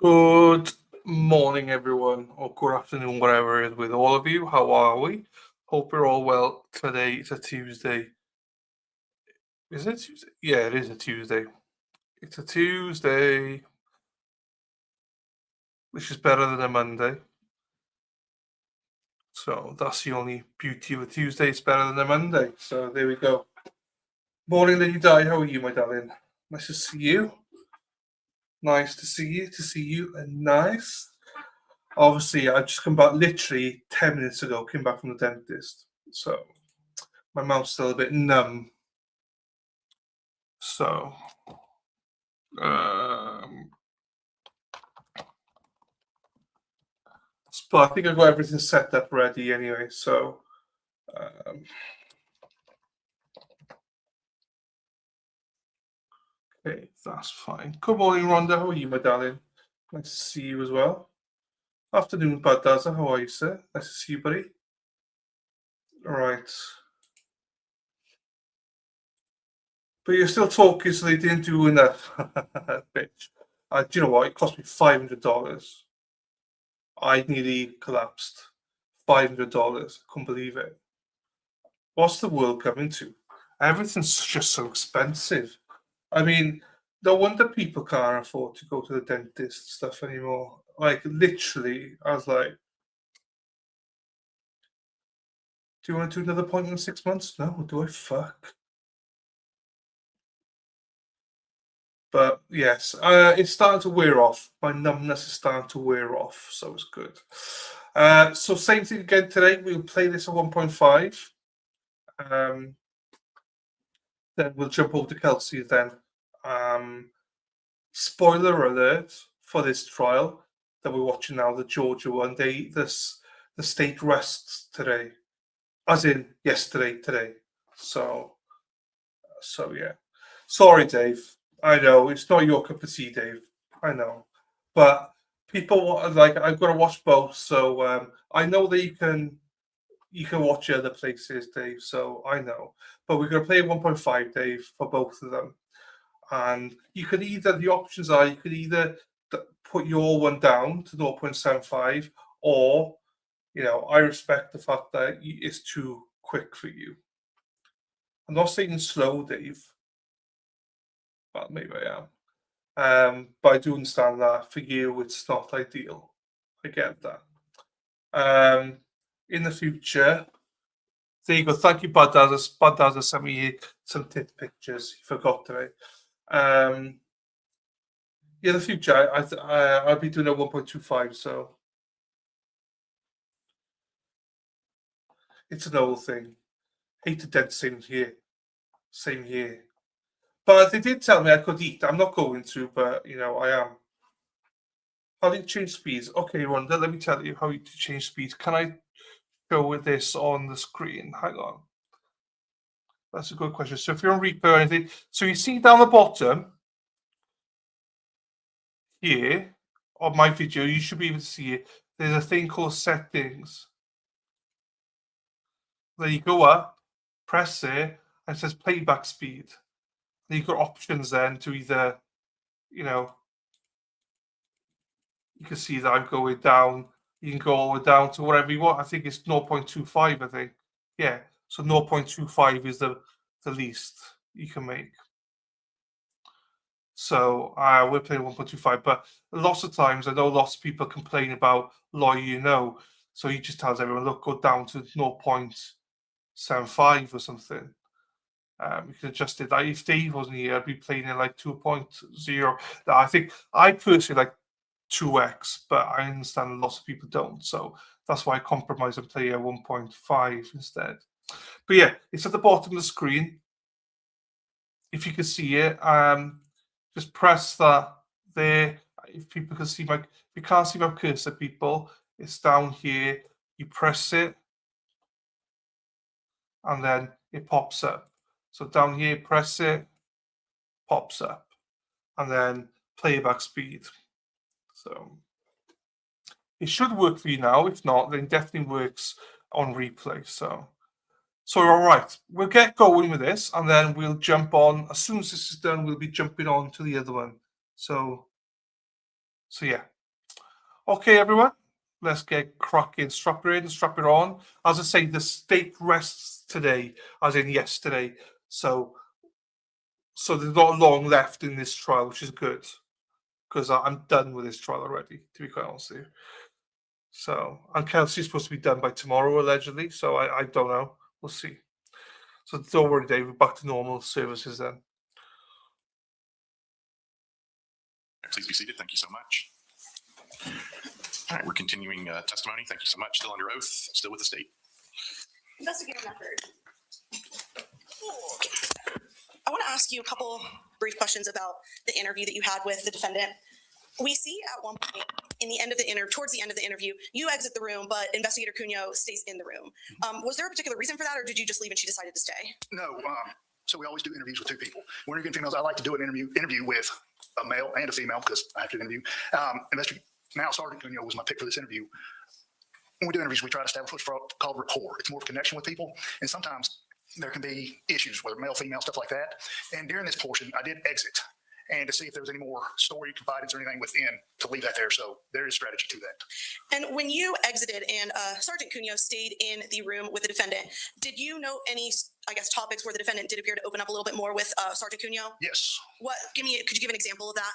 Good morning, everyone, or good afternoon, whatever it is with all of you. How are we? Hope you're all well. Today it's a Tuesday. Is it Tuesday? Yeah, it is a Tuesday. It's a Tuesday, which is better than a Monday. So that's the only beauty of a Tuesday. It's better than a Monday. So there we go. Morning, Lady Di. How are you, my darling? Nice to see you. Nice to see you. To see you, and nice. Obviously, I just come back literally 10 minutes ago. Came back from the dentist. So my mouth's still a bit numb. So, um, but I think I've got everything set up ready anyway. So, um, okay, that's fine. Good morning, Rhonda. How are you, my darling? Nice to see you as well. Afternoon, Badaza. How are you, sir? Nice to see you, buddy. All right. But you're still talking, so they didn't do enough, bitch. Do you know what? It cost me $500. I nearly collapsed. $500. Couldn't believe it. What's the world coming to? Everything's just so expensive. I mean, no wonder people can't afford to go to the dentist and stuff anymore. Like, literally, I was like, do you want to do another appointment in 6 months? No, do I? Fuck. But yes, it's starting to wear off. My numbness is starting to wear off, so it's good. So same thing again today. We'll play this at 1.5. Then we'll jump over to Kelsey then. Spoiler alert for this trial that we're watching now, the Georgia one. The state rests today, as in yesterday, today. So yeah. Sorry, Dave. I know it's not your cup of tea, Dave. I know, but people like I've got to watch both. So I know that you can watch other places, Dave. So I know, but we're gonna play 1.5, Dave, for both of them. And you could either the options are you could either put your one down to 0.75, or I respect the fact that it's too quick for you. I'm not saying slow, Dave, but maybe I am. But I do understand that for you it's not ideal. I get that. In the future, there you go. Thank you, Bud Dazza sent me some tit pictures. He forgot today. In the future, I'll be doing a 1.25, so it's an old thing. Hate to dead same here. Same here. But they did tell me I could eat. I'm not going to, but I am. How do you change speeds? Okay, Rhonda, let me tell you how you change speeds. Can I show this on the screen? Hang on. That's a good question. So if you're on Reaper or anything, so you see down the bottom here of my video, you should be able to see it. There's a thing called settings. Then you go up, press it, and it says playback speed. Then you've got options then to either, you can see that I'm going down. You can go all the way down to whatever you want. I think it's 0.25, I think. Yeah, so 0.25 is the least you can make. So we're playing 1.25, but lots of times I know lots of people complain about lawyer, so he just tells everyone, look, go down to 0.75 or something. You can adjust it. If Dave wasn't here, I'd be playing it like 2.0. I think I personally like 2x, but I understand lots of people don't. So that's why I compromise and play at 1.5 instead. But yeah, it's at the bottom of the screen. If you can see it, just press that there. If people can see if you can't see my cursor, people, it's down here. You press it, and then it pops up. So down here, press it, pops up, and then playback speed. So it should work for you now. If not, then it definitely works on replay. So all right, we'll get going with this, and then we'll jump on. As soon as this is done, we'll be jumping on to the other one. So So yeah. Okay, everyone, let's get cracking. Strap her in, strap her on. As I say, the state rests today, as in yesterday. So there's not long left in this trial, which is good, because I'm done with this trial already, to be quite honest with you. So, and Kelsey's supposed to be done by tomorrow, allegedly. So I don't know. We'll see. So don't worry, Dave. We're back to normal services then. Please be seated. Thank you so much. All right, we're continuing testimony. Thank you so much. Still under oath, still with the state. Investigator Mefford. I want to ask you a couple brief questions about the interview that you had with the defendant. We see at one point in the end of the towards the end of the interview, you exit the room, but Investigator Cunha stays in the room. Was there a particular reason for that, or did you just leave and she decided to stay? No. So we always do interviews with two people. When interviewing females, I like to do an interview with a male and a female because I have to interview. Now Sergeant Cunha was my pick for this interview. When we do interviews, we try to establish what's called rapport. It's more of a connection with people, and sometimes there can be issues, whether male, female, stuff like that. And during this portion, I did exit and to see if there was any more story, confidence, or anything within to leave that there. So there is strategy to that. And when you exited and Sergeant Cunha stayed in the room with the defendant, did you note any, I guess, topics where the defendant did appear to open up a little bit more with Sergeant Cunha? Yes. Could you give an example of that?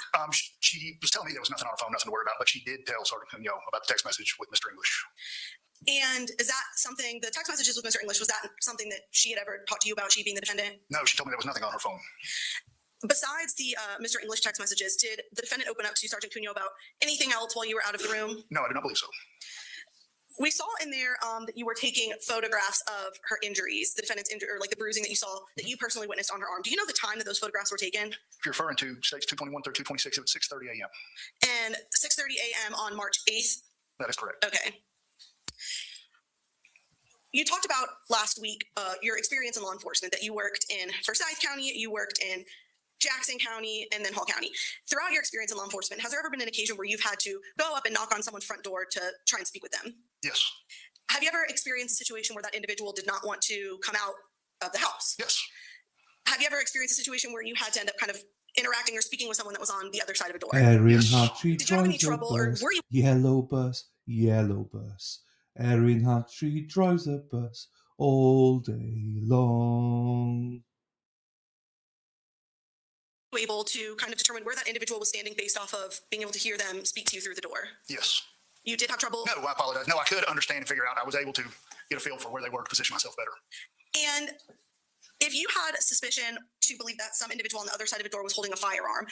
She was telling me there was nothing on her phone, nothing to worry about, but she did tell Sergeant Cunha about the text message with Mr. English. And is that something, the text messages with Mr. English, was that something that she had ever talked to you about, she being the defendant? No, she told me there was nothing on her phone. Besides the Mr. English text messages, did the defendant open up to Sergeant Cunha about anything else while you were out of the room? No, I do not believe so. We saw in there that you were taking photographs of her injuries, the defendant's injury, or like the bruising that you saw that you personally witnessed on her arm. Do you know the time that those photographs were taken? If you're referring to states 221 through 226, it was 6:30 a.m. And 6:30 a.m. on March 8th? That is correct. Okay. You talked about last week your experience in law enforcement, that you worked in Forsyth County, you worked in Jackson County, and then Hall County. Throughout your experience in law enforcement, has there ever been an occasion where you've had to go up and knock on someone's front door to try and speak with them? Yes. Have you ever experienced a situation where that individual did not want to come out of the house? Yes. Have you ever experienced a situation where you had to end up kind of interacting or speaking with someone that was on the other side of a door? Erin Hatchery Did you have any drives a trouble, or bus, were you yellow bus, yellow bus. Erin Hatchery drives a bus all day long. able to kind of determine where that individual was standing based off of being able to hear them speak to you through the door? Yes. You did have trouble? No, I apologize. No, I could understand and figure out. I was able to get a feel for where they were to position myself better. And if you had suspicion to believe that some individual on the other side of a door was holding a firearm,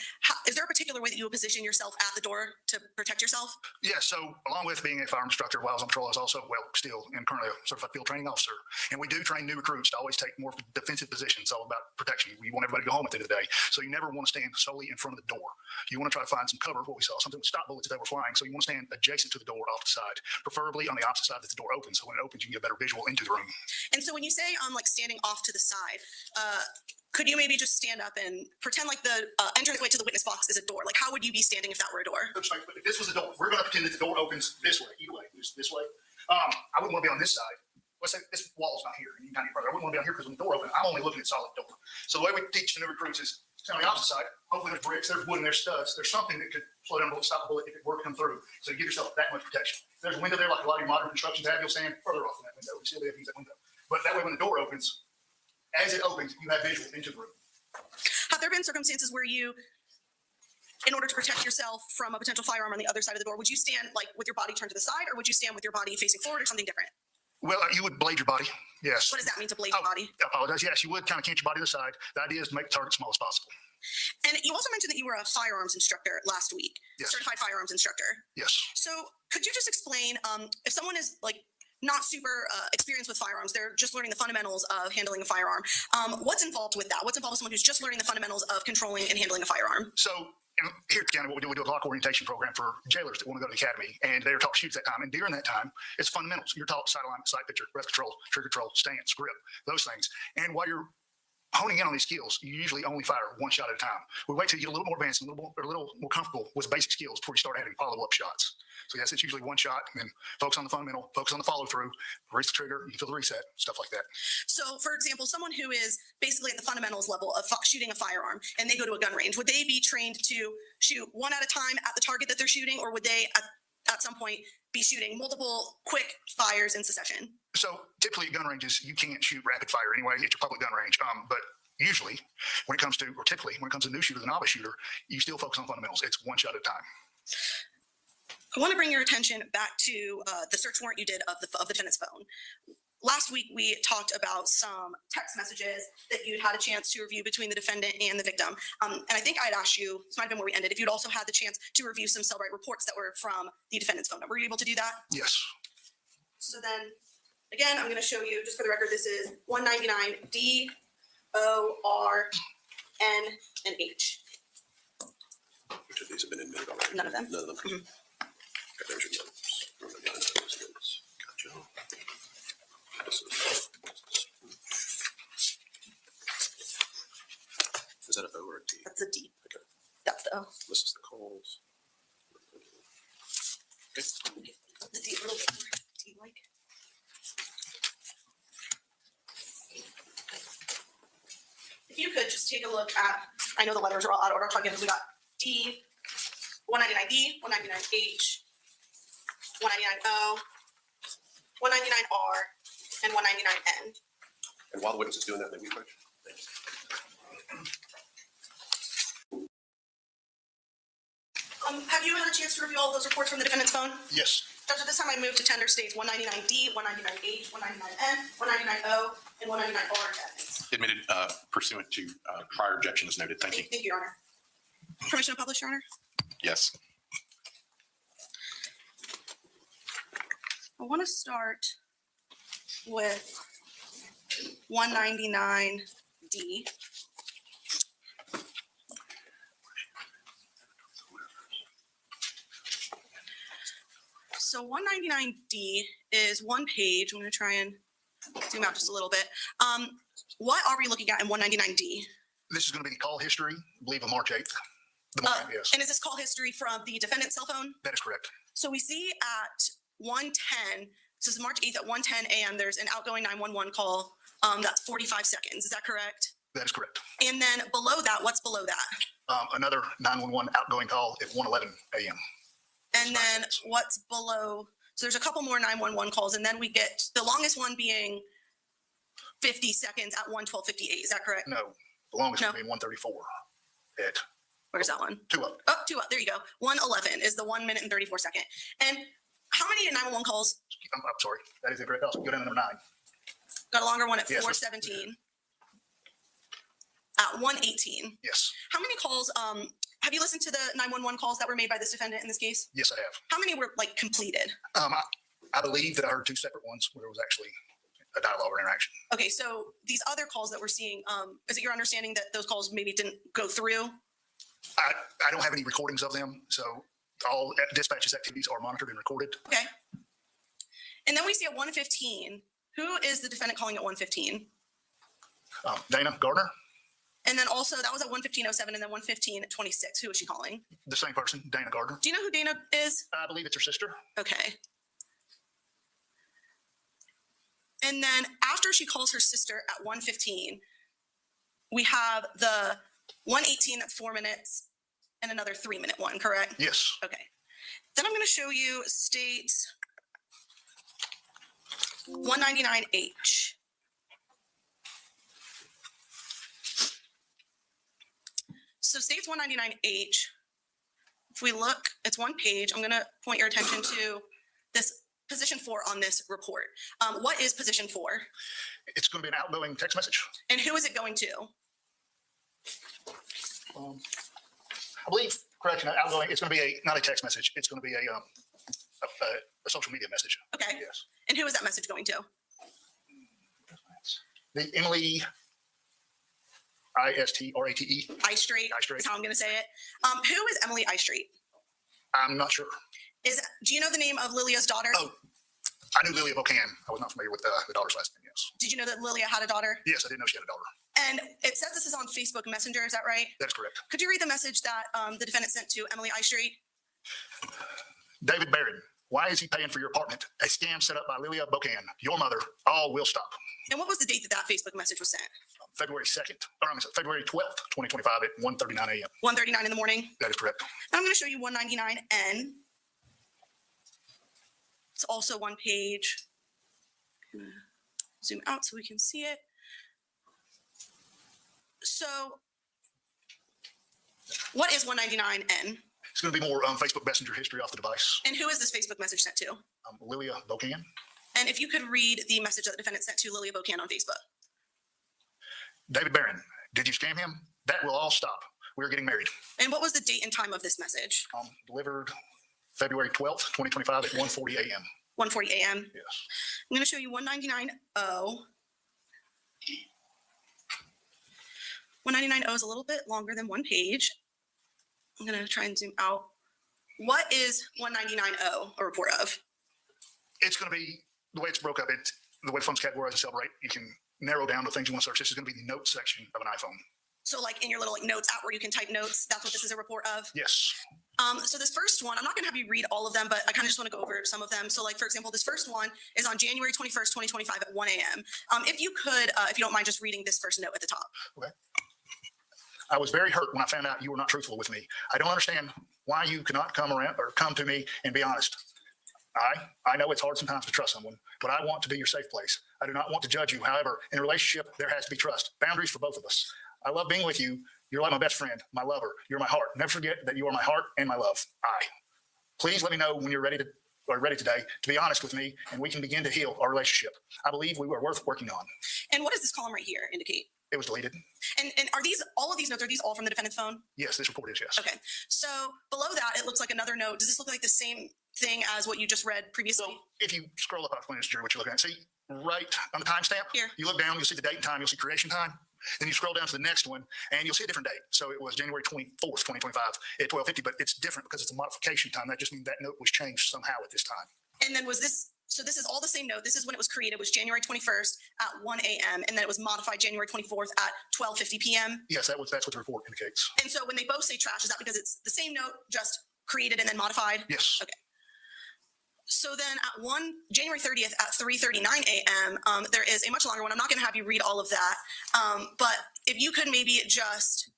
is there a particular way that you would position yourself at the door to protect yourself? Yeah, so along with being a firearm instructor while I was on patrol, I was also, still and currently a certified field training officer. And we do train new recruits to always take more defensive positions. It's all about protection. We want everybody to go home at the end of the day. So you never want to stand solely in front of the door. You want to try to find some cover, what we saw, something with stop bullets that were flying. So you want to stand adjacent to the door off the side, preferably on the opposite side that the door opens. So when it opens, you can get a better visual into the room. And so when you say like standing off to the side, could you maybe just stand up and pretend like the entranceway to the witness box is a door? Like, how would you be standing if that were a door? If this was a door, we're going to pretend that the door opens this way, either way, this way. I wouldn't want to be on this side. Let's say this wall's not here, and you can further. I wouldn't want to be on here because when the door opens, I'm only looking at solid door. So the way we teach the new recruits is stand on the opposite side. Hopefully there's bricks, there's wood, and there's studs. There's something that could slow down a bullet, stop a bullet if it were to come through. So you give yourself that much protection. If there's a window there, like a lot of your modern constructions have, you'll stand further off from that window. You still be able to use that window. But that way, when the door opens, as it opens, you have visual into the room. Have there been circumstances where you, in order to protect yourself from a potential firearm on the other side of the door, would you stand like with your body turned to the side, or would you stand with your body facing forward, or something different? Well, you would blade your body, yes. What does that mean, to blade your body? I apologize. Yes, you would kind of cant your body to the side. The idea is to make the target as small as possible. And you also mentioned that you were a firearms instructor last week, Yes. certified firearms instructor. Yes. So could you just explain, if someone is like not super experienced with firearms, they're just learning the fundamentals of handling a firearm, what's involved with that? What's involved with someone who's just learning the fundamentals of controlling and handling a firearm? So here at the county, what we do a lock orientation program for jailers that want to go to the academy, and they're taught to shoot at that time. And during that time, it's fundamentals. You're taught sight alignment, sight picture, breath control, trigger control, stance, grip, those things. And while you're honing in on these skills, you usually only fire one shot at a time. We wait till you get a little more advanced, a little more comfortable with basic skills before you start adding follow-up shots. So yes, it's usually one shot, and then focus on the fundamental, focus on the follow through, release the trigger, you feel the reset, stuff like that. So, for example, someone who is basically at the fundamentals level of shooting a firearm and they go to a gun range, would they be trained to shoot one at a time at the target that they're shooting, or would they at some point be shooting multiple quick fires in succession? So typically at gun ranges, you can't shoot rapid fire anyway at your public gun range. But usually when it comes to, or typically when it comes to new shooter, the novice shooter, you still focus on fundamentals. It's one shot at a time. I want to bring your attention back to the search warrant you did of the defendant's phone. Last week, we talked about some text messages that you'd had a chance to review between the defendant and the victim. And I think I'd asked you, this might have been where we ended, if you'd also had the chance to review some Cellbrite reports that were from the defendant's phone. Were you able to do that? Yes. So then, again, I'm going to show you, just for the record, this is 199 D, O, R, N, and H. Which of these have been admitted already? None of them. None of them. Mhm. Okay, there's your notes. Gotcha. Is that an O or a D? That's a D. Okay. That's the O. This is the calls. Okay. The D, a little bit more D-like. If you could just take a look at, I know the letters are all out of order. I'll give we got D, 199D, 199H, 199O, 199R, and 199N. And while the witness is doing that, maybe quick. Thank you. Have you had a chance to review all those reports from the defendant's phone? Yes. Judge, at this time I move to tender states 199D, 199H, 199N, 199O, and 199R indictments. Admitted pursuant to prior objection as noted. Thank you. Thank you, Your Honor. Permission to publish, Your Honor? Yes. I want to start with 199D. So 199D is one page. I'm going to try and zoom out just a little bit. What are we looking at in 199D? This is going to be the call history, I believe, of March 8th. The morning, yes. And is this call history from the defendant's cell phone? That is correct. So we see at 1:10, this is March 8th at 1:10 a.m., there's an outgoing 911 call. That's 45 seconds. Is that correct? That is correct. And then below that, what's below that? Another 911 outgoing call at 1:11 a.m. And then what's below? So there's a couple more 911 calls, and then we get the longest one being 50 seconds at 1:12:58. Is that correct? No, the longest No. would be 1:34 at Where's that one? 2 up. Oh, 2 up. There you go. 1:11 is the 1 minute and 34 second. And how many 911 calls? I'm sorry, that is incorrect. Also, go down to number 9. Got a longer one at Yes. 4:17. At 1:18. Yes, How many calls? Have you listened to the 911 calls that were made by this defendant in this case? yes, I have. How many were like completed? I believe that I heard 2 separate ones where there was actually a dialogue or interaction. Okay, so these other calls that we're seeing, is it your understanding that those calls maybe didn't go through? I don't have any recordings of them, so all dispatches activities are monitored and recorded. Okay. And then we see at 1:15, who is the defendant calling at 1:15? Dana Gardner, And then also that was at 1:15:07 and then 1:15:26. Who is she calling? the same person, Dana Gardner. Do you know who Dana is? I believe it's her sister. Okay. And then after she calls her sister at 1:15, we have the 1:18, that's 4 minutes, and another 3-minute one, correct? Yes. Okay. Then I'm going to show you states 199H. So states 199H, if we look, it's one page. I'm going to point your attention to this position 4 on this report. What is position 4? It's going to be an outgoing text message. And who is it going to? I believe, correction, outgoing, it's going to be not a text message. It's going to be a social media message. Okay. Yes. And who is that message going to? The Emily Istrate. I Street I-Street. is how I'm going to say it. Who is Emily I Street? I'm not sure. Do you know the name of Lilia's daughter? Oh, I knew Lilia Bocan. I was not familiar with the daughter's last name, yes. Did you know that Lilia had a daughter? Yes, I didn't know she had a daughter. And it says this is on Facebook Messenger, is that right? That is correct. Could you read the message that the defendant sent to Emily I Street? David Barron, why is he paying for your apartment? A scam set up by Lilia Bocan, your mother. All will stop. And what was the date that that Facebook message was sent? February 2nd, or I'm sorry, February 12th, 2025 at 1:39 a.m. 1:39 in the morning. That is correct. And I'm going to show you 199N. It's also one page. Zoom out so we can see it. So what is 199N? It's going to be more Facebook Messenger history off the device. And who is this Facebook message sent to? Lilia Bocan. And if you could read the message that the defendant sent to Lilia Bocan on Facebook. David Barron, did you scam him? That will all stop. We're getting married. And what was the date and time of this message? Delivered February 12th, 2025 at 1:40 a.m. 1:40 a.m. Yes. I'm going to show you 199O. 199O is a little bit longer than one page. I'm going to try and zoom out. What is 199O a report of? It's going to be the way it's broke up. The way the phone's categorized and celebrate, you can narrow down the things you want to search. This is going to be the notes section of an iPhone. So like in your little notes app where you can type notes, that's what this is a report of? Yes. So this first one, I'm not going to have you read all of them, but I kind of just want to go over some of them. So like, for example, this first one is on January 21st, 2025 at 1 a.m. If you could, if you don't mind just reading this first note at the top. Okay. I was very hurt when I found out you were not truthful with me. I don't understand why you could not come around or come to me and be honest. I know it's hard sometimes to trust someone, but I want to be your safe place. I do not want to judge you. However, in a relationship, there has to be trust, boundaries for both of us. I love being with you. You're like my best friend, my lover. You're my heart. Never forget that you are my heart and my love. Please let me know when you're ready today to be honest with me, and we can begin to heal our relationship. I believe we were worth working on. And what does this column right here indicate? It was deleted. And are these, all of these notes, are these all from the defendant's phone? Yes, this report is, yes. Okay. So below that, it looks like another note. Does this look like the same thing as what you just read previously? So if you scroll up, I'll explain this to you what you're looking at. See, right on the timestamp, Here. you look down, you'll see the date and time, you'll see creation time. Then you scroll down to the next one, and you'll see a different date. So it was January 24th, 2025 at 12:50, but it's different because it's a modification time. That just means that note was changed somehow at this time. And then was this, so this is all the same note. This is when it was created, was January 21st at 1 a.m. And then it was modified January 24th at 12:50 p.m. Yes, that's what the report indicates. And so when they both say trash, is that because it's the same note, just created and then modified? Yes. Okay. So then at January 30th at 3:39 a.m., there is a much longer one. I'm not going to have you read all of that. But if you could maybe just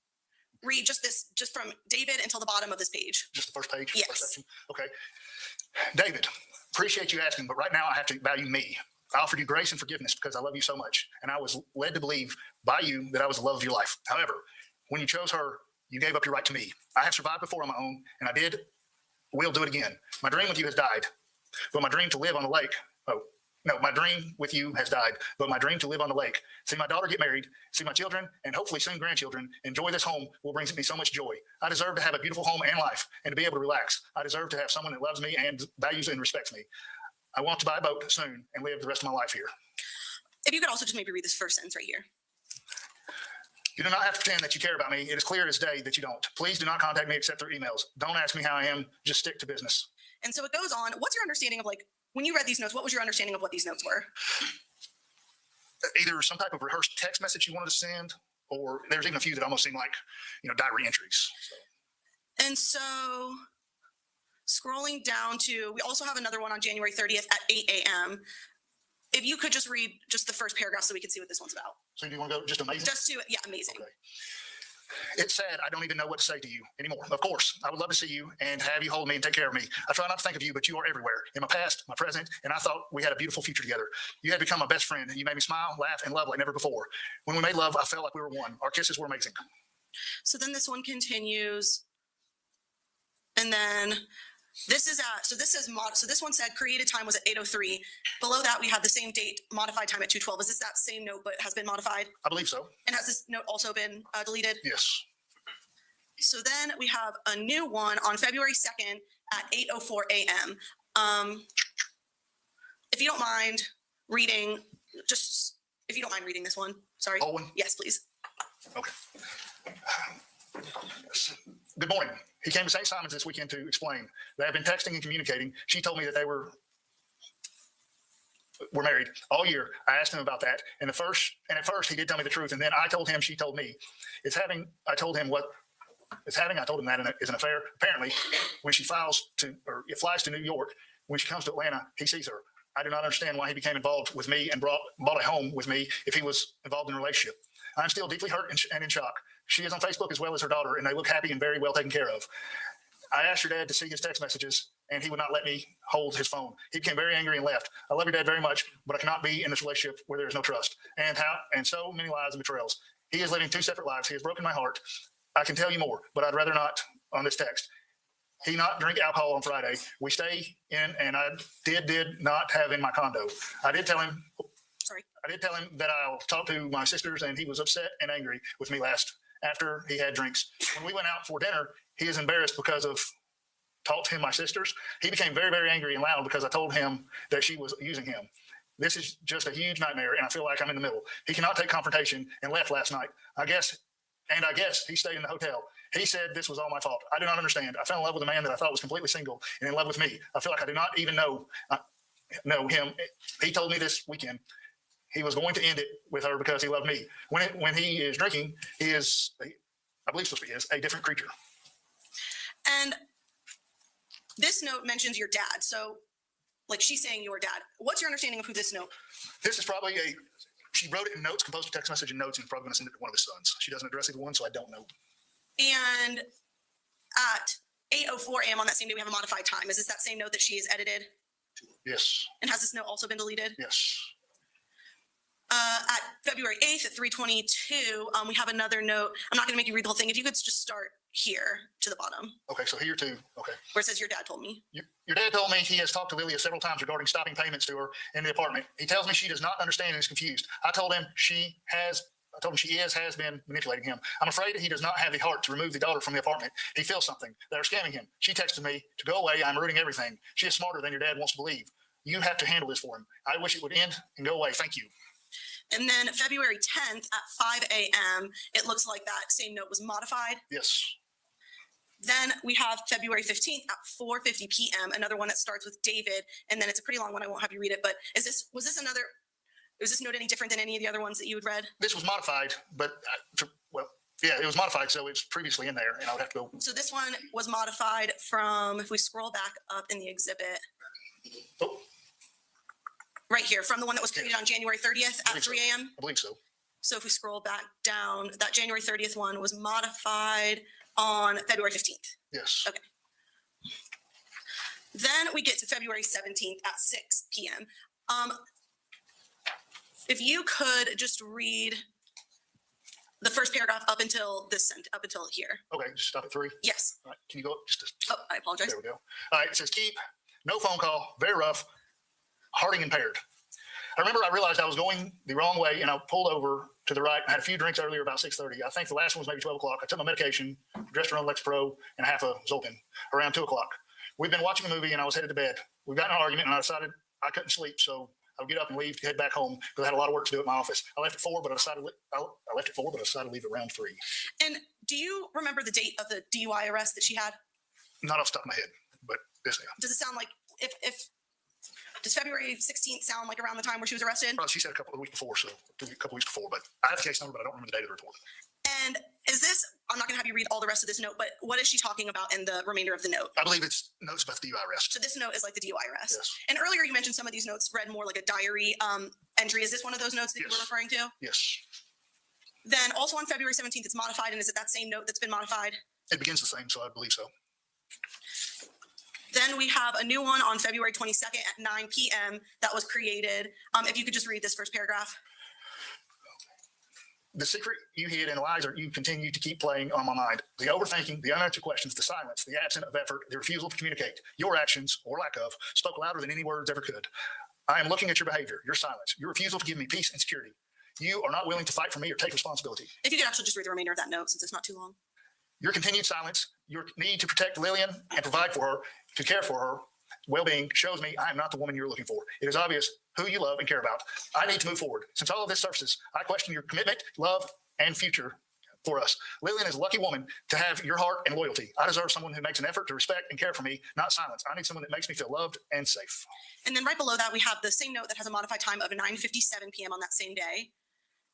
read just from David until the bottom of this page. Just the first page? Yes. First section? Okay. David, appreciate you asking, but right now I have to value me. I offered you grace and forgiveness because I love you so much, and I was led to believe by you that I was the love of your life. However, when you chose her, you gave up your right to me. I have survived before on my own, and I will do it again. My dream with you has died, but my dream to live on the lake. My dream with you has died, but my dream to live on the lake, see my daughter get married, see my children, and hopefully soon grandchildren, enjoy this home will bring me so much joy. I deserve to have a beautiful home and life and to be able to relax. I deserve to have someone that loves me and values and respects me. I want to buy a boat soon and live the rest of my life here. If you could also just maybe read this first sentence right here. You do not have to pretend that you care about me. It is clear as day that you don't. Please do not contact me except through emails. Don't ask me how I am. Just stick to business. And so it goes on. What's your understanding of when you read these notes, what was your understanding of what these notes were? Either some type of rehearsed text message you wanted to send, or there's even a few that almost seem like, diary entries. And so scrolling down to, we also have another one on January 30th at 8 a.m. If you could just read just the first paragraph so we can see what this one's about. So do you want to go just amazing? Just to, yeah, amazing. Okay. It's sad I don't even know what to say to you anymore. Of course, I would love to see you and have you hold me and take care of me. I try not to think of you, but you are everywhere, in my past, my present, and I thought we had a beautiful future together. You had become my best friend, and you made me smile, laugh, and love like never before. When we made love, I felt like we were one. Our kisses were amazing. So then this one continues, and then this is so this one said created time was at 8:03. Below that, we have the same date, modified time at 2:12. Is this that same note, but has been modified? I believe so. And has this note also been deleted? Yes. So then we have a new one on February 2nd at 8:04 a.m. If you don't mind reading, if you don't mind reading this one, sorry. Owen? Yes, please. Okay. Good morning. He came to St. Simon's this weekend to explain. They have been texting and communicating. She told me that they were married all year. I asked him about that. And at first he did tell me the truth. And then I told him, she told me. I told him what is having. I told him that is an affair. Apparently, when she flies to New York, when she comes to Atlanta, he sees her. I do not understand why he became involved with me and bought a home with me if he was involved in a relationship. I'm still deeply hurt and in shock. She is on Facebook as well as her daughter, and they look happy and very well taken care of. I asked your dad to see his text messages, and he would not let me hold his phone. He became very angry and left. I love your dad very much, but I cannot be in this relationship where there is no trust and so many lies and betrayals. He is living two separate lives. He has broken my heart. I can tell you more, but I'd rather not on this text. He not drink alcohol on Friday. We stay in, and I did not have in my condo. I did tell him that I'll talk to my sisters, and he was upset and angry with me after he had drinks. When we went out for dinner, he is embarrassed because of talked to him, my sisters. He became very, very angry and loud because I told him that she was using him. This is just a huge nightmare, and I feel like I'm in the middle. He cannot take confrontation and left last night. I guess he stayed in the hotel. He said this was all my fault. I do not understand. I fell in love with a man that I thought was completely single and in love with me. I feel like I do not even know him. He told me this weekend he was going to end it with her because he loved me. When he is drinking, he is, I believe supposed to be, is a different creature. And this note mentions your dad. So, like, she's saying your dad. What's your understanding of who this note? This is probably she wrote it in notes, composed a text message in notes, and probably going to send it to one of his sons. She doesn't address either one, so I don't know. And at 8:04 a.m. on that same day, we have a modified time. Is this that same note that she has edited? Yes. And has this note also been deleted? Yes. At February 8th at 3:22, we have another note. I'm not going to make you read the whole thing. If you could just start here to the bottom. Okay, so here too. Okay. Where it says your dad told me. Your dad told me he has talked to Lilia several times regarding stopping payments to her in the apartment. He tells me she does not understand and is confused. I told him she has been manipulating him. I'm afraid he does not have the heart to remove the daughter from the apartment. He feels something. They are scamming him. She texted me to go away. I'm ruining everything. She is smarter than your dad wants to believe. You have to handle this for him. I wish it would end and go away. Thank you. And then February 10th at 5 a.m., it looks like that same note was modified. Yes. Then we have February 15th at 4:50 p.m., another one that starts with David, and then it's a pretty long one. I won't have you read it, but was this note any different than any of the other ones that you had read? This was modified, but it was modified, so it's previously in there, and I would have to go. So this one was modified from, if we scroll back up in the exhibit, right here, from the one that was created on January 30th at 3 a.m. I believe so. So if we scroll back down, that January 30th one was modified on February 15th. Yes. Okay. Then we get to February 17th at 6 p.m. If you could just read the first paragraph up until here. Okay, just stop at 3. Yes. All right, can you go up Oh, I apologize. There we go. All right, it says keep, no phone call, very rough, hearting impaired. I remember I realized I was going the wrong way, and I pulled over to the right. I had a few drinks earlier, about 6:30. I think the last one was maybe 12 o'clock. I took my medication, Progesterone, Lexapro, and half a Zolpin around 2 o'clock. We'd been watching a movie, and I was headed to bed. We got in an argument, and I decided I couldn't sleep, so I would get up and leave to head back home because I had a lot of work to do at my office. I left at 4, but I decided to leave around 3. And do you remember the date of the DUI arrest that she had? Not off the top of my head, but this. Does it sound like does February 16th sound like around the time where she was arrested? Well, she said a couple of weeks before, but I have the case number, but I don't remember the date of the report. And is this, I'm not going to have you read all the rest of this note, but what is she talking about in the remainder of the note? I believe it's notes about the DUI arrest. So this note is like the DUI arrest. Yes. And earlier you mentioned some of these notes read more like a diary entry. Is this one of those notes that you were referring to? Yes. Then also on February 17th, it's modified. And is it that same note that's been modified? It begins the same, so I believe so. Then we have a new one on February 22nd at 9 p.m. that was created. If you could just read this first paragraph. The secret you hid and the lies you continue to keep playing on my mind. The overthinking, the unanswered questions, the silence, the absence of effort, the refusal to communicate. Your actions, or lack of, spoke louder than any words ever could. I am looking at your behavior, your silence, your refusal to give me peace and security. You are not willing to fight for me or take responsibility. If you could actually just read the remainder of that note since it's not too long. Your continued silence, your need to protect Lillian and provide for her, to care for her well-being shows me I am not the woman you're looking for. It is obvious who you love and care about. I need to move forward. Since all of this surfaces, I question your commitment, love, and future for us. Lillian is a lucky woman to have your heart and loyalty. I deserve someone who makes an effort to respect and care for me, not silence. I need someone that makes me feel loved and safe. And then right below that, we have the same note that has a modified time of 9:57 p.m. on that same day.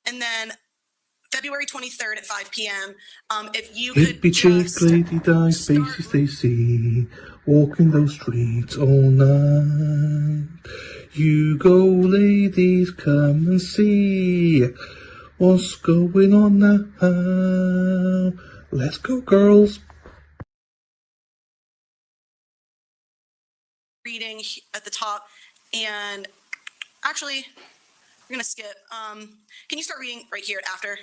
And then February 23rd at 5 p.m. If you Hippie could chick, just lady di, start- Spacey Stacy, walking those streets all night. You go, ladies, come and see what's going on now. Let's go, girls. reading at the top, and actually, we're gonna skip. Can you start reading right here at after?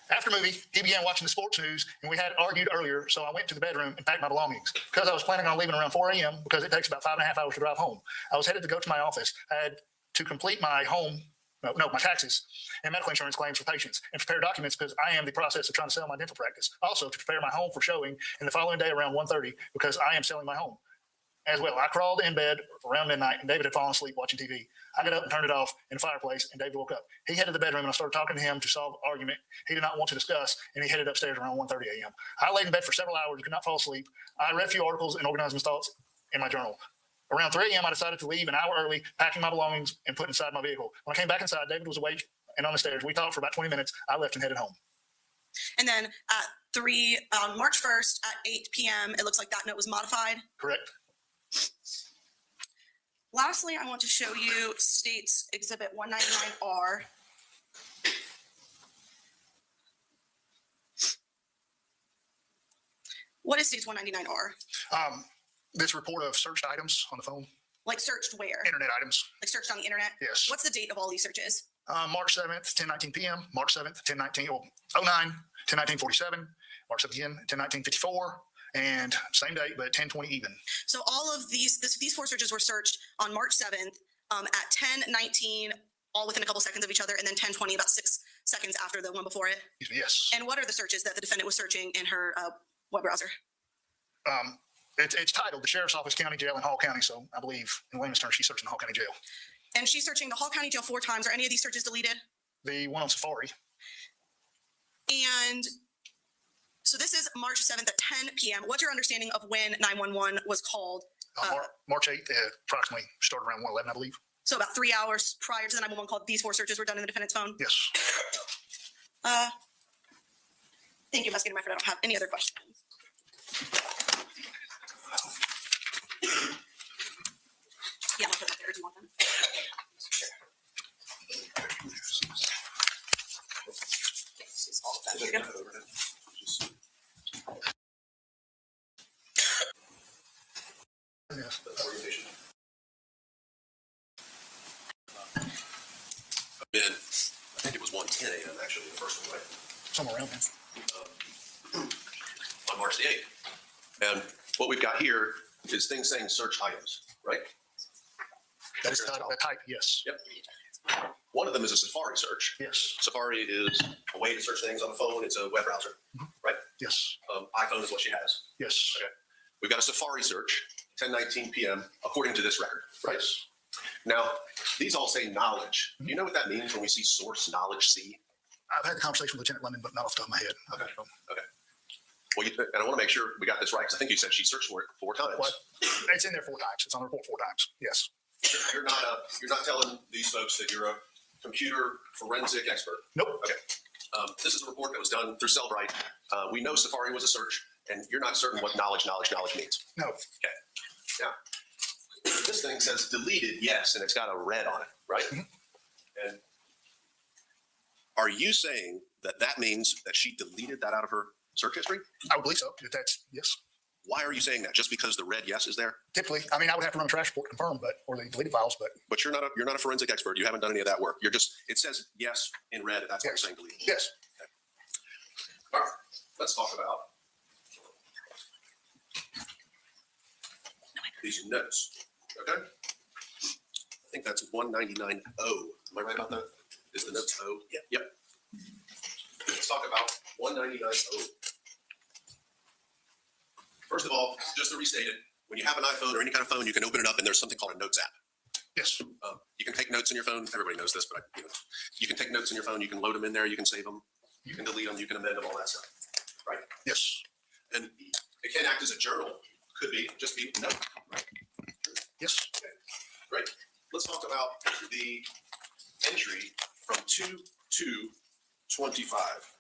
After movie, he began watching the sports news, and we had argued earlier, so I went to the bedroom and packed my belongings. Because I was planning on leaving around 4 a.m., because it takes about 5.5 hours to drive home. I was headed to go to my office. I had to complete my my taxes and medical insurance claims for patients, and prepare documents because I am in the process of trying to sell my dental practice. Also, to prepare my home for showing, and the following day around 1:30, because I am selling my home. As well, I crawled in bed around midnight, and David had fallen asleep watching TV. I got up and turned it off in the fireplace, and David woke up. He headed to the bedroom, and I started talking to him to solve an argument he did not want to discuss, and he headed upstairs around 1:30 a.m. I laid in bed for several hours and could not fall asleep. I read a few articles and organized my thoughts in my journal. Around 3 a.m., I decided to leave an hour early, packing my belongings and put inside my vehicle. When I came back inside, David was awake and on the stairs. We talked for about 20 minutes. I left and headed home. And then at March 1st at 8 p.m., it looks like that note was modified. Correct? Lastly, I want to show you State's Exhibit 199R. What is State's 199R? This report of searched items on the phone, Like searched where? internet items. Like searched on the internet? Yes. What's the date of all these searches? March 7th, 10:19 p.m., March 7th, 10:19, 09, 10:19:47, March 7th again, 10:19:54, and same date, but 10:20 even. So all of these four searches were searched on March 7th at 10:19, all within a couple seconds of each other, and then 10:20, about 6 seconds after the one before it. Excuse me, yes. And what are the searches that the defendant was searching in her web browser? It's titled the Sheriff's Office, County Jail in Hall County, so I believe in layman's terms, she's searching the Hall County Jail. And she's searching the Hall County Jail 4 times. Are any of these searches deleted? The one on Safari, And so this is March 7th at 10 p.m. What's your understanding of when 911 was called? March 8th, approximately started around 1:11, I believe. So about 3 hours prior to the 911 call, these 4 searches were done in the defendant's phone? Yes. Thank you, Investigator Mefford. I don't have any other questions. Yeah, I'll put it there. Do you want them? This is all of that. Here you go. Yes. Been, I think it was 1:10 a.m. actually, the first one, right? Somewhere around there. On March the 8th. And what we've got here is things saying search items, right? That is titled, that type, yes. Yep. One of them is a Safari search. Yes. Safari is a way to search things on the phone. It's a web browser, right? Yes. iPhone is what she has. Yes. Okay. We've got a Safari search, 10:19 p.m., according to this record, right? Yes. Now, these all say knowledge. Do you know what that means when we see source knowledge C? I've had the conversation with Lieutenant London, but not off the top of my head. Okay. Okay. Well, and I want to make sure we got this right, because I think you said she searched for it 4 times. What? It's in there 4 times. It's on the report 4 times. Yes. You're not telling these folks that you're a computer forensic expert. Nope. Okay. This is a report that was done through Cellbrite. We know Safari was a search, and you're not certain what knowledge means. No. Okay. Now, this thing says deleted, yes, and it's got a red on it, right? Mm-hmm. And are you saying that means that she deleted that out of her search history? I would believe so. That's, yes. Why are you saying that? Just because the red yes is there? Typically, I mean, I would have to run a trash report to confirm, or the deleted files, but But you're not a forensic expert. You haven't done any of that work. You're just, it says yes in red, and that's why you're saying deleted. yes. All right, let's talk about these notes. Okay, I think that's 199O. Am I right about that? Is the notes O? Yeah. Yep. Let's talk about 199O. First of all, just to restate it, when you have an iPhone or any kind of phone, you can open it up and there's something called a Notes app. Yes. You can take notes in your phone. Everybody knows this, but you can take notes in your phone. You can load them in there. You can save them. You can delete them. You can amend them. All that stuff. Right. Yes. And it can act as a journal. Could be just be a note. Right. Yes. Okay. Great. Let's talk about the entry from 2 2/25.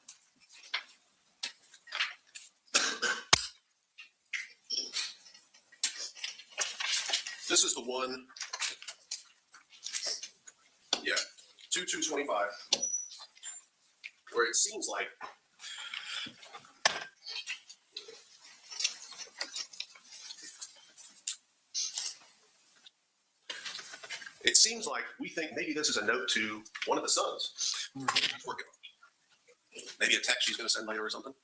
This is the one, yeah, 2/2/25, where it seems like we think maybe this is a note to one of the sons. He's working on it. Maybe a text she's going to send later or something.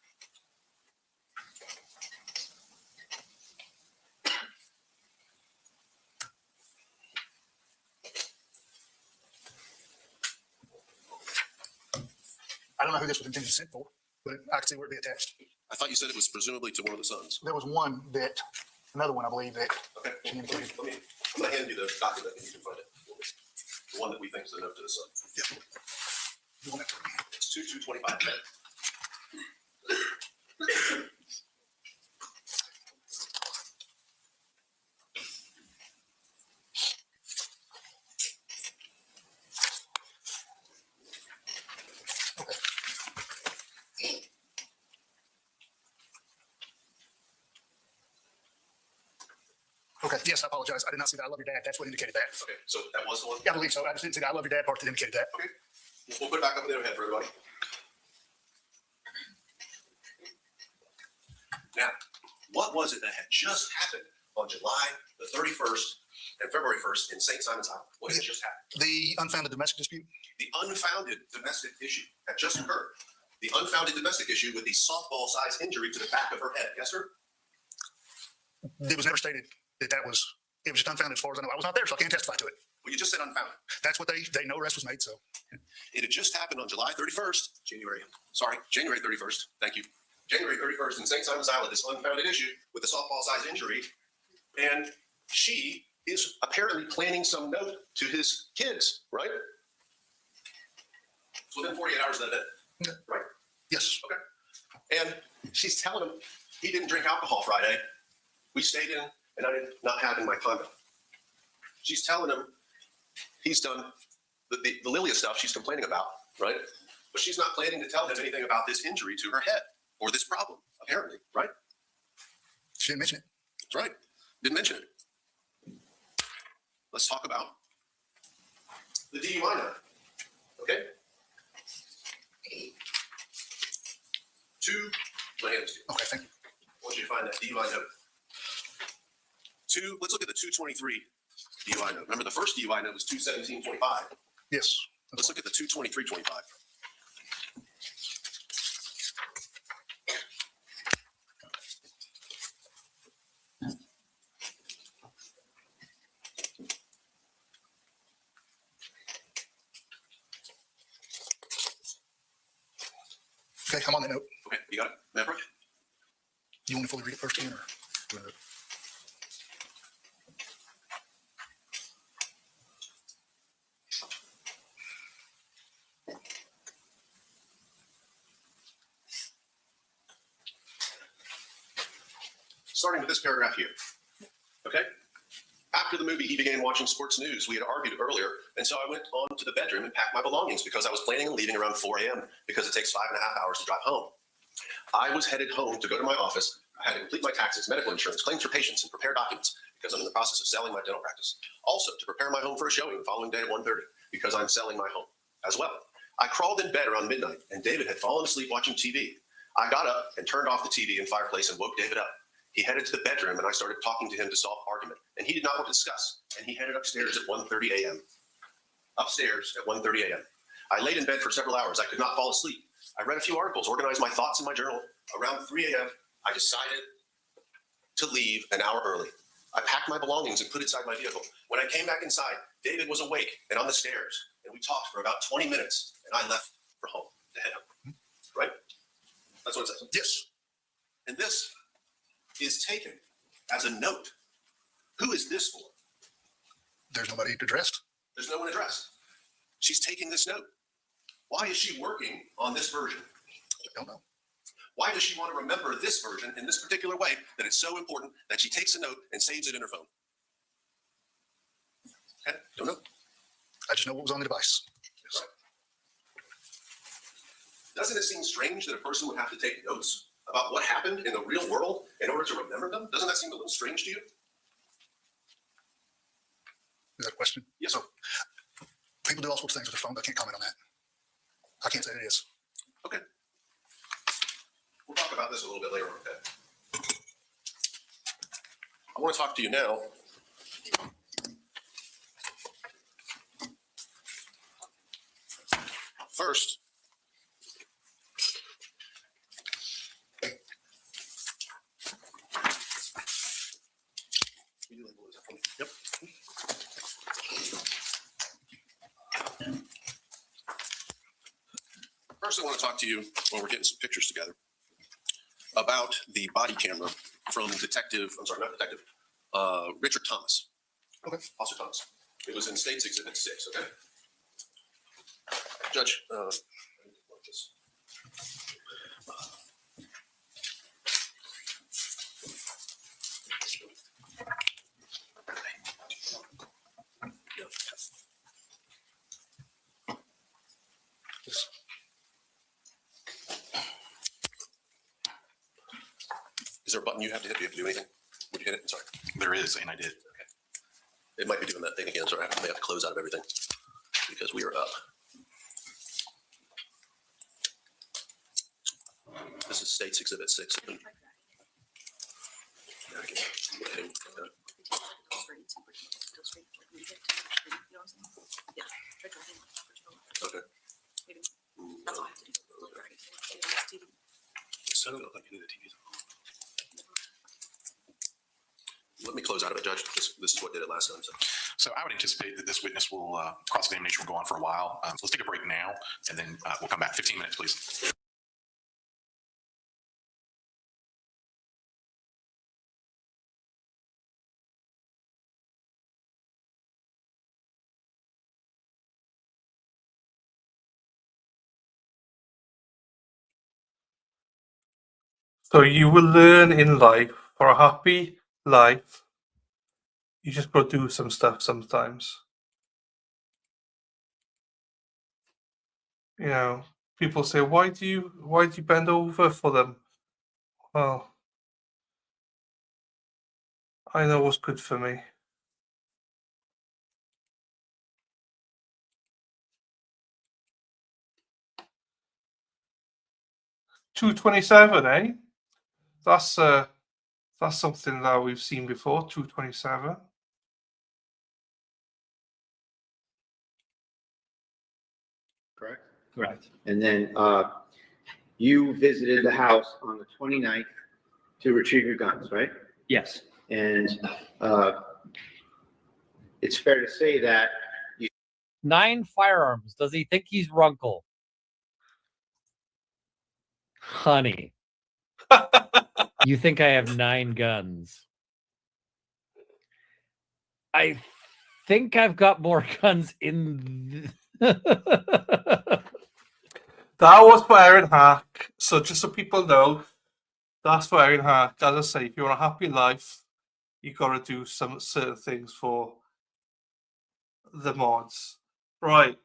I don't know who this was intended to send for, but I can see where it'd be attached. I thought you said it was presumably to one of the sons. There was another one, I believe, that Okay, she I'm indicated. going to hand you the document and you can find it. The one that we think is a note to the son. You want it? It's 2/2/25. Okay, yes, I apologize. I did not see that. I love your dad. That's what indicated that. Okay, so that was the one? Yeah, I believe so. I just didn't see that. I love your dad part that indicated that. Okay. We'll put it back up in the overhead for everybody. Now, what was it that had just happened on July the 31st and February 1st in St. Simon's Island? What had just happened? The unfounded domestic dispute. The unfounded domestic issue had just occurred. The unfounded domestic issue with the softball-sized injury to the back of her head. Yes, sir? It was never stated that it was just unfounded as far as I know. I was not there, so I can't testify to it. Well, you just said unfounded. That's what they know arrest was made, so. It had just happened on July 31st, January 31st. Thank you. January 31st in St. Simon's Island, this unfounded issue with the softball-sized injury. And she is apparently planning some note to his kids, right? It's within 48 hours of that event, right? Yes. Okay. And she's telling him he didn't drink alcohol Friday. We stayed in and I did not have in my condo. She's telling him he's done the Lilia stuff she's complaining about, right? But she's not planning to tell him anything about this injury to her head or this problem, apparently, right? She didn't mention it. That's right. Didn't mention it. Let's talk about the DUI now. Okay? My hands to you. Okay, thank you. I want you to find that DUI note. Let's look at the 2/23 DUI note. Remember, the first DUI note was 2/17/25. Yes. Let's look at the 2/23/25. Okay, I'm on that note. Okay, you got it? Maverick? You want me to fully read it first again, or? Starting with this paragraph here. Okay? After the movie, he began watching sports news. We had argued earlier, and so I went on to the bedroom and packed my belongings because I was planning on leaving around 4 a.m. because it takes 5.5 hours to drive home. I was headed home to go to my office. I had to complete my taxes, medical insurance, claims for patients, and prepare documents because I'm in the process of selling my dental practice. Also, to prepare my home for a showing the following day at 1:30 because I'm selling my home as well. I crawled in bed around midnight, and David had fallen asleep watching TV. I got up and turned off the TV and fireplace and woke David up. He headed to the bedroom, and I started talking to him to solve argument. And he did not want to discuss. And he headed upstairs at 1:30 a.m. Upstairs at 1:30 a.m. I laid in bed for several hours. I could not fall asleep. I read a few articles, organized my thoughts in my journal. Around 3 a.m., I decided to leave an hour early. I packed my belongings and put it inside my vehicle. When I came back inside, David was awake and on the stairs. And we talked for about 20 minutes. And I left for home to head home. Right? That's what it says. Yes. And this is taken as a note. Who is this for? There's nobody addressed. There's no one addressed. She's taking this note. Why is she working on this version? I don't know. Why does she want to remember this version in this particular way that it's so important that she takes a note and saves it in her phone? Okay, don't know. I just know what was on the device. Yes. Doesn't it seem strange that a person would have to take notes about what happened in the real world in order to remember them? Doesn't that seem a little strange to you? Is that a question? Yes, sir. People do all sorts of things with their phone, but I can't comment on that. I can't say it is. Okay. We'll talk about this a little bit later, okay? I want to talk to you now. First, yep. First, I want to talk to you when we're getting some pictures together about the body camera from Richard Thomas. Okay. Officer Thomas. It was in State's Exhibit 6, okay? Judge, this. Is there a button you have to hit? Do you have to do anything? Would you hit it? I'm sorry. There is, and I did. Okay. It might be doing that thing again, so I may have to close out of everything because we are up. This is State's Exhibit 6. Okay. That's all I have to do. Look right. So, like you do the TV. Let me close out of it, Judge. This is what did it last time. So I would anticipate that this witness will, cross-examination will go on for a while. So let's take a break now, and then we'll come back. 15 minutes, please. So you will learn in life, for a happy life, you just got to do some stuff sometimes. You know, people say, why do you bend over for them? Well, I know what's good for me. $2.27, eh? That's something that we've seen before. $2.27. Correct? Correct. And then you visited the house on the 29th to retrieve your guns, right? Yes. And it's fair to say that 9 firearms. Does he think he's Runkle? Honey, you think I have 9 guns? I think I've got more guns in. That was for Aaron Hack. So just so people know, that's for Aaron Hack. As I say, if you want a happy life, you got to do some certain things for the mods. Right.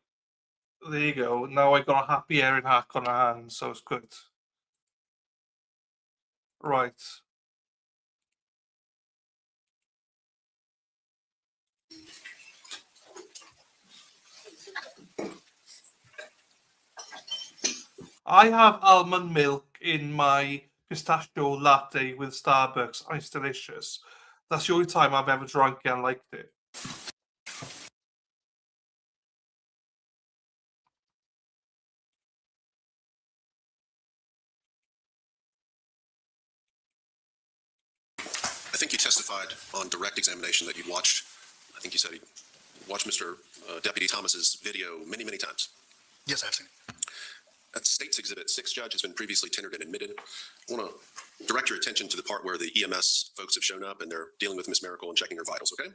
There you go. Now I got a happy Aaron Hack on our hands, so it's good. Right. I have almond milk in my pistachio latte with Starbucks, and it's delicious. That's the only time I've ever drunk it and liked it. I think you testified on direct examination that you watched, I think you said you watched Mr. Deputy Thomas's video many, many times. Yes, I've seen it. That State's Exhibit 6, Judge, has been previously tendered and admitted. I want to direct your attention to the part where the EMS folks have shown up and they're dealing with Miss Mericle and checking her vitals, okay?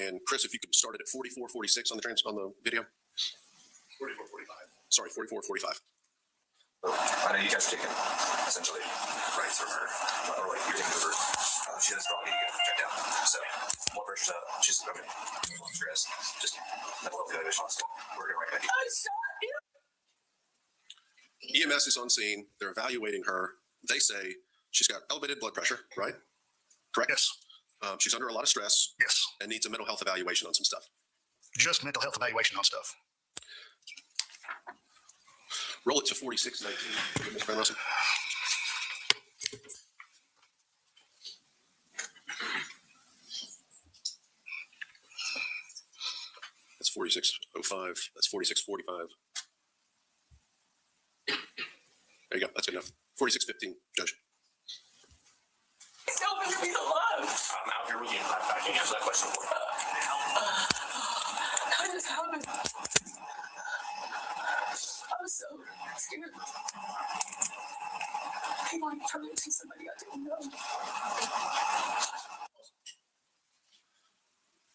And Chris, if you could start it at 44:46 on the video. 44:45. Sorry, 44:45. I know you guys taken essentially rights from her, or like you're taking over. She has a strong need to get checked out. So more pressure's up. She's stress. Just mental health evaluation on stuff. We're gonna recommend you. EMS is on scene. They're evaluating her. They say she's got elevated blood pressure, right? Correct. Yes, She's under a lot of stress yes. and needs a mental health evaluation on some stuff. Just mental health evaluation on stuff. Roll it to 4619. Mr. Van Rossum. That's 4605. That's 4645. There you go. That's good enough. 4615, Judge. It's helping to be the love. I'm out here with you. I can answer that question for you. How did this happen? I was so scared. He might turn into somebody I didn't know.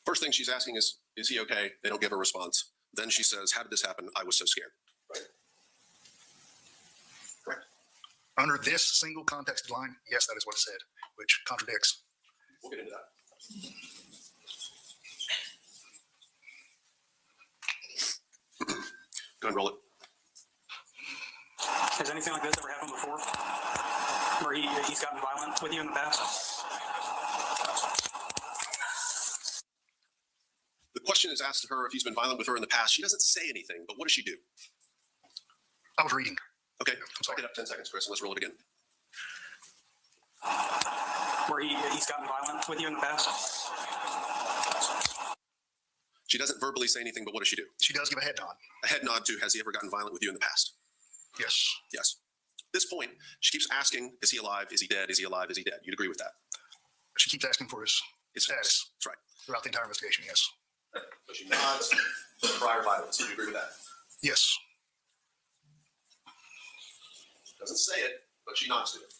First thing she's asking is he okay? They don't give a response. Then she says, how did this happen? I was so scared. Right? Correct. Under this single context line, yes, that is what it said, which contradicts. We'll get into that. Go ahead and roll it. Has anything like this ever happened before? Where he's gotten violent with you in the past? The question is asked to her if he's been violent with her in the past. She doesn't say anything, but what does she do? I was reading. Okay, I'm sorry. back it up 10 seconds, Chris, and let's roll it again. Where he's gotten violent with you in the past? She doesn't verbally say anything, but what does she do? She does give a head nod. A head nod to, has he ever gotten violent with you in the past? Yes. Yes. At this point, she keeps asking, is he alive? Is he dead? Is he alive? Is he dead? You'd agree with that? She keeps asking for his status That's right. throughout the entire investigation, yes. So she nods to prior violence. Do you agree with that? Yes. Doesn't say it, but she nods to it.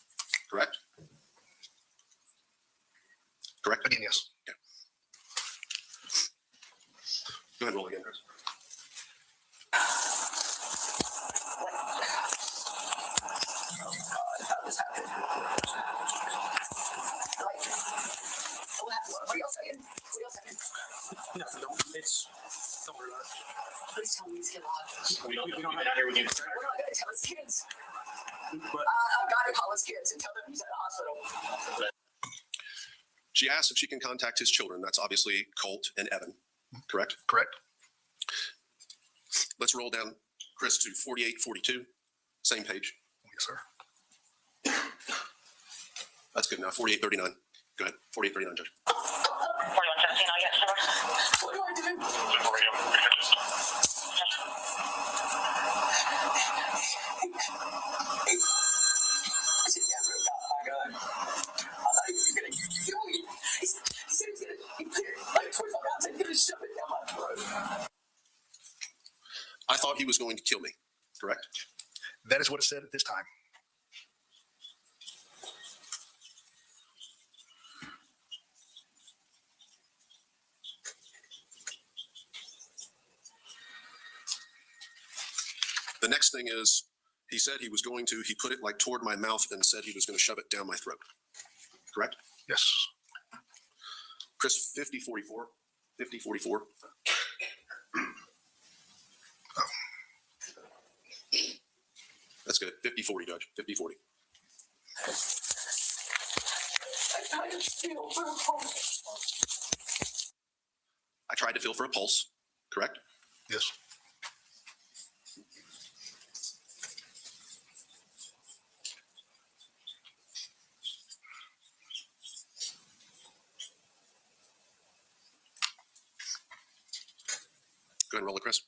Correct? Correct? Again, yes. Okay. Go ahead and roll again, Chris. How this happened? What are y'all saying? What are y'all saying? No, don't. Don't worry about it. Please tell me he's alive. We don't have out here with you. We're not going to tell his kids. But I've got to call his kids and tell them he's at the hospital. She asks if she can contact his children. That's obviously Colt and Evan. Correct? Correct. Let's roll down, Chris, to 4842. Same page. Yes, sir. That's good enough. 4839. Go ahead. 4839, Judge. 4117, I'll get to What do I do? I said, yeah, bro, got my gun. I thought he was going to kill me. He said he put it like 25 rounds and he's going to shove it down my throat. I thought he was going to kill me. Correct? That is what it said at this time. The next thing is, he said he was going to, he put it like toward my mouth and said he was going to shove it down my throat. Correct? Yes. Chris, 5044. 5044. That's good. 5040, Judge. 5040. I tried to feel for a pulse. Correct? Yes. Go ahead and roll it, Chris.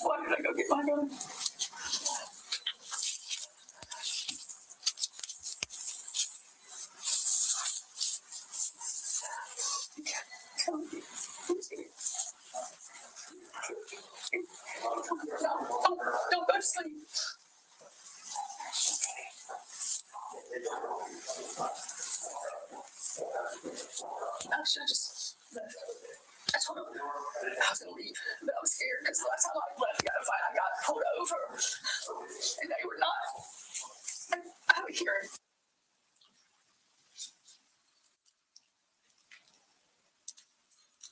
Why did I go get my gun? Don't go to sleep. I should have just left. I told him I was going to leave, but I was scared because the last time I left, we got a fight, I got pulled over, and they were not. I have a hearing.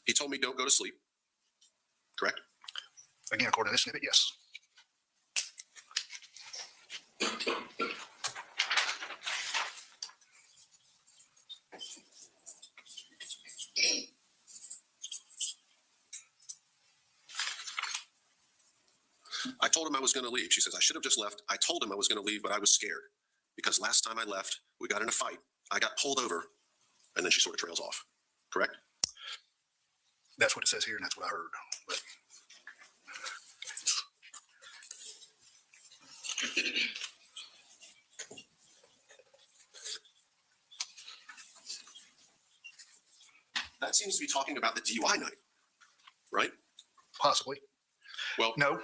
He told me don't go to sleep. Correct? Again, according to this snippet, yes. I told him I was going to leave. She says, I should have just left. I told him I was going to leave, but I was scared because last time I left, we got in a fight. I got pulled over, and then she sort of trails off. Correct? That's what it says here, and that's what I heard. But That seems to be talking about the DUI night, right? possibly. Well, No.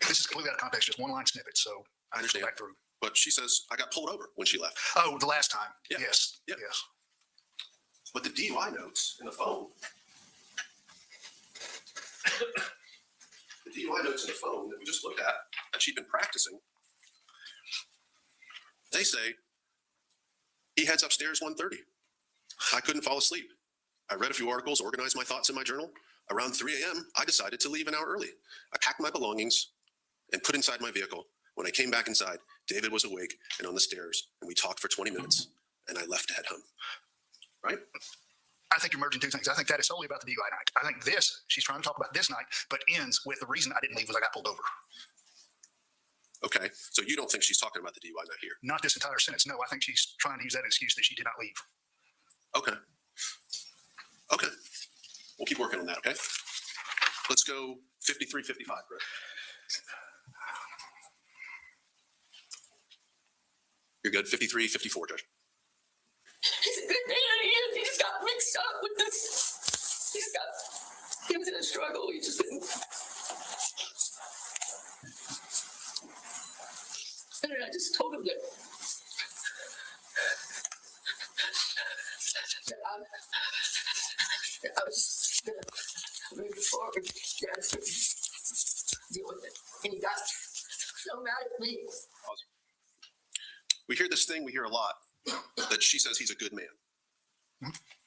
This is completely out of context, just one line snippet, so I understand. Go back through. But she says, I got pulled over when she left. Oh, the last time. Yeah. Yes. Yeah. Yes. But the DUI notes in the phone, that we just looked at, that she'd been practicing, they say he heads upstairs 1:30. I couldn't fall asleep. I read a few articles, organized my thoughts in my journal. Around 3 a.m., I decided to leave an hour early. I packed my belongings and put inside my vehicle. When I came back inside, David was awake and on the stairs, and we talked for 20 minutes, and I left to head home. Right? I think you're merging two things. I think that is solely about the DUI night. I think this, she's trying to talk about this night, but ends with the reason I didn't leave was I got pulled over. Okay, so you don't think she's talking about the DUI night here? Not this entire sentence. No, I think she's trying to use that excuse that she did not leave. Okay. Okay. We'll keep working on that, okay? Let's go 53-55, Brett. You're good. 53-54, Judge. He's a good man. He just got mixed up with this. He was in a struggle. He just didn't. And then I just told him that I was going to move forward. Yeah, deal with it. And he got so mad at me. We hear this thing, we hear a lot, that she says he's a good man.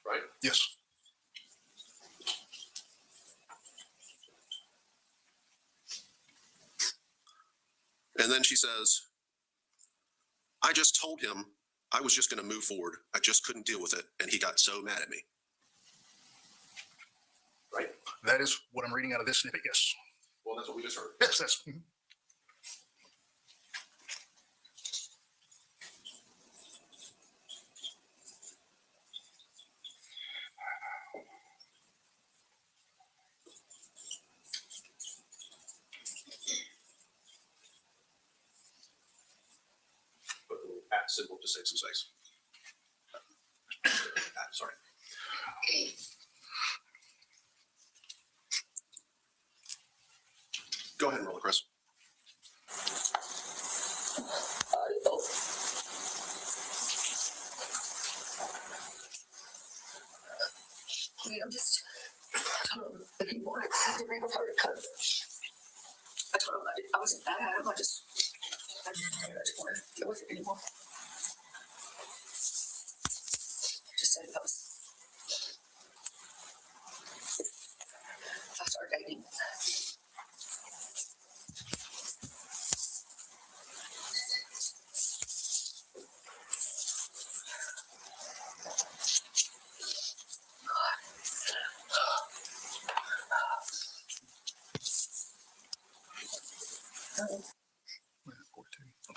Right? Yes. And then she says, I just told him I was just going to move forward. I just couldn't deal with it. And he got so mad at me. Right? That is what I'm reading out of this snippet, yes. Well, that's what we just heard. Yes, that's. Mhm. Put a little at symbol to save some space. Sorry. Go ahead and roll it, Chris. I'm just, I told him if he wanted to agree with her to cut. I told him I wasn't mad at him. I just didn't want to deal with it anymore. I just said if I started dating.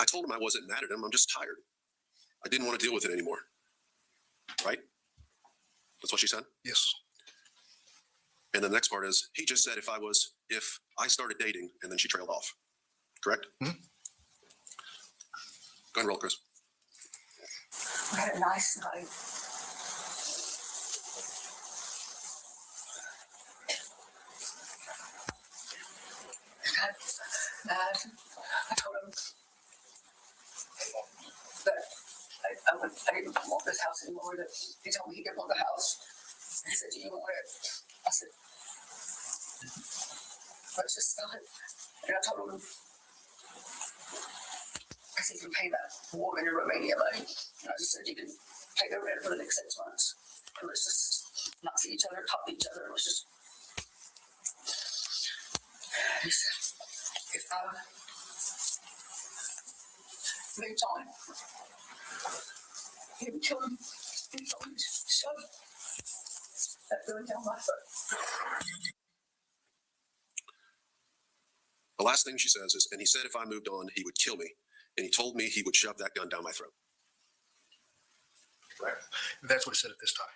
I told him I wasn't mad at him. I'm just tired. I didn't want to deal with it anymore. Right? That's what she said? Yes. And the next part is, he just said if I started dating, and then she trailed off. Correct? Mm-hmm. Go ahead and roll, Chris. We had a nice night. I told him didn't want this house anymore. That he told me he didn't want the house. And he said, do you want it? I said, let's just sell it. And I told him, I said, you can pay that woman in Romania money. And I just said, you can pay the rent for the next 6 months. And let's just not see each other, talk to each other. Let's just. He said, if I moved on, he would kill him. He told me to shove that gun down my throat. The last thing she says is, and he said if I moved on, he would kill me. And he told me he would shove that gun down my throat. Right? That's what he said at this time.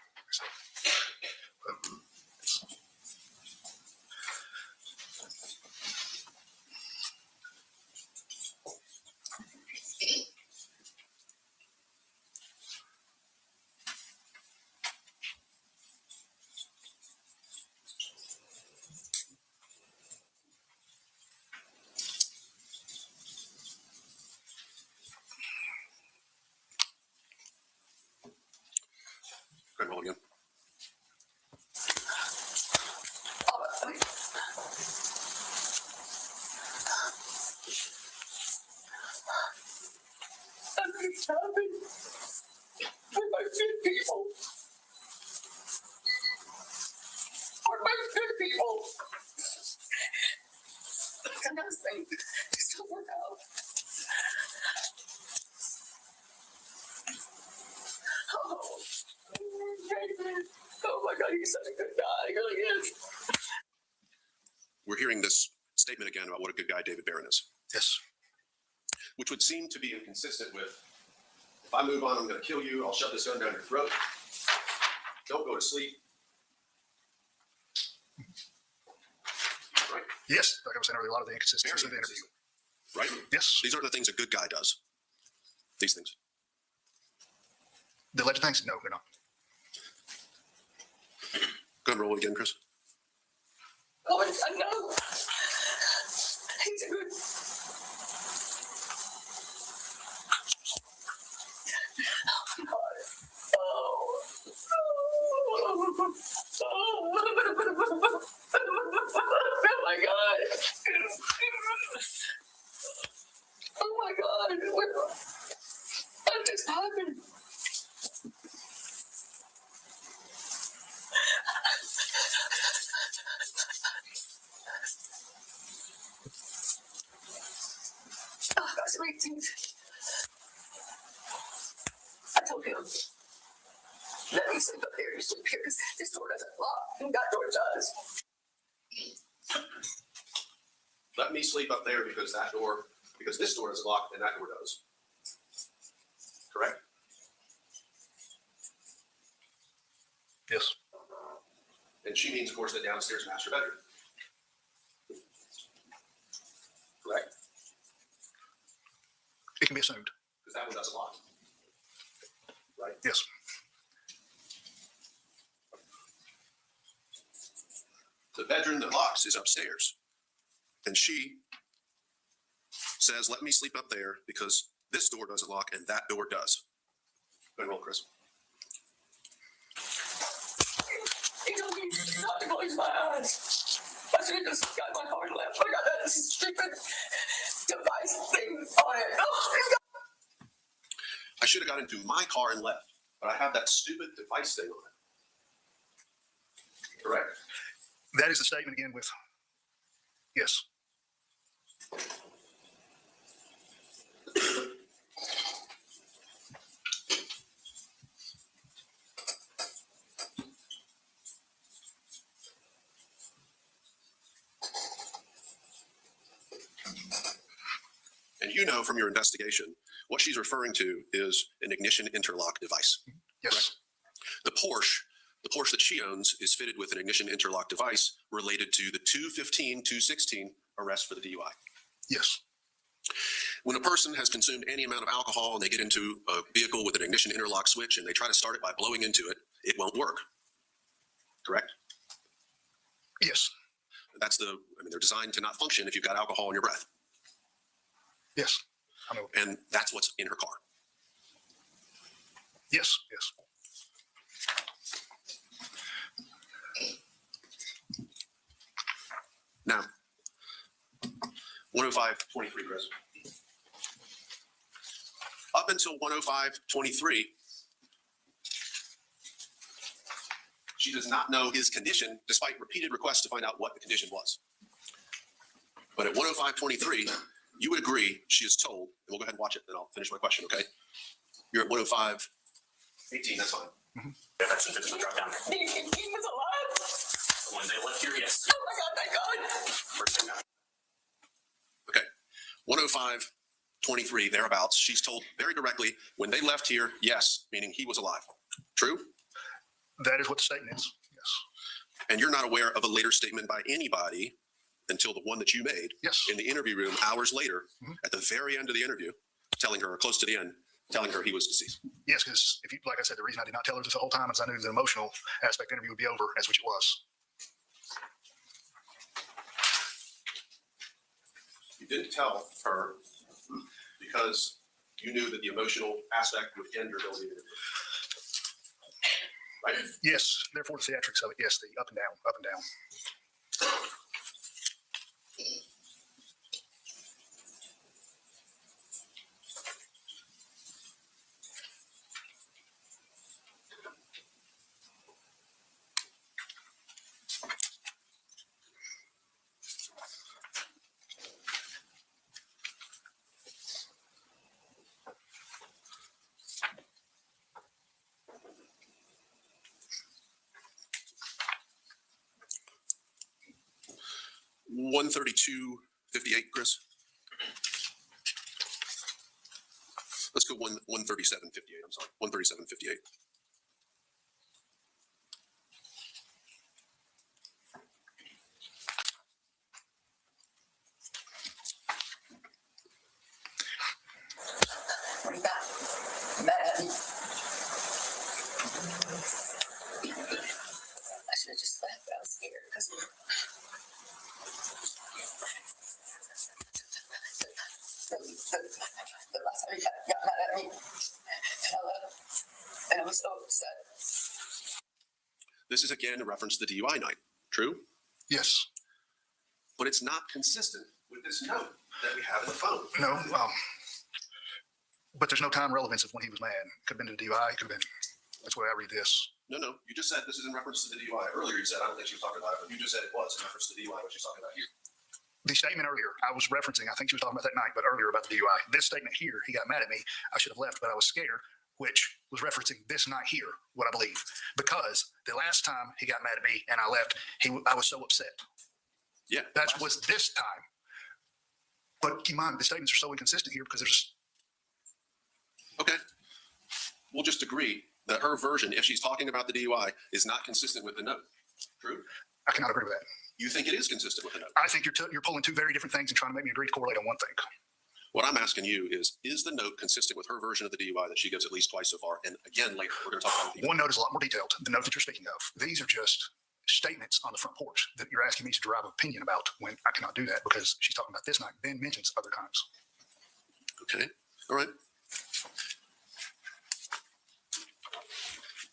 Go ahead, roll again. Happened with my good people. With my good people. Sometimes things just don't work out. Oh, David. Oh my God, he's such a good guy. He really is. We're hearing this statement again about what a good guy David Barron is, Yes. which would seem to be inconsistent with, if I move on, I'm going to kill you. I'll shove this gun down your throat. Don't go to sleep. Right? Yes. Like I was saying earlier, a lot of the inconsistencies in the interview. Right? Yes. These are the things a good guy does. These things. The alleged things? No, they're not. Go ahead and roll it again, Chris. Oh, I know. He's a good. Oh, God. Oh. Oh my God. Oh my God. What just happened? Oh, gosh, wait, things. I told him, let me sleep up here. You sleep here because this door doesn't lock and that door does. Let me sleep up there because this door is locked and that door does. Correct? Yes. And she means, of course, the downstairs master bedroom. Correct? It can be assumed. Because that one doesn't lock. Right? Yes. The bedroom that locks is upstairs. And she says, let me sleep up there because this door doesn't lock and that door does. Go ahead and roll, Chris. He told me not to close my eyes. I should have just got my car and left. I got that stupid device thing on it. Oh, God. I should have got into my car and left, but I have that stupid device thing on it. Correct. That is the statement again with, yes. And you know from your investigation, what she's referring to is an ignition interlock device. Yes. The Porsche that she owns is fitted with an ignition interlock device related to the 215-216 arrest for the DUI. Yes. When a person has consumed any amount of alcohol and they get into a vehicle with an ignition interlock switch and they try to start it by blowing into it, it won't work. Correct? Yes. They're designed to not function if you've got alcohol in your breath. Yes. I know. And that's what's in her car. Yes, yes. Now, 105:23, Chris. Up until 105:23, she does not know his condition, despite repeated requests to find out what the condition was. But at 105:23, you would agree she is told, and we'll go ahead and watch it, then I'll finish my question, okay? You're at 105:18, that's fine. That's the drop down. He was alive. When they left here, yes. Oh my God, thank God. First thing now. Okay, 105:23, thereabouts, she's told very directly, when they left here, yes, meaning he was alive. True? That is what the statement is. Yes. And you're not aware of a later statement by anybody until the one that you made Yes. in the interview room hours later, at the very end of the interview, telling her, or close to the end, telling her he was deceased. Yes, because if you, like I said, the reason I did not tell her this the whole time is I knew the emotional aspect of the interview would be over, as which it was. You didn't tell her because you knew that the emotional aspect would end your ability to interview. Right? Yes, therefore the theatrics of it. Yes, the up and down, up and down. One 132:58, Chris. Let's go 137:58. I'm sorry, 137:58. When he got mad at me, I should have just left, but I was scared because the last time he got mad at me, and I left, and I was so upset. This is again a reference to the DUI night. True? Yes. But it's not consistent with this note that we have in the phone. No, but there's no time relevance of when he was mad. Could have been to the DUI. Could have been. That's the way I read this. No, you just said this is in reference to the DUI. Earlier you said, I don't think she was talking about it, but you just said it was in reference to the DUI, what she's talking about here. The statement earlier, I was referencing, I think she was talking about that night, but earlier about the DUI. This statement here, he got mad at me. I should have left, but I was scared, which was referencing this night here, what I believe. Because the last time he got mad at me and I left, I was so upset. Yeah. That was this time. But keep in mind, the statements are so inconsistent here because there's. Okay. We'll just agree that her version, if she's talking about the DUI, is not consistent with the note. True? I cannot agree with that. You think it is consistent with the note? I think you're pulling two very different things and trying to make me agree to correlate on one thing. What I'm asking you is the note consistent with her version of the DUI that she gives at least twice so far? And again, later, we're going to talk about the One note is a lot more detailed. The note that you're speaking of, these are just statements on the front porch that you're asking me to derive an opinion about when I cannot do that because she's talking about this night, then mentions other times. Okay. All right.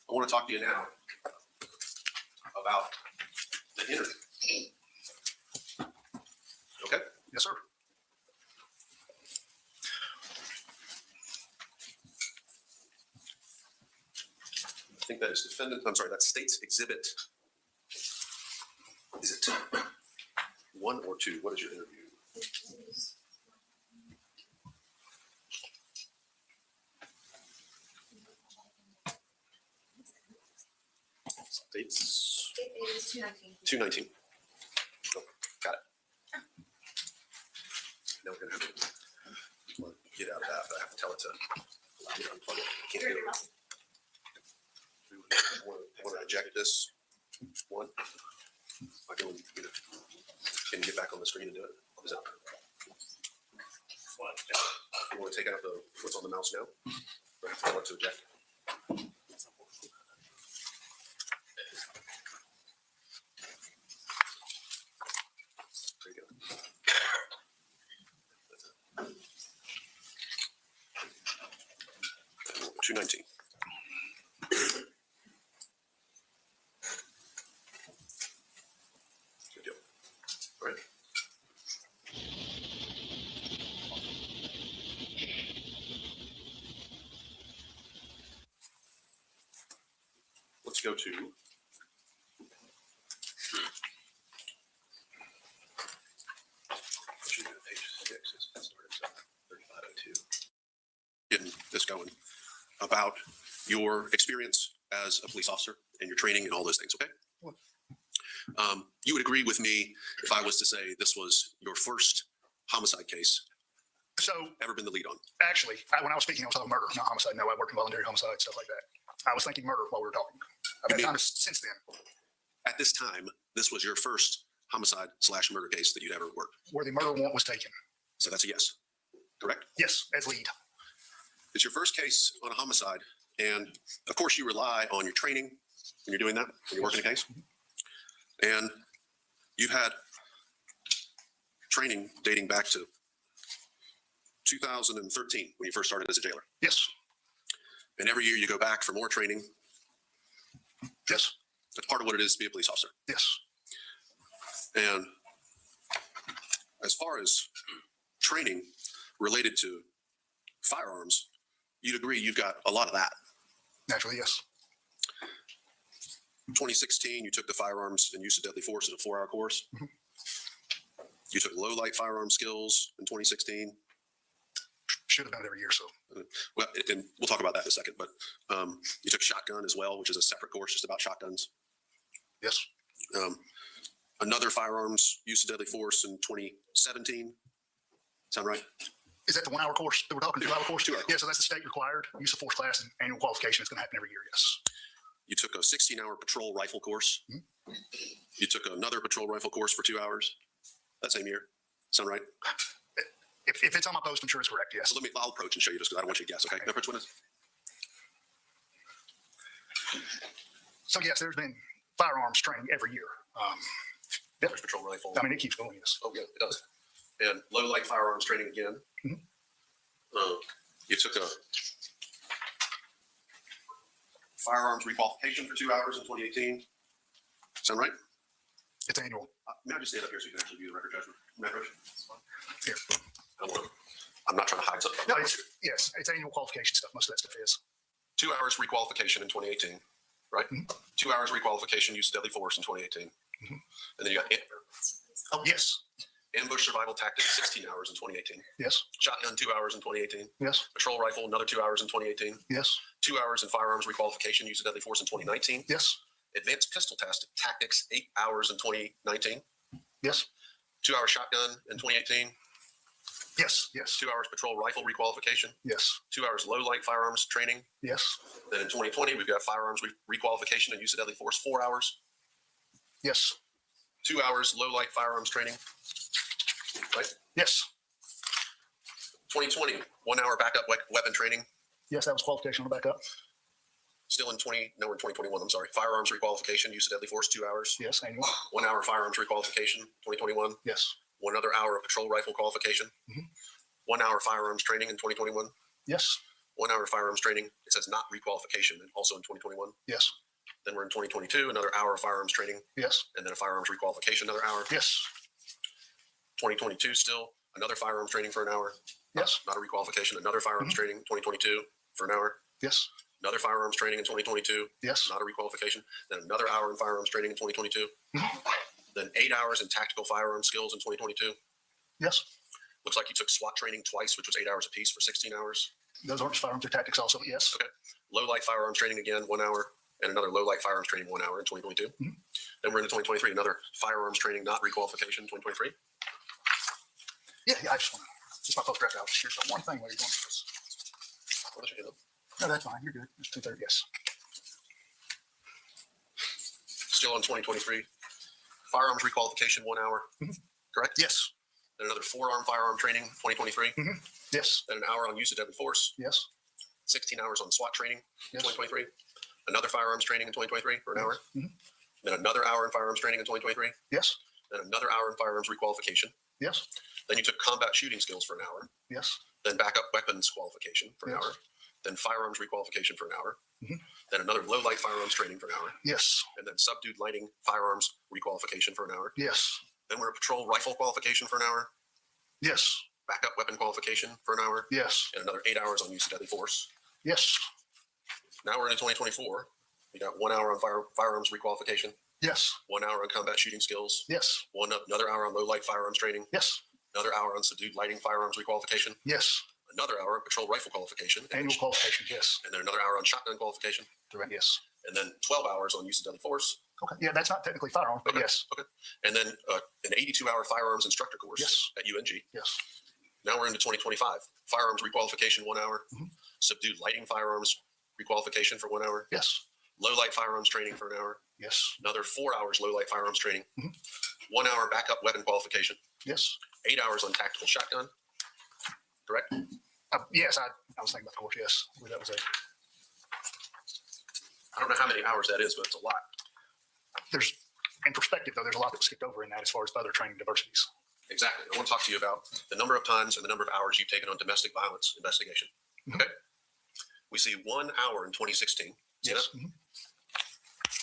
I want to talk to you now about the interview. Okay? Yes, sir. I think that is that's State's Exhibit. Is it 1 or 2? What is your interview? State's. It is 219. 219. Oh, got it. Now we're going to have to get out of that, but I have to tell it to unplug it. I can't do it. I want to eject this one. I can you get back on the screen and do it? Is it? You want to take out what's on the mouse now? Or have to tell it to eject? There you go. 219. go to page 6. It starts at 3502. Getting this going about your experience as a police officer and your training and all those things, okay? You would agree with me if I was to say this was your first homicide case So ever been the lead on? actually, when I was speaking, I was talking murder, not homicide. No, I worked in voluntary homicide, stuff like that. I was thinking murder while we were talking. I've had You mean- time since then At this time, this was your first homicide/murder case that you'd ever worked. where the murder warrant was taken. So that's a yes, correct? Yes, as lead. It's your first case on a homicide. And of course, you rely on your training when you're doing that, when you're working a case. And you've had training dating back to 2013 when you first started as a jailer. Yes, And every year you go back for more training. yes, That's part of what it is to be a police officer. yes. And as far as training related to firearms, you'd agree you've got a lot of that. Naturally, yes. 2016, you took the firearms and use of deadly force in a 4-hour course. You took low light firearm skills in 2016. Should have done it every year, so. Well, and we'll talk about that in a second, but you took shotgun as well, which is a separate course just about shotguns. Yes, Another firearms use of deadly force in 2017. Sound right? is that the 1 hour course that we're talking, 2 hour course? 2 hour. Yeah, so that's the state required use of force class and annual qualification. It's going to happen every year, yes. You took a 16-hour patrol rifle course. You took another patrol rifle course for 2 hours that same year. Sound right? If it's on my post, I'm sure it's correct, yes. So I'll approach and show you just because I don't want you to guess, okay? Now, which one is? So yes, there's been firearms training every year. There's patrol rifle. I mean, it keeps going, yes. Oh, yeah, it does. And low light firearms training again. Mhm. You took a firearms requalification for 2 hours in 2018. Sound right? It's annual. May I just stand up here so you can actually view the record judgment? May I approach? Here. I'm not trying to hide something. No, yes, it's annual qualification stuff. Most of that stuff is. 2 hours requalification in 2018, right? 2 hours requalification use of deadly force in 2018. And then you got Oh, yes, ambush survival tactics, 16 hours in 2018. yes, Shotgun, 2 hours in 2018. yes, Patrol rifle, another 2 hours in 2018. yes, 2 hours in firearms requalification, use of deadly force in 2019. yes, Advanced pistol tactics, 8 hours in 2019. yes, 2 hour shotgun in 2018. yes, yes, 2 hours patrol rifle requalification. yes, 2 hours low light firearms training. yes, Then in 2020, we've got firearms requalification and use of deadly force, 4 hours. yes, 2 hours low light firearms training. Right? yes, 2020, 1 hour backup weapon training. yes, that was qualification on the backup. Still in 2021, I'm sorry. Firearms requalification, use of deadly force, 2 hours. Yes, annual. 1 hour firearms requalification, 2021. Yes, 1 other hour of patrol rifle qualification. 1 hour firearms training in 2021. yes, 1 hour firearms training. It says not requalification, and also in 2021. yes, Then we're in 2022, another hour of firearms training, yes, and then a firearms requalification, another hour. yes, 2022 still, another firearms training for an hour. yes, Not a requalification, another firearms training, 2022 for an hour. yes, Another firearms training in 2022, yes, not a requalification. Then another hour in firearms training in 2022. Then 8 hours in tactical firearm skills in 2022. yes. Looks like you took SWAT training twice, which was 8 hours apiece for 16 hours. Those aren't just firearms, they're tactics also, but yes. Okay. Low light firearms training again, 1 hour, and another low light firearms training 1 hour in 2022. Then we're into 2023, another firearms training, not requalification, 2023. Yeah, I just want to, it's my post draft out. Here's one thing while you're going through this. What else you got? No, that's fine. You're good. It's 2:30. Yes. Still in 2023. Firearms requalification, 1 hour. Correct? Yes. Then another forearm firearm training, 2023. Yes. Then an hour on use of deadly force. Yes. 16 hours on SWAT training, Yes. 2023. Another firearms training in 2023 for an hour. Then another hour in firearms training in 2023. Yes. Then another hour in firearms requalification. Yes. Then you took combat shooting skills for an hour. Yes. Then backup weapons qualification for an Yes. hour. Then firearms requalification for an hour. Then another low light firearms training for an hour. Yes. And then subdued lighting firearms requalification for an hour. Yes. Then we're at patrol rifle qualification for an hour. Yes. Backup weapon qualification for an hour. Yes. And another 8 hours on use of deadly force. Yes. Now we're into 2024. You got 1 hour on firearms requalification, Yes. 1 hour on combat shooting skills, Yes. another hour on low light firearms training, Yes. another hour on subdued lighting firearms requalification, Yes. another hour on patrol rifle qualification, Annual qualification. Yes. and then another hour on shotgun qualification, Direct. Yes. and then 12 hours on use of deadly force, Okay. Yeah, that's not technically firearms, but Okay. yes. and then an 82-hour firearms instructor course Yes. at UNG. Yes. Now we're into 2025. Firearms requalification 1 hour, Mhm. subdued lighting firearms requalification for 1 hour, Yes. low light firearms training for an hour, Yes. another 4 hours low light firearms training, Mhm. 1 hour backup weapon qualification, Yes. 8 hours on tactical shotgun. Correct? Yes. I was thinking about the course. Yes. I believe that was it. I don't know how many hours that is, but it's a lot. There's, in perspective though, there's a lot that was skipped over in that as far as other training diversities. Exactly. I want to talk to you about the number of times and the number of hours you've taken on domestic violence investigation. Mhm. Okay. We see 1 hour in 2016. See Yes. that? Mhm.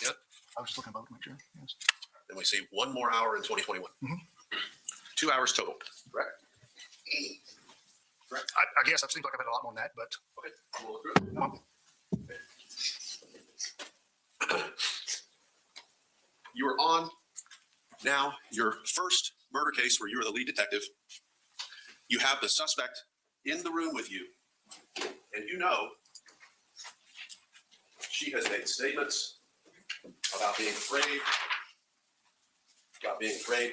Yep. I was just looking about to make sure. Yes. And we see 1 more hour in 2021. Mhm. 2 hours total. Correct? I guess it seems like I've had a lot more than that, but Okay. We'll look through it. You are on now your first murder case where you are the lead detective. You have the suspect in the room with you, and you know she has made statements about being afraid that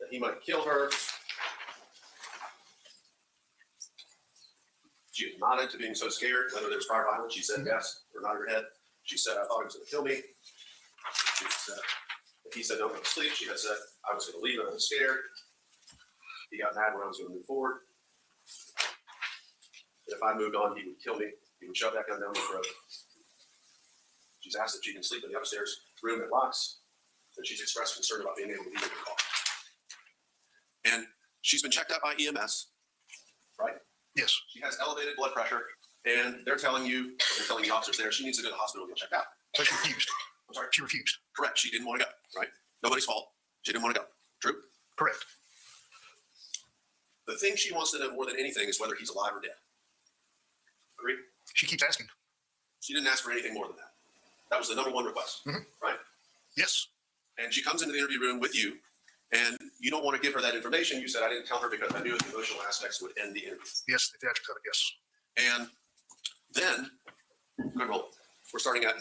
he might kill her. She had nodded to being so scared, whether there was prior violence. She said yes, or nodded her head. She said, I thought he was going to kill me. She said, if he said, don't go to sleep, she had said, I was going to leave and I was scared. He got mad when I was going to move forward. If I moved on, he would kill me. He would shove that gun down my throat. She's asked if she can sleep in the upstairs room that locks, and she's expressed concern about being able to leave in the car. And she's been checked out by EMS, right? yes. She has elevated blood pressure, and they're telling the officers there she needs to go to the hospital and get checked out. So she refused. I'm sorry. She refused. Correct. She didn't want to go, right? Nobody's fault. She didn't want to go. True? Correct. The thing she wants to know more than anything is whether he's alive or dead. Agreed? She keeps asking. She didn't ask for anything more than that. That was the number one request, Mhm. right? Yes. And she comes into the interview room with you, and you don't want to give her that information. You said, I didn't tell her because I knew the emotional aspects would end the interview. Yes. The theatrics of it. Yes. And then, good roll. We're starting at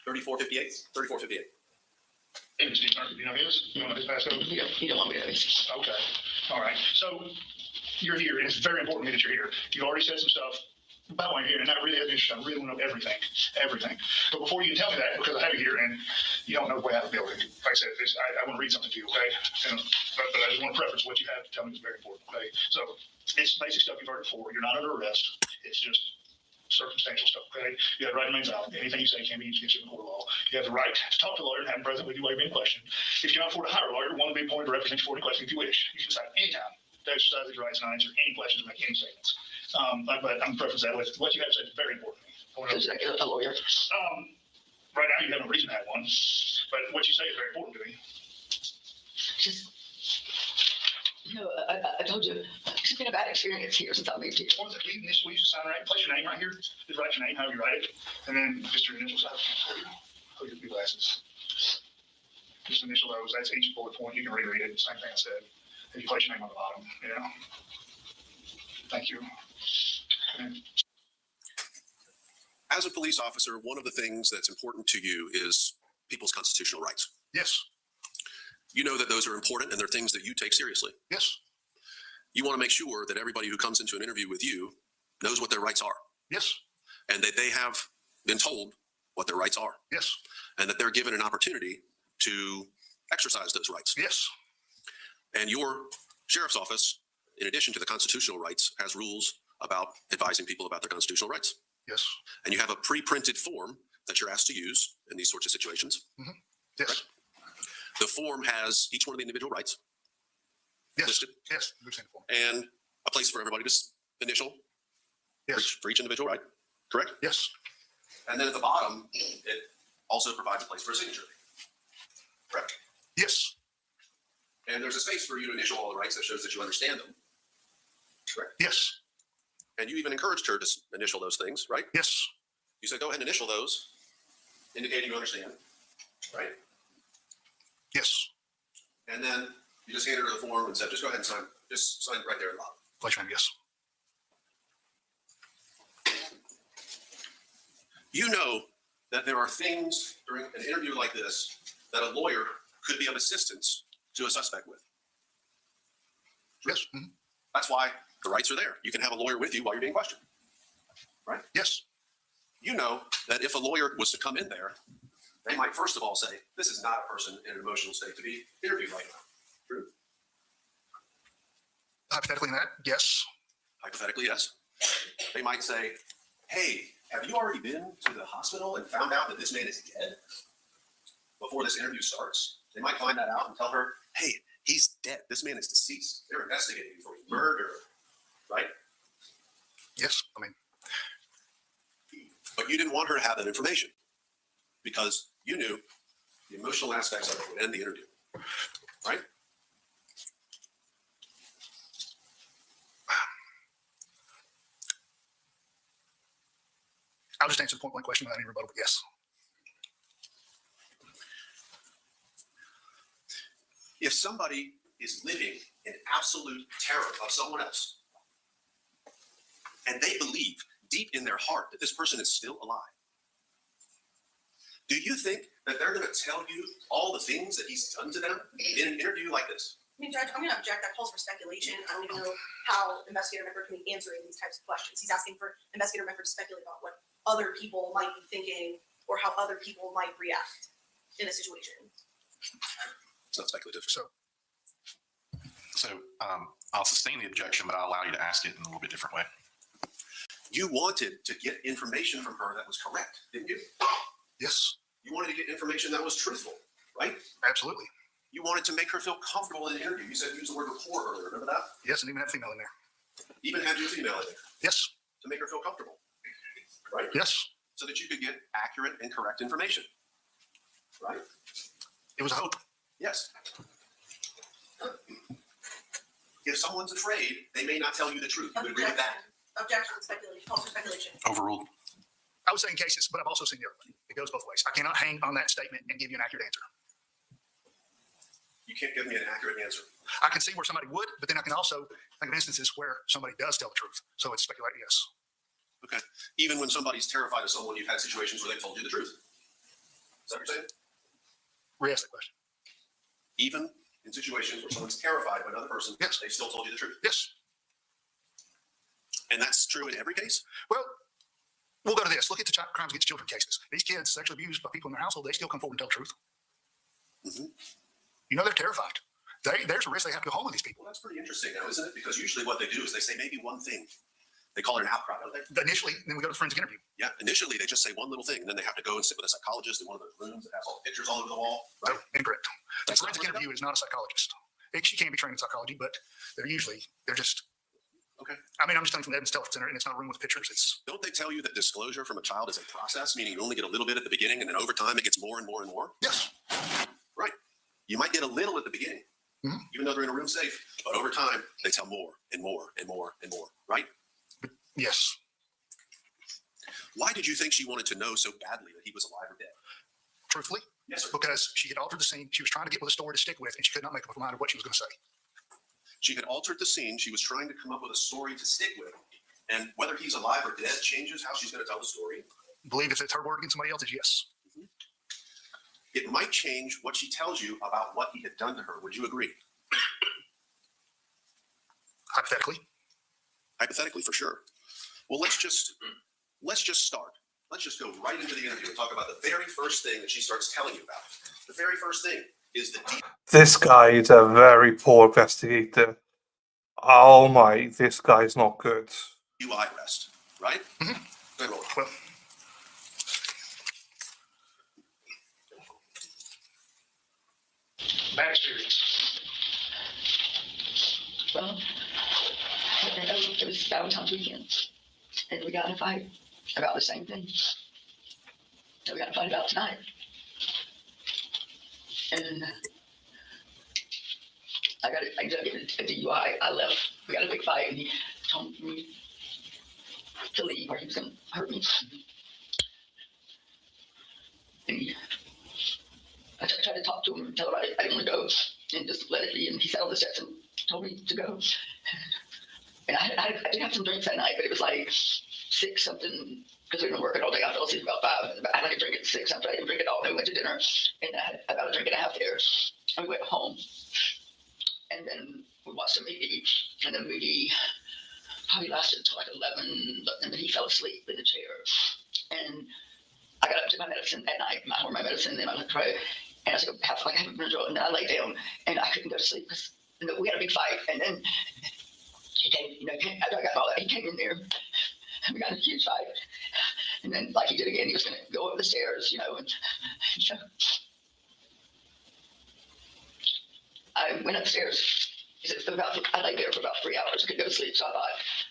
3458. 3458. Hey, Mr. Turner, you know his? You know his passcode? You don't want me to. Okay. All right. So you're here, and it's very important to me that you're here. You already said some stuff about why you're here, and that really is interesting. I really want to know everything. But before you can tell me that, because I have you here, and you don't know the way out of the building. Like I said, I want to read something to you, okay? And, but I just want to preface what you have to tell me is very important, okay? So it's basic stuff you've heard before. You're not under arrest. It's just circumstantial stuff, okay? You have the right to remain silent. Anything you say can be used against you in the court of law. You have the right to talk to a lawyer and have him present with you while you're being questioned. If you cannot afford to hire a lawyer, one will be appointed to represent you for any question if you wish. You can decide anytime to exercise these rights and not answer any questions or make any statements. But I'm preface that with what you have to say is very important to me. I wanna know- Should I get a lawyer? Right now, you have no reason to have one, but what you say is very important to me. Just, I told you, it's been a bad experience here since I moved here. What was it? We initially used to sign right, place your name right here, just write your name, however you write it, and then just your initials out. Hold your glasses. Just initial those, that's each bullet point, you can reread it, same thing I said. If you place your name on the bottom, Thank you. And As a police officer, one of the things that's important to you is people's constitutional rights. yes, You know that those are important and they're things that you take seriously. yes, You want to make sure that everybody who comes into an interview with you knows what their rights are yes, and that they have been told what their rights are yes, and that they're given an opportunity to exercise those rights. yes, And your sheriff's office, in addition to the constitutional rights, has rules about advising people about their constitutional rights. yes, And you have a pre-printed form that you're asked to use in these sorts of situations. yes, The form has each one of the individual rights yes, listed yes, Lieutenant Form. and a place for everybody to initial Yes, for each individual right, correct? yes, And then at the bottom, it also provides a place for a signature. Correct. yes, And there's a space for you to initial all the rights that shows that you understand them. Correct. yes, And you even encouraged her to initial those things, right? yes, You said, go ahead and initial those, indicating you understand, right? Yes. And then you just handed her the form and said, just go ahead and sign. Just sign right there at the bottom. Place your name, yes. You know that there are things during an interview like this that a lawyer could be of assistance to a suspect with. Yes. Mhm. That's why the rights are there. You can have a lawyer with you while you're being questioned, right? Yes. You know that if a lawyer was to come in there, they might first of all say, this is not a person in an emotional state to be interviewed right now. True? Hypothetically, that, yes. Hypothetically, yes. They might say, hey, have you already been to the hospital and found out that this man is dead before this interview starts? They might find that out and tell her, hey, he's dead. This man is deceased. They're investigating for murder, right? Yes. I mean, But you didn't want her to have that information because you knew the emotional aspects of it would end the interview, right? I'll just answer the point blank question without any rebuttal, but yes. If somebody is living in absolute terror of someone else, and they believe deep in their heart that this person is still alive, do you think that they're going to tell you all the things that he's done to them in an interview like this? I mean, Judge, I'm going to object. That calls for speculation. I don't even know how Investigator Mericle can be answering these types of questions. He's asking for Investigator Mericle to speculate about what other people might be thinking or how other people might react in a situation. It's not speculative. So I'll sustain the objection, but I'll allow you to ask it in a little bit different way. You wanted to get information from her that was correct, didn't you? Yes. You wanted to get information that was truthful, right? Absolutely. You wanted to make her feel comfortable in the interview. You said use the word rapport earlier. Remember that? Yes, and even have female in there. Even had your female in there Yes. to make her feel comfortable, right? Yes. So that you could get accurate and correct information, right? It was a hope. Yes. If someone's afraid, they may not tell you the truth. You agree with that? Objection, speculation, calls for speculation. Overruled. I was saying cases, but I've also seen the other one. It goes both ways. I cannot hang on that statement and give you an accurate answer. You can't give me an accurate answer. I can see where somebody would, but then I can also think of instances where somebody does tell the truth. So it's speculative, yes. Okay. Even when somebody's terrified of someone, you've had situations where they told you the truth. Is that what you're saying? Re-ask that question. Even in situations where someone's terrified of another person, Yes. they still told you the truth. Yes. And that's true in every case? Well, we'll go to this. Look at the crimes against children cases. These kids sexually abused by people in their household, they still come forward and tell the truth. Mm-hmm. You know, they're terrified. There's a risk they have to go home with these people. Well, that's pretty interesting now, isn't it? Because usually what they do is they say maybe one thing. They call it an outcry, don't they? Initially, then we go to the forensic interview. Yeah, initially they just say one little thing, and then they have to go and sit with a psychologist in one of those rooms that has all the pictures all over the wall, right? No, incorrect. The That's not forensic what interview is not a psychologist. She can be trained in psychology, but they're just, Okay. I mean, I'm just telling you from the Evans Health Center, and it's not a room with pictures. It's, Don't they tell you that disclosure from a child is a process, meaning you only get a little bit at the beginning, and then over time it gets more and more and more? yes. Right. You might get a little at the beginning, Mhm. even though they're in a room safe, but over time they tell more and more and more and more, right? Yes. Why did you think she wanted to know so badly that he was alive or dead? Truthfully, Yes, sir. because she had altered the scene. She was trying to get with a story to stick with, and she could not make up her mind of what she was going to say. She had altered the scene. She was trying to come up with a story to stick with. And whether he's alive or dead changes how she's going to tell the story. Believe if it's her word against somebody else's, yes. It might change what she tells you about what he had done to her. Would you agree? Hypothetically. Hypothetically, for sure. Well, let's just start. Let's just go right into the interview and talk about the very first thing that she starts telling you about. The very first thing is the This guy is a very poor investigator. Oh my, this guy's not good. DUI arrest, right? Mhm. Good roll. Well, bad experience. Well, it was Valentine's weekend, and we got in a fight about the same thing that we got in a fight about tonight. And I ended up getting a DUI. I left. We got a big fight, and he told me to leave or he was going to hurt me. to talk to him and tell him I didn't want to go and just let it be. And he sat on the steps and told me to go. And I did have some drinks that night, but it was like 6 something because we were working all day. I fell asleep about 5. I had a drink at 6 after I didn't drink it all. Then we went to dinner and I had about a drink and a half there. And we went home. And then we watched a movie, and the movie probably lasted until like 11, and then he fell asleep in the chair. And I got up to my medicine at night, my medicine, and then I went to pray, and I said, I haven't been enjoying, and then I lay down, and I couldn't go to sleep because we had a big fight, and then he came, after I got all that, he came in there, and we got in a huge fight, and then like he did again, he was going to go up the stairs, and so I went upstairs. I lay there for about 3 hours. I couldn't go to sleep, so I thought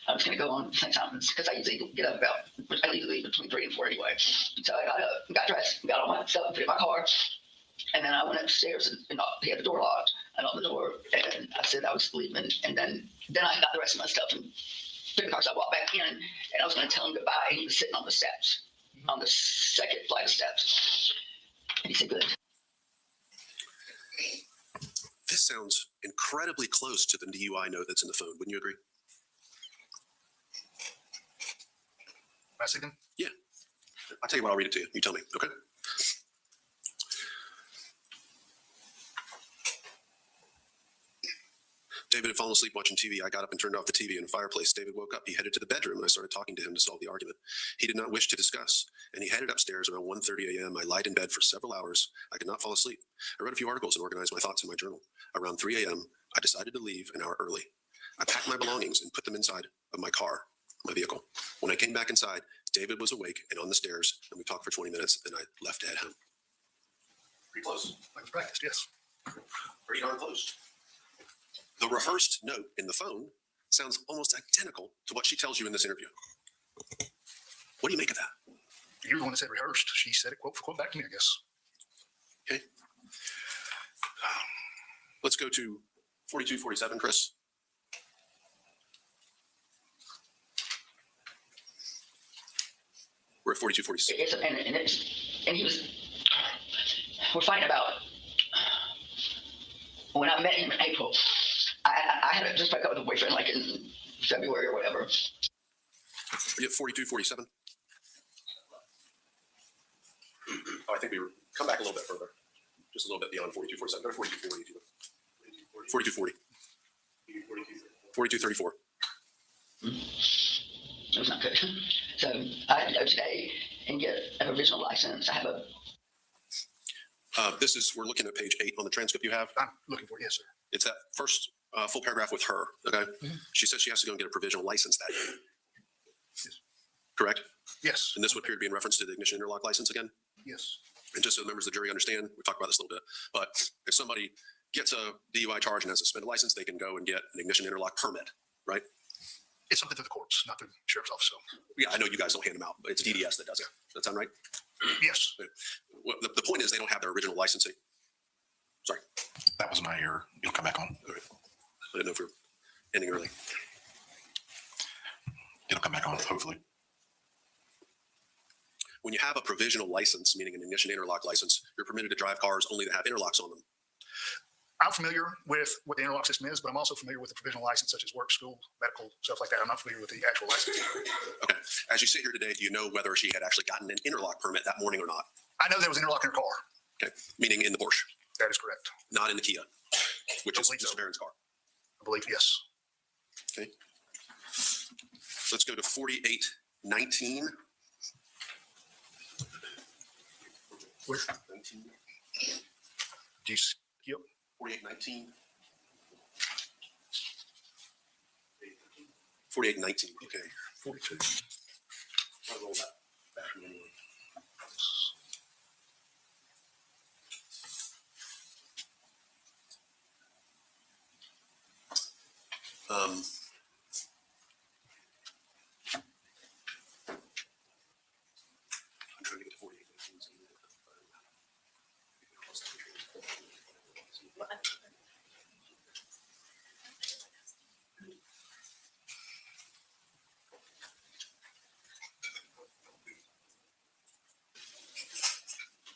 I was going to go on St. Simon's because I usually get up I usually leave between 3 and 4 anyway. So I got up, got dressed, got all my stuff, put it in my car, and then I went upstairs and he had the door locked. I knocked on the door, and I said I was leaving, and then I got the rest of my stuff and put in the car. So I walked back in, and I was going to tell him goodbye, and he was sitting on the steps, on the second flight of steps, and he said, "Good." This sounds incredibly close to the DUI note that's in the phone. Wouldn't you agree? Mexican? Yeah. I'll tell you what, I'll read it to you. You tell me, okay? David had fallen asleep watching TV. I got up and turned off the TV in the fireplace. David woke up. He headed to the bedroom, and I started talking to him to solve the argument. He did not wish to discuss, and he headed upstairs around 1:30 a.m. I lied in bed for several hours. I could not fall asleep. I read a few articles and organized my thoughts in my journal. Around 3 a.m., I decided to leave an hour early. I packed my belongings and put them inside of my car, my vehicle. When I came back inside, David was awake and on the stairs, and we talked for 20 minutes, and I left to head home. Pretty close. Like practiced, yes. Pretty darn close. The rehearsed note in the phone sounds almost identical to what she tells you in this interview. What do you make of that? You're the one that said rehearsed. She said it quote for quote back to me, I guess. Okay. Let's go to 4247, Chris. We're at 4246. We're fighting about when I met him in April. I had just broke up with a boyfriend like in February or whatever. Are you at 4247? Oh, I think we come back a little bit further. Just a little bit beyond 4247. Go to 4240. 4240. 4234. It was not good. So I had to go today and get a provisional license. I have a. We're looking at page 8 on the transcript you have. I'm looking for it, yes, sir. It's that first full paragraph with her, okay? Mm-hmm. She says she has to go and get a provisional license that year. Yes. Correct? Yes. And this would appear to be in reference to the ignition interlock license again? Yes. And just so the members of the jury understand, we talked about this a little bit, but if somebody gets a DUI charge and has a suspended license, they can go and get an ignition interlock permit, right? It's something through the courts, not through the sheriff's office. So. Yeah, I know you guys don't hand them out, but it's DDS that does it. Does that sound right? Yes. Well, the point is they don't have their original licensing. Sorry. That was my error. You'll come back on. All right. I didn't know if we're ending early. It'll come back on, hopefully. When you have a provisional license, meaning an ignition interlock license, you're permitted to drive cars only that have interlocks on them. I'm familiar with what the interlock system is, but I'm also familiar with the provisional license, such as work, school, medical, stuff like that. I'm not familiar with the actual license. Okay. As you sit here today, do you know whether she had actually gotten an interlock permit that morning or not? I know there was an interlock in her car. Okay. Meaning in the Porsche, That is correct. not in the Kia, which is believe so. Mr. Barron's car. I believe, yes. Okay. Let's go to 4819. Where? 19. Do you skip? 4819. 4819. Okay. 42. I'll roll that back manually. I'm trying to get to 4819.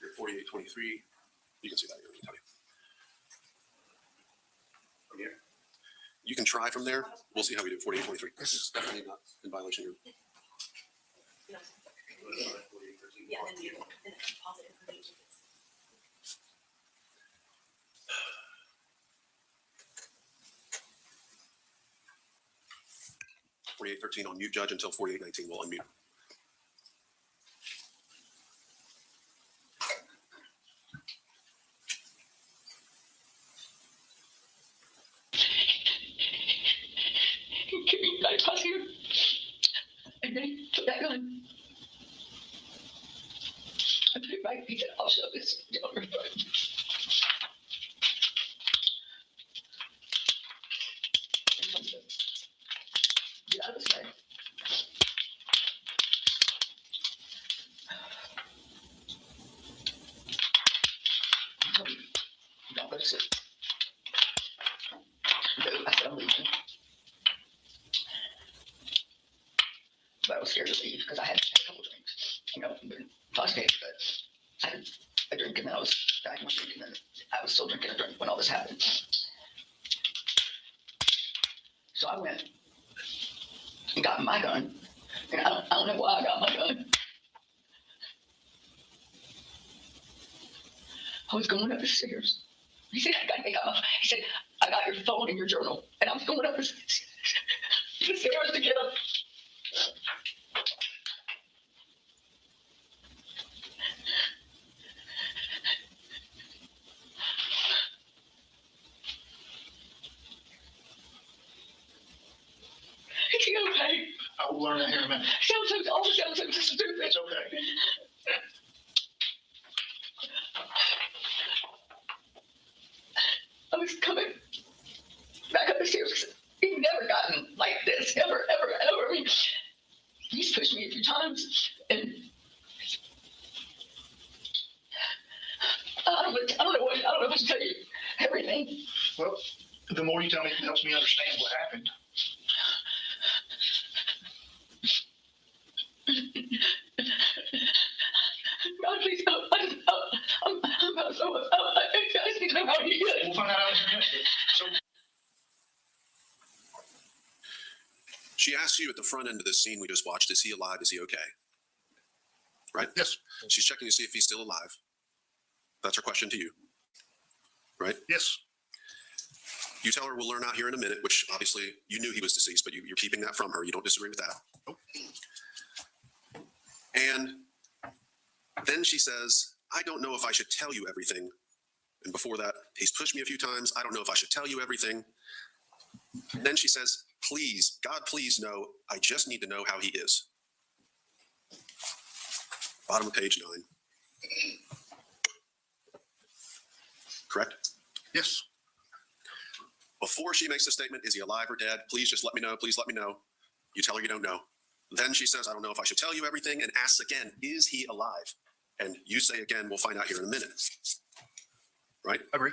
You're 4823. You can see that here. Let me tell you. From here. You can try from there. We'll see how we do. 48-23. This is definitely not in violation here. Yeah, and then positive. 48-13 on mute, Judge, until 48-19 will unmute. He carried me right across here. And then he took that gun. I put it right, he said, I'll shove this down your throat. And I said, get out of this way. He told me, don't go to sleep. So I said, I'm leaving. But I was scared to leave because I had a couple drinks, you know, been intoxicated, but I had a drink and then I was back in my drink and then I was still drinking a drink when all this happened. So I went and got my gun, and I don't know why I got my gun. I was going up the stairs. He said, he said, I got your phone and your journal, and I was going up the stairs to get them. Is he okay? I will learn that here in a minute. All the sounds are stupid. It's okay. I was coming back up the stairs. He's never gotten like this, ever. I mean, he's pushed me a few times, and I don't know if I should tell you everything. Well, the more you tell me, it helps me understand what happened. God, please, I just need to know how he is. We'll find out in a minute. So, She asks you at the front end of this scene we just watched, is he alive? Is he okay? Right? yes, She's checking to see if he's still alive. That's her question to you. Right? yes, You tell her we'll learn out here in a minute, which obviously you knew he was deceased, but you're keeping that from her. You don't disagree with that. Nope. And then she says, I don't know if I should tell you everything. And before that, he's pushed me a few times. I don't know if I should tell you everything. And then she says, please, God, please know. I just need to know how he is. Bottom of page 9. Correct? yes. Before she makes the statement, is he alive or dead? Please just let me know. Please let me know. You tell her you don't know. Then she says, I don't know if I should tell you everything, and asks again, is he alive? And you say again, we'll find out here in a minute. Right? Agree.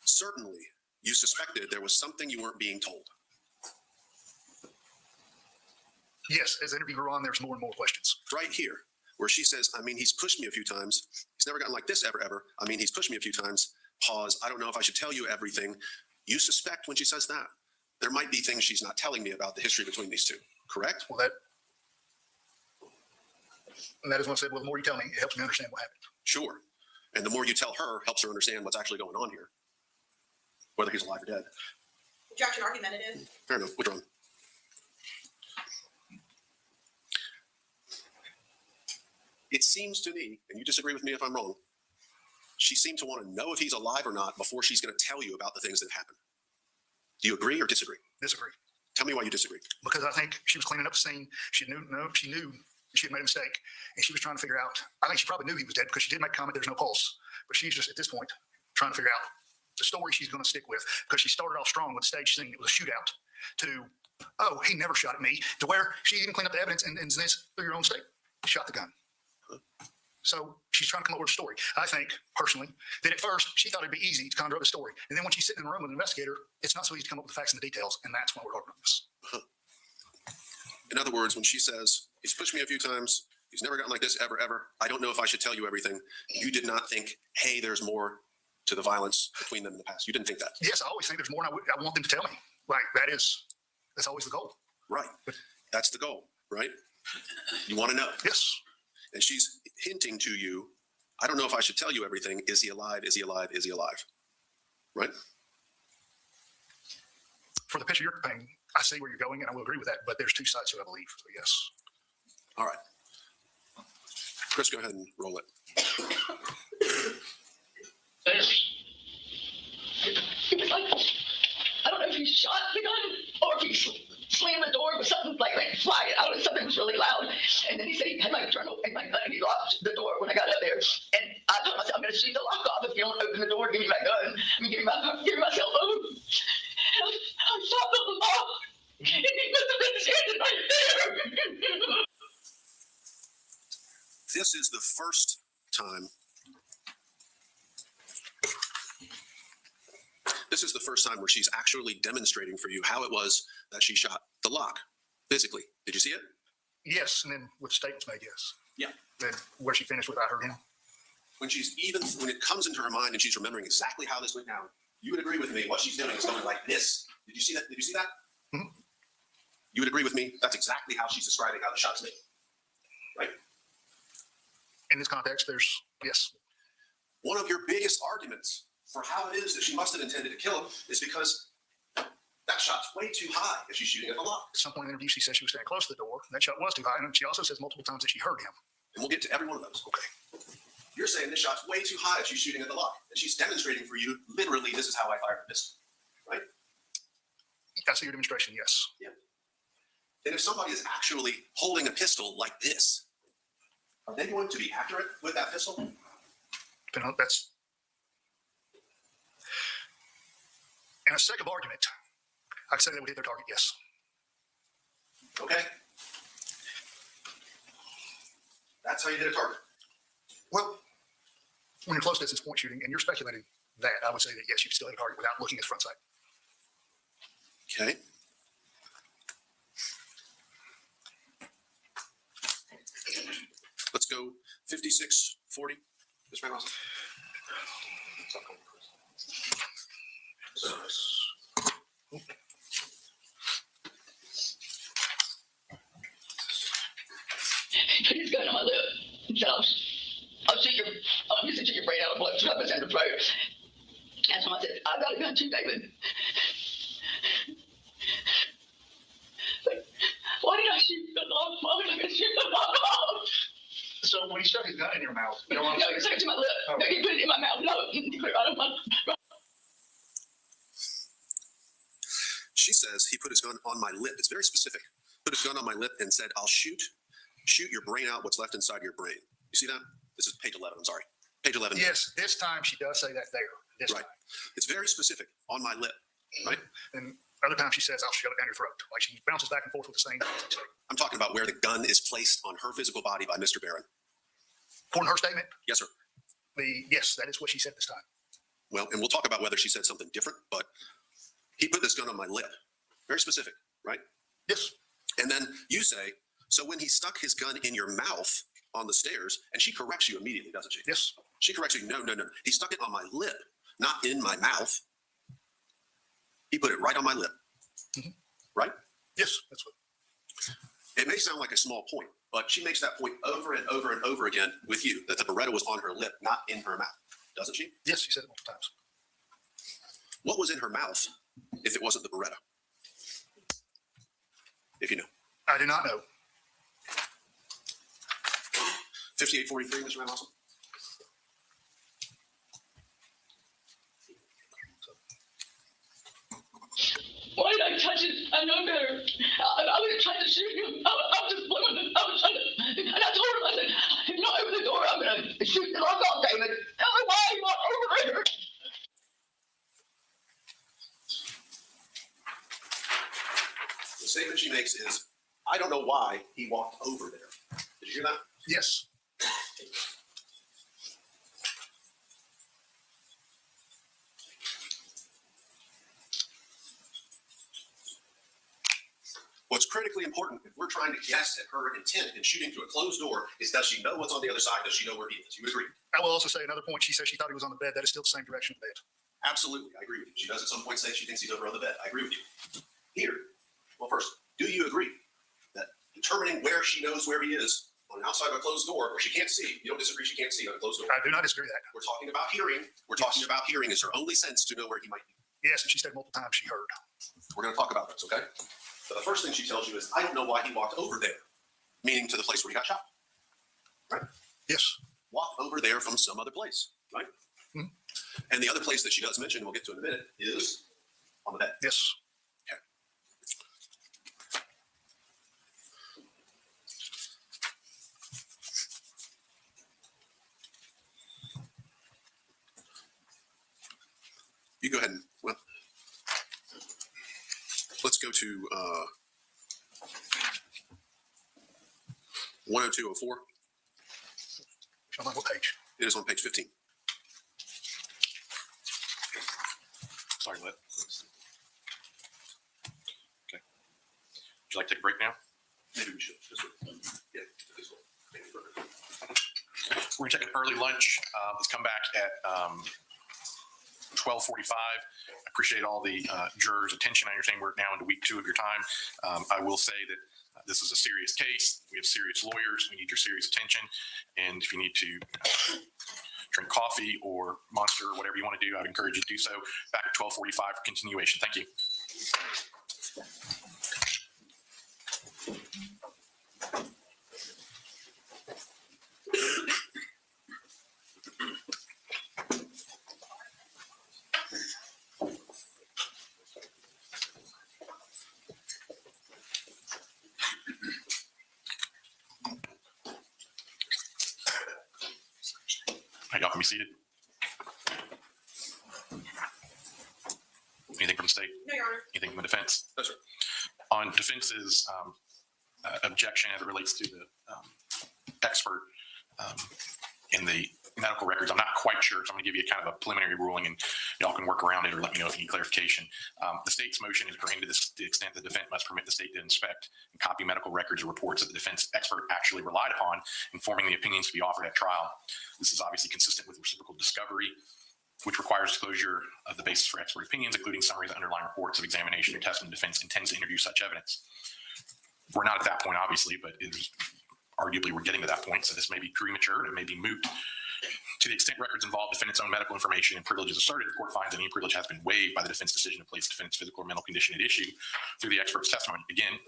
Certainly, you suspected there was something you weren't being told. Yes, as the interview grew on, there's more and more questions. Right here, where she says, I mean, he's pushed me a few times. He's never gotten like this ever. I mean, he's pushed me a few times. Pause. I don't know if I should tell you everything. You suspect when she says that, there might be things she's not telling me about the history between these two. Correct? Well, that is what I said. Well, the more you tell me, it helps me understand what happened. Sure. And the more you tell her, helps her understand what's actually going on here, whether he's alive or dead. Objection argumentative. Fair enough. Withdrawn. It seems to me, and you disagree with me if I'm wrong, she seemed to want to know if he's alive or not before she's going to tell you about the things that happened. Do you agree or disagree? Disagree. Tell me why you disagree. Because I think she was cleaning up the scene. She knew she had made a mistake, and she was trying to figure out. I think she probably knew he was dead because she did make a comment. There's no pulse, but she's just at this point trying to figure out the story she's going to stick with because she started off strong with the stage scene. It was a shootout. To he never shot at me. To where she even cleaned up the evidence and this through your own state shot the gun. So she's trying to come up with a story. I think, personally, that at first she thought it'd be easy to conjure up a story. And then when she's sitting in the room with an investigator, it's not so easy to come up with the facts and the details. And that's why we're arguing this. In other words, when she says, he's pushed me a few times, He's never gotten like this ever. I don't know if I should tell you everything. You did not think, hey, there's more to the violence between them in the past. You didn't think that. Yes, I always think there's more, and I want them to tell me. Like, that's always the goal. Right. That's the goal, right? You want to know. Yes. And she's hinting to you, I don't know if I should tell you everything. Is he alive? Is he alive? Is he alive? Right? For the picture you're painting, I see where you're going, and I will agree with that, but there's two sides to it, I believe. So yes. All right. Chris, go ahead and roll it. He was like, I don't know if he shot the gun or if he slammed the door, but something like flying out, and something was really loud. And then he said he had my journal and my gun, and he locked the door when I got up there. And I told myself, I'm going to shoot the lock off if you don't open the door. Give me my gun. Give me my cell phone. I shot the lock. And he must have been standing right there. This is the first time. This is the first time where she's actually demonstrating for you how it was that she shot the lock physically. Did you see it? Yes, and then with statements made, yes. Yeah. Then where she finished with, I heard him. When it comes into her mind and she's remembering exactly how this went down, you would agree with me. What she's doing is going like this. Did you see that? Did you see that? Mm-hmm. You would agree with me. That's exactly how she's describing how the shot's made. Right? In this context, yes. One of your biggest arguments for how it is that she must have intended to kill him is because that shot's way too high if she's shooting at the lock. At some point in the interview, she said she was standing close to the door. That shot was too high, and she also says multiple times that she heard him. And we'll get to every one of those. Okay. You're saying this shot's way too high if she's shooting at the lock. And she's demonstrating for you, literally, this is how I fired the pistol. Right? I see your demonstration, yes. Yeah. And if somebody is actually holding a pistol like this, are they going to be accurate with that pistol? That's in a sake of argument, I'd say they would hit their target, yes. Okay. That's how you hit a target. Well, when you're close distance point shooting and you're speculating that, I would say that yes, you can still hit a target without looking at the front sight. Okay. Let's go 56-40. Ms. Ramos. He put his gun on my lip and said, I'll shoot your brain out of blood, up his end of throat. That's when I said, I've got a gun too, David. But why did I shoot the lock? Why did I shoot the lock off? So when he stuck his gun in your mouth, you know what I'm No, saying? he stuck it to my lip. Oh. No, he put it in my mouth. No, he put it right on my. She says he put his gun on my lip. It's very specific. Put his gun on my lip and said, I'll shoot your brain out, what's left inside your brain. You see that? This is page 11. I'm sorry. Page 11. Yes, this time she does say that there. This Right. time. It's very specific, on my lip. Right? And other times she says, I'll shove it down your throat. Like she bounces back and forth with the same. I'm talking about where the gun is placed on her physical body by Mr. Barron. According to her statement, Yes, sir. yes, that is what she said this time. Well, and we'll talk about whether she said something different, but he put this gun on my lip. Very specific, right? Yes. And then you say, so when he stuck his gun in your mouth on the stairs, and she corrects you immediately, doesn't she? Yes. She corrects you, no. He stuck it on my lip, not in my mouth. He put it right on my lip. Mm-hmm. Right? Yes, that's what. It may sound like a small point, but she makes that point over and over and over again with you, that the Beretta was on her lip, not in her mouth. Doesn't she? Yes, she said it multiple times. What was in her mouth if it wasn't the Beretta? If you know. I do not know. 5843, Mr. Van Awesome. Why did I touch it? I know better. I was trying to shoot him. I was just blowing. I was trying to, and I told him, I said, if you don't open the door, I'm going to shoot the lock off, David. Tell me why you walked over here. The statement she makes is, I don't know why he walked over there. Did you hear that? Yes. What's critically important, if we're trying to guess at her intent in shooting through a closed door, is does she know what's on the other side? Does she know where he is? You agree? I will also say another point. She said she thought he was on the bed. That is still the same direction of the bed. Absolutely, I agree with you. She does at some point say she thinks he's over on the bed. I agree with you. Here, well, first, do you agree that determining where she knows where he is on the outside of a closed door where she can't see, you don't disagree she can't see on a closed door? I do not disagree with that. We're talking about hearing. We're talking about hearing is her only sense to know where he might be. Yes, and she said multiple times she heard. We're going to talk about this, okay? So the first thing she tells you is, I don't know why he walked over there, meaning to the place where he got shot. Right? Yes. Walk over there from some other place, right? Mhm. And the other place that she does mention, we'll get to in a minute, is on the bed. Yes. Okay. You go ahead and, well, let's go to 10204. Show me what page. It is on page 15. Sorry, Lit. Okay. Would you like to take a break now? Maybe we should. This way. Yeah, this way. Maybe further. We're gonna take an early lunch. Let's come back at 12:45. I appreciate all the jurors' attention. I understand we're now into week 2 of your time. I will say that this is a serious case. We have serious lawyers. We need your serious attention. And if you need to drink coffee or Monster or whatever you want to do, I'd encourage you to do so. Back at 12:45 for continuation. Thank you. All right, y'all can be seated. Anything from the state? No, Your Honor. Anything from the defense? No, sir. On defense's objection as it relates to the expert in the medical records, I'm not quite sure, so I'm going to give you kind of a preliminary ruling, and y'all can work around it or let me know if you need clarification. The state's motion is granted to the extent the defense must permit the state to inspect and copy medical records or reports that the defense expert actually relied upon in forming the opinions to be offered at trial. This is obviously consistent with reciprocal discovery, which requires disclosure of the basis for expert opinions, including summaries of underlying reports of examination or testimony. The defense intends to interview such evidence. We're not at that point, obviously, but it is arguably we're getting to that point, so this may be premature and it may be moot. To the extent records involve defendant's own medical information and privileges asserted, the court finds any privilege has been waived by the defense decision to place defendant's physical or mental condition at issue through the expert's testimony. Again,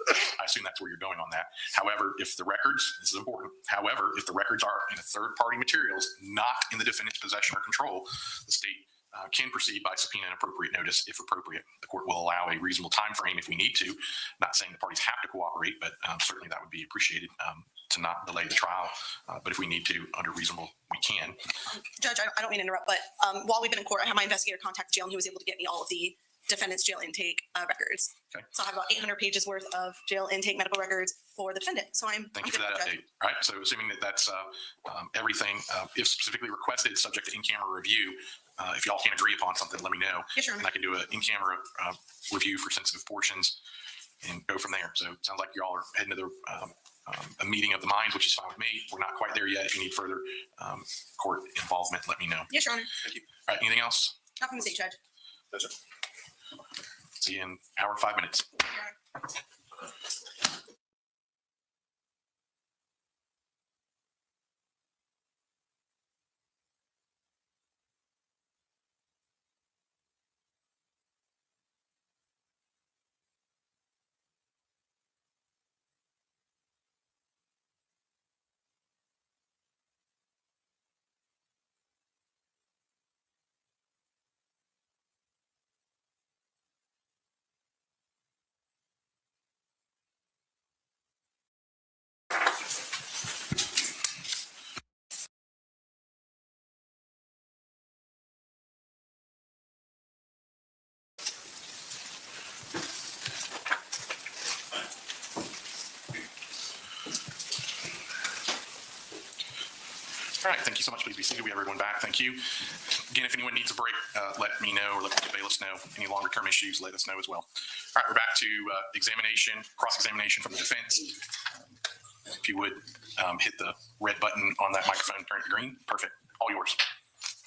I assume that's where you're going on that. However, if the records, this is important, however, if the records are in a third-party materials, not in the defendant's possession or control, the state can proceed by subpoena and appropriate notice if appropriate. The court will allow a reasonable time frame if we need to. Not saying the parties have to cooperate, but certainly that would be appreciated to not delay the trial. But if we need to, under reasonable, we can. Judge, I don't mean to interrupt, but while we've been in court, I had my investigator contact jail, and he was able to get me all of the defendant's jail intake records. Okay. So I have about 800 pages worth of jail intake medical records for the defendant. So Thank you for that update. All right. So assuming that that's everything, if specifically requested, subject to in-camera review, if y'all can't agree upon something, let me know. Yes, sure. And I can do an in-camera review for sensitive portions and go from there. So it sounds like y'all are heading to the a meeting of the minds, which is fine with me. We're not quite there yet. If you need further court involvement, let me know. Yes, Your Honor. Thank you. All right. Anything else? Not from the state, Judge. No, sir. See you in an hour and 5 minutes. All right, thank you so much. Please be seated. We have everyone back. Thank you. Again, if anyone needs a break, let me know or let the bailiffs know. Any longer term issues, let us know as well. All right, we're back to cross-examination from the defense. If you would hit the red button on that microphone, turn it to green. Perfect. All yours.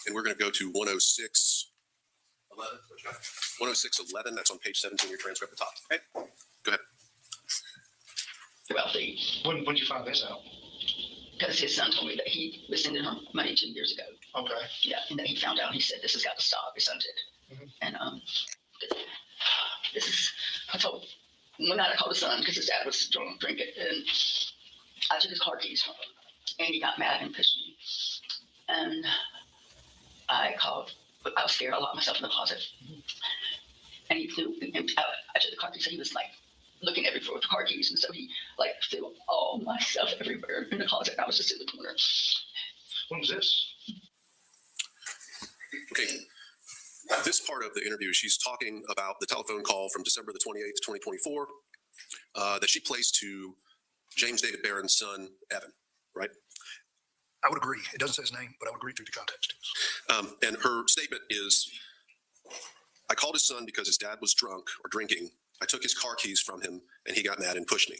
And we're going to go to 106.11. That's on page 17 of your transcript at the top. Okay, go ahead. About the, When did you find this out? because his son told me that he was sending her money 2 years ago. Okay. Yeah, and then he found out, he said, this has got to stop, his son did. And, one night I called his son because his dad was drunk drinking, and I took his car keys from him, and he got mad and pushed me. And I called, but I was scared. I locked myself in the closet. And he threw, I took the car keys, so he was like looking everywhere with the car keys, and so he like threw all my stuff everywhere in the closet. I was just in the corner. When was this? Okay. This part of the interview, she's talking about the telephone call from December the 28th, 2024, that she placed to James David Barron's son, Evan, right? I would agree. It doesn't say his name, but I would agree through the context. And her statement is, I called his son because his dad was drunk or drinking. I took his car keys from him and he got mad and pushed me,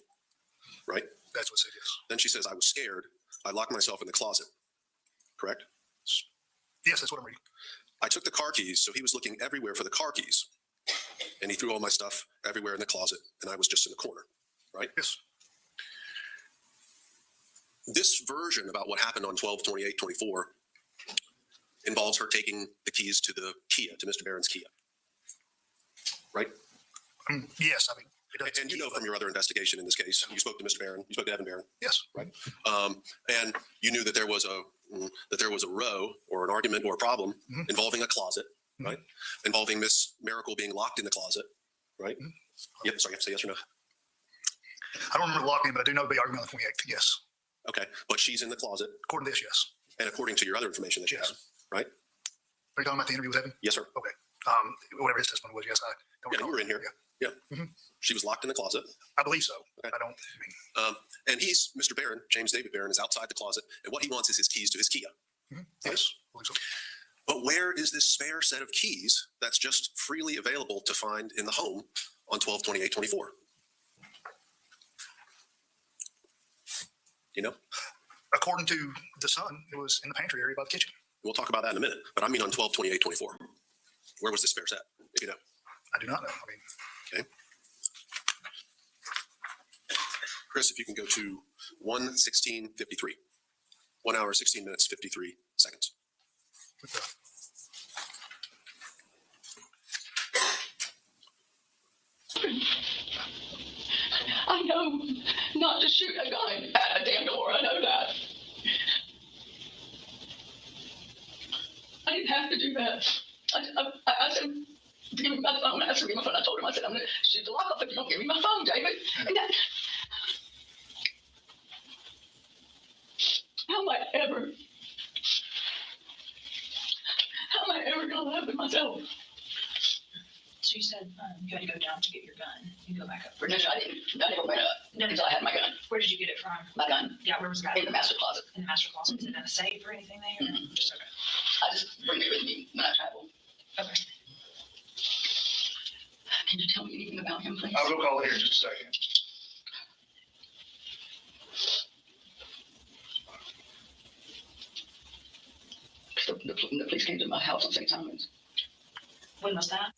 right? That's what it said, yes. Then she says, I was scared. I locked myself in the closet, correct? Yes, that's what I'm reading. I took the car keys, so he was looking everywhere for the car keys. And he threw all my stuff everywhere in the closet, and I was just in the corner, right? Yes. This version about what happened on 12/28/24 involves her taking the keys to the Kia, to Mr. Barron's Kia, right? Yes, I mean, it doesn't. And you know from your other investigation in this case, you spoke to Mr. Barron, you spoke to Evan Barron, Yes. right? And you knew that there was a row or an argument or a problem involving a closet, right? Involving Miss Mericle being locked in the closet, right? Yep. Sorry, you have to say yes or no. I don't remember the lock name, but I do know the argument on the 28th. Yes. Okay, but she's in the closet, According to this, yes. and according to your other information that you Yes. have, right? Are you talking about the interview with Evan? Yes, sir. Okay. Whatever his testimony was, yes, I don't Yeah, recall. you were in here. Yeah. Yeah. She was locked in the closet. I believe so. Okay. I don't, I mean, And he's, Mr. Barron, James David Barron, is outside the closet, and what he wants is his keys to his Kia. yes, I believe so. But where is this spare set of keys that's just freely available to find in the home on 12/28/24? You know? According to the son, it was in the pantry area by the kitchen. We'll talk about that in a minute, but I mean on 12/28/24. Where was the spare set, if you know? I do not know. I mean, Okay. Chris, if you can go to 1:16:53. 1 hour, 16 minutes, 53 seconds. with the, I know not to shoot a gun at a damn door. I know that. I didn't have to do that. I asked him to give me my phone. I asked him to give me my phone. I told him, I said, I'm going to shoot the lock off if you don't give me my phone, David. And that, how am I ever going to live with myself? So you said you had to go down to get your gun. You go back up. No, I didn't. I never went up until I had my gun. Where did you get it from? My gun Yeah, where was that? in the master closet. In the master closet. Is it in a safe or anything there? Mhm. Just okay. I just bring it with me when I travel. Okay. Can you tell me anything about him, please? I'll go call it here in just a second. The police came to my house on St. Simon's. When was that?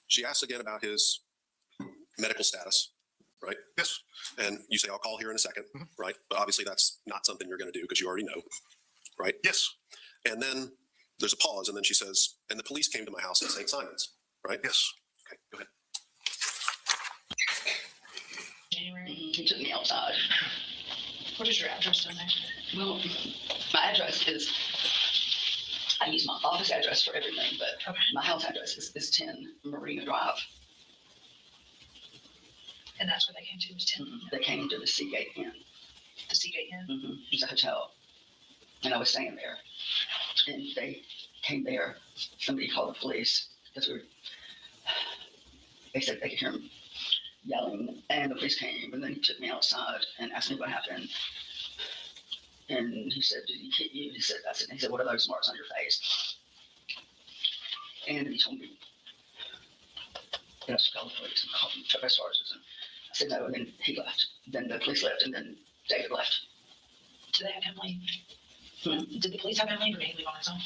She asks again about his medical status, right? Yes. And you say, I'll call here in a second, right? But obviously that's not something you're going to do because you already know, right? Yes. And then there's a pause, and then she says, and the police came to my house at St. Simon's, right? Yes. Okay, go ahead. January. He took me outside. What is your address down there? Well, my address is, I use my office address for everything, but Okay. my house address is 10 Marina Drive. And that's where they came to, was 10. They came to the Seagate Inn. The Seagate Inn. It's a hotel. And I was staying there. And they came there. Somebody called the police because they said they could hear him yelling. And the police came, and then he took me outside and asked me what happened. And he said, did he hit you? He said, what are those marks on your face? And he told me I just called the police and called them, took our sources. And I said no, and then he left. Then the police left, and then David left. Did they have him leave? Did the police have him leave, or did he leave on his own?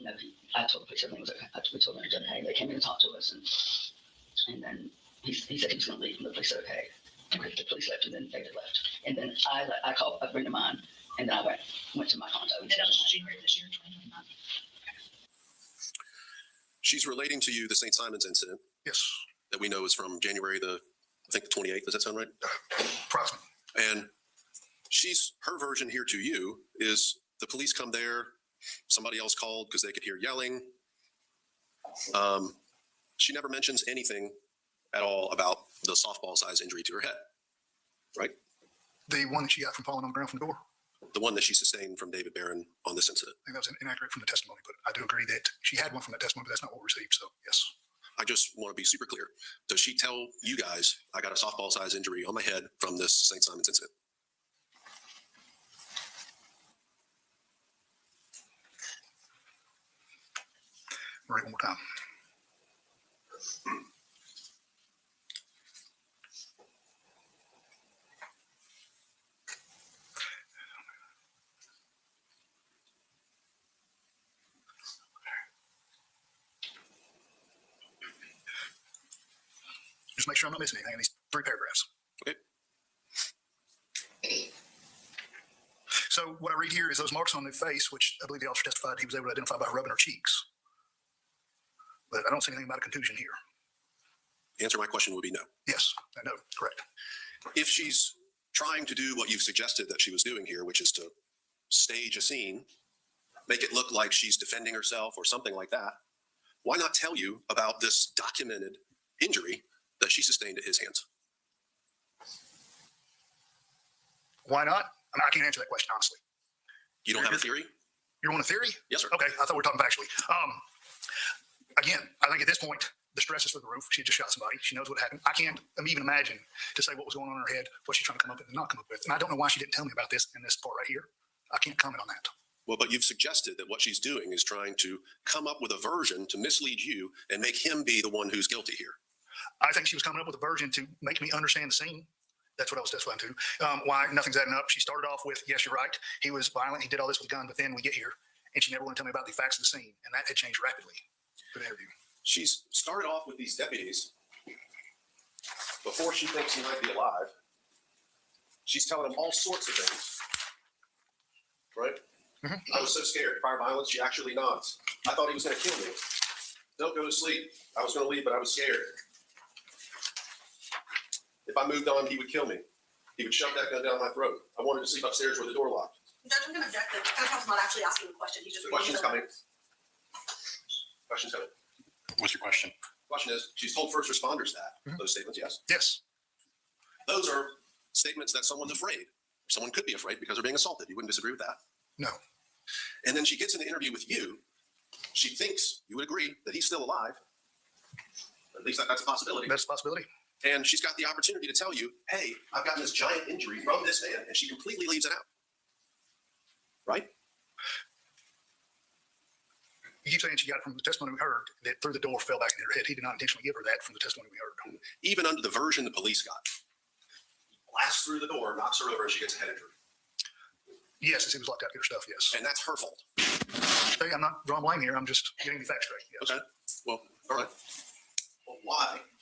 No, I told the police everything was okay. We told them everything, hey, they came in and talked to us, and then he said he was going to leave, and the police said okay. And the police left, and then David left. And then I called a friend of mine, and then I went to my condo. And that was January this year, 2021. She's relating to you the St. Simon's incident Yes, that we know is from January the 28th. Does that sound right? approximately. And her version here to you is the police come there, somebody else called because they could hear yelling. She never mentions anything at all about the softball size injury to her head, right? The one that she got from falling on the ground from the door. The one that she sustained from David Barron on this incident. I think that was inaccurate from the testimony, but I do agree that she had one from that testimony, but that's not what we received. So yes. I just want to be super clear. Does she tell you guys, I got a softball size injury on my head from this St. Simon's incident? Read it one more time. Just make sure I'm not missing anything in these 3 paragraphs. Okay. So what I read here is those marks on the face, which I believe the officer testified he was able to identify by rubbing her cheeks. But I don't see anything about a contusion here. The answer to my question would be no. Yes, I know, correct. If she's trying to do what you've suggested that she was doing here, which is to stage a scene, make it look like she's defending herself or something like that, why not tell you about this documented injury that she sustained at his hands? Why not? I mean, I can't answer that question, honestly. You don't have a theory? You want a theory? Yes, sir. Okay, I thought we were talking factually. Again, I think at this point, the stress is through the roof. She just shot somebody. She knows what happened. I can't even imagine to say what was going on in her head, what she's trying to come up with and not come up with. And I don't know why she didn't tell me about this in this part right here. I can't comment on that. Well, but you've suggested that what she's doing is trying to come up with a version to mislead you and make him be the one who's guilty here. I think she was coming up with a version to make me understand the scene. That's what I was testifying to. Why nothing's adding up. She started off with, yes, you're right. He was violent. He did all this with a gun. But then we get here and she never wanted to tell me about the facts of the scene. And that had changed rapidly for the interview. She's started off with these deputies before she thinks he might be alive. She's telling him all sorts of things, right? Mm-hmm. I was so scared. Prior violence, she actually nods. I thought he was going to kill me. Don't go to sleep. I was going to leave, but I was scared. If I moved on, he would kill me. He would shove that gun down my throat. I wanted to sleep upstairs with the door locked. Judge, I'm going to object that the counsel's not actually asking the question. He's just The question's coming. Question's coming. What's your question? Question is, she's told first responders that. Those statements, yes. Yes. Those are statements that someone's afraid. Someone could be afraid because they're being assaulted. You wouldn't disagree with that? No. And then she gets in the interview with you. She thinks you would agree that he's still alive. At least that's a possibility. That's a possibility. And she's got the opportunity to tell you, hey, I've gotten this giant injury from this man. And she completely leaves it out. Right? You keep saying she got it from the testimony we heard that through the door fell back in her head. He did not intentionally give her that from the testimony we heard. Even under the version the police got. Blasts through the door, knocks her over, and she gets a head injury. Yes, as he was locked out to get her stuff, yes. And that's her fault. Hey, I'm not drawing blame here. I'm just getting the facts straight. Yes. Okay. Well, all right. Well,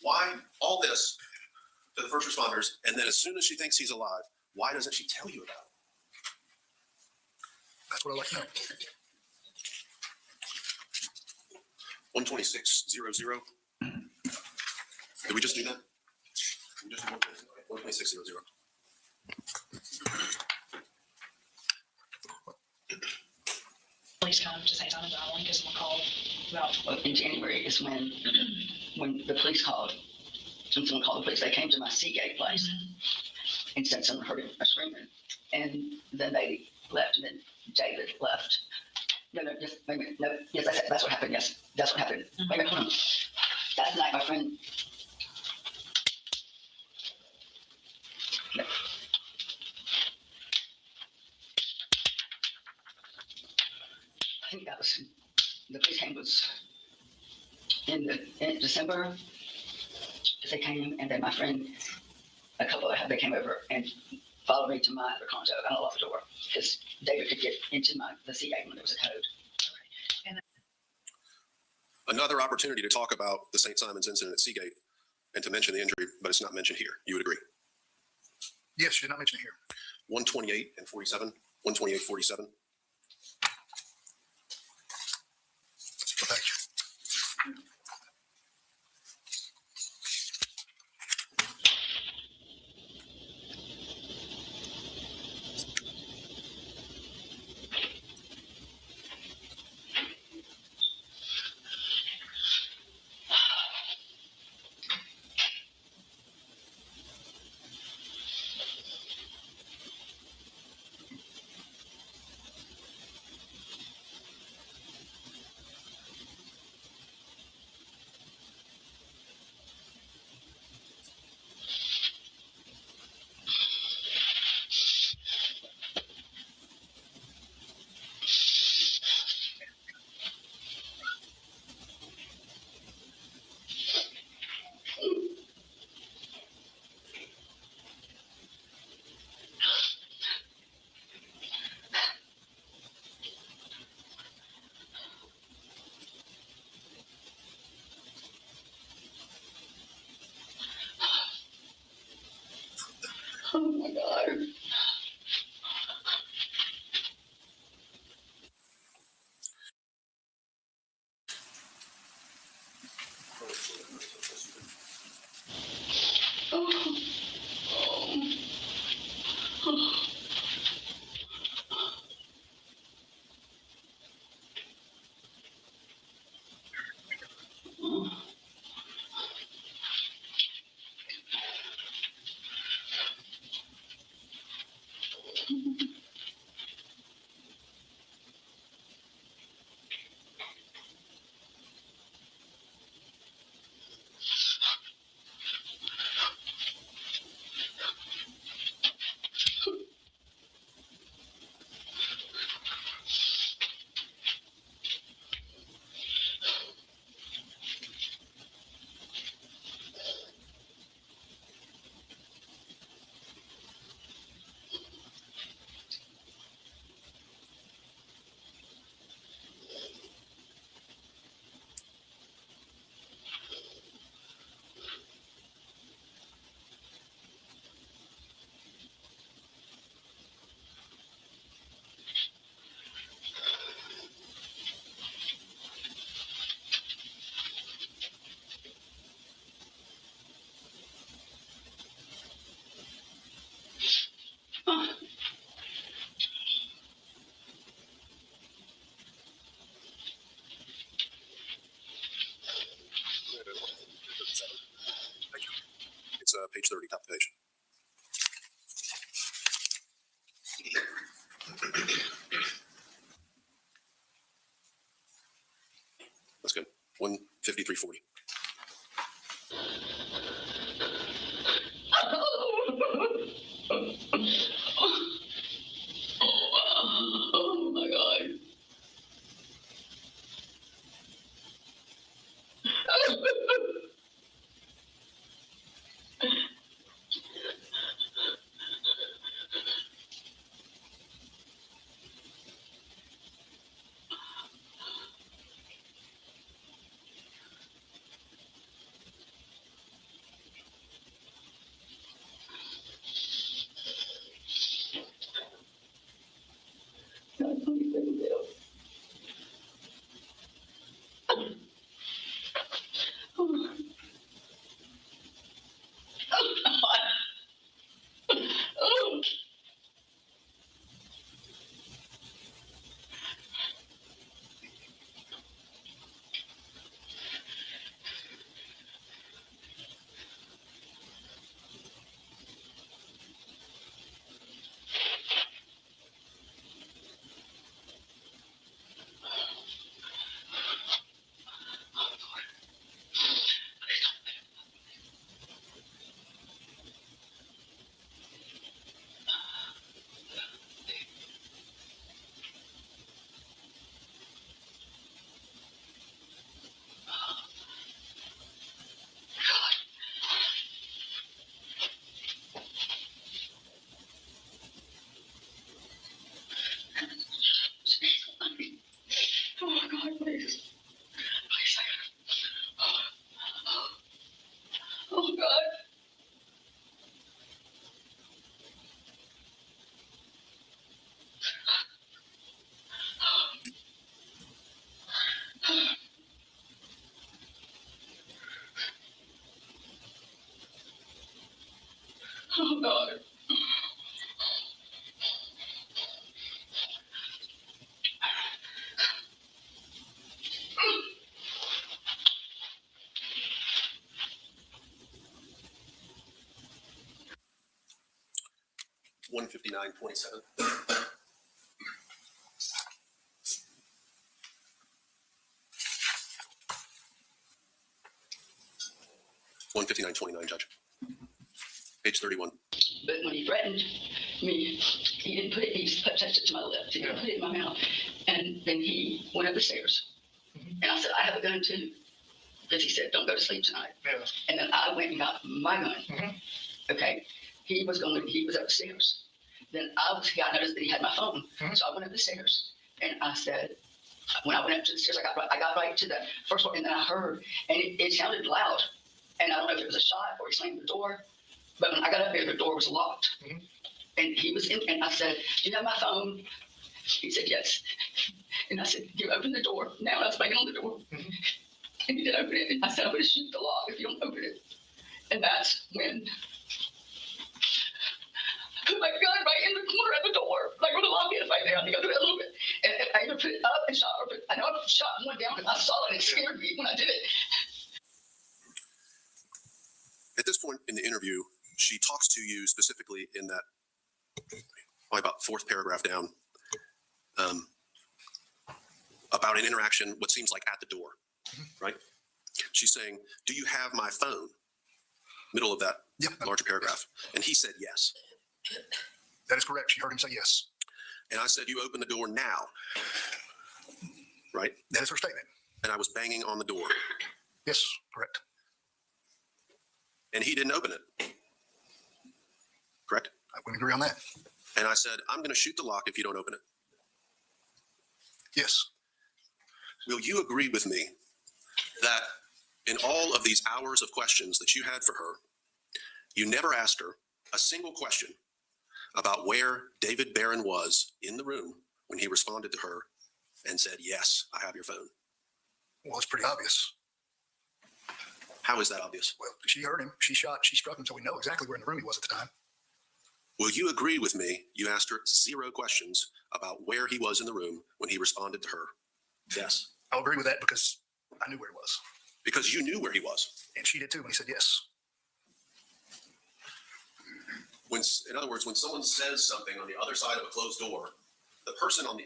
why all this to the first responders, and then as soon as she thinks he's alive, why doesn't she tell you about it? That's what I'd like to know. 12600. Did we just do that? We just do 12600. Police come to say something about one because someone called about. Well, in January is when the police called. When someone called the police, they came to my Seagate place and said someone heard a screaming. And then they left, and then David left. No, just wait a minute. No, yes, that's what happened. Yes, that's what happened. Wait a minute, hold on. That's the night my friend. No. I think that was the police came was in December, they came, and then my friend, a couple of they came over and followed me to my other condo, and I locked the door because David could get into the CA when there was a code. Another opportunity to talk about the St. Simon's incident at Seagate and to mention the injury, but it's not mentioned here. You would agree? Yes, you did not mention it here. 128 and 47, 128, 47. Thank you. Oh my God. Oh, God. $159.27. $159.29, Judge. Page 31. But when he threatened me, he didn't put it, he just touched it to my lips. He didn't put it in my mouth. And then he went up the stairs. And I said, I have a gun too. Because he said, don't go to sleep tonight. Yeah. And then I went and got my gun. Okay. He was up the stairs. Then I noticed that he had my phone. So I went up the stairs and I said, when I went up to the stairs, I got right to the first floor and then I heard, and it sounded loud. And I don't know if it was a shot or he slammed the door. But when I got up there, the door was locked. And he was in, and I said, do you have my phone? He said, yes. And I said, you open the door. Now, and I was banging on the door. And he did open it. And I said, I'm going to shoot the lock if you don't open it. And that's when I put my gun right in the corner of the door, like where the lock is right there. I think I do it a little bit. And I either put it up and shot, or I know I shot one down because I saw it and it scared me when I did it. At this point in the interview, she talks to you specifically in that, probably about fourth paragraph down, about an interaction, what seems like at the door, right? She's saying, do you have my phone? Middle of that larger paragraph. And he said yes. That is correct. She heard him say yes. And I said, you open the door now, right? That is her statement. And I was banging on the door. Yes, correct. And he didn't open it. Correct? I would agree on that. And I said, I'm going to shoot the lock if you don't open it. Yes. Will you agree with me that in all of these hours of questions that you had for her, you never asked her a single question about where David Barron was in the room when he responded to her and said, yes, I have your phone? Well, it's pretty obvious. How is that obvious? Well, she heard him. She struck him, so we know exactly where in the room he was at the time. Will you agree with me? You asked her zero questions about where he was in the room when he responded to her. Yes. I'll agree with that because I knew where he was. Because you knew where he was. And she did too when he said yes. In other words, when someone says something on the other side of a closed door, the person on the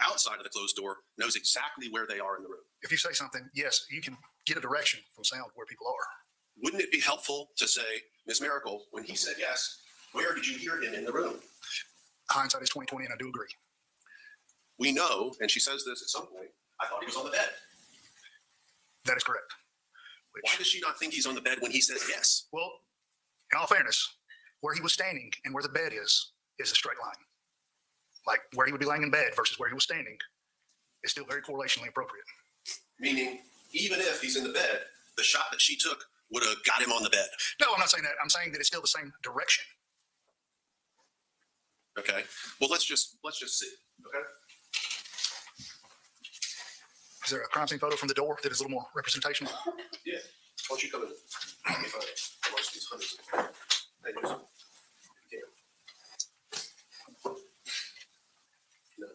outside of the closed door knows exactly where they are in the room. If you say something, yes, you can get a direction from sound where people are. Wouldn't it be helpful to say, Ms. Mericle, when he said yes, where did you hear him in the room? Hindsight is 20/20, and I do agree. We know, and she says this at some point, I thought he was on the bed. That is correct. Why does she not think he's on the bed when he says yes? Well, in all fairness, where he was standing and where the bed is a straight line. Like where he would be laying in bed versus where he was standing is still very correlationally appropriate. Meaning, even if he's in the bed, the shot that she took would have got him on the bed. No, I'm not saying that. I'm saying that it's still the same direction. Okay. Well, let's just see. Okay. Is there a crime scene photo from the door that is a little more representational? Yeah. Why don't you come in? Let me find it amongst these hundreds of pages. Yeah. No,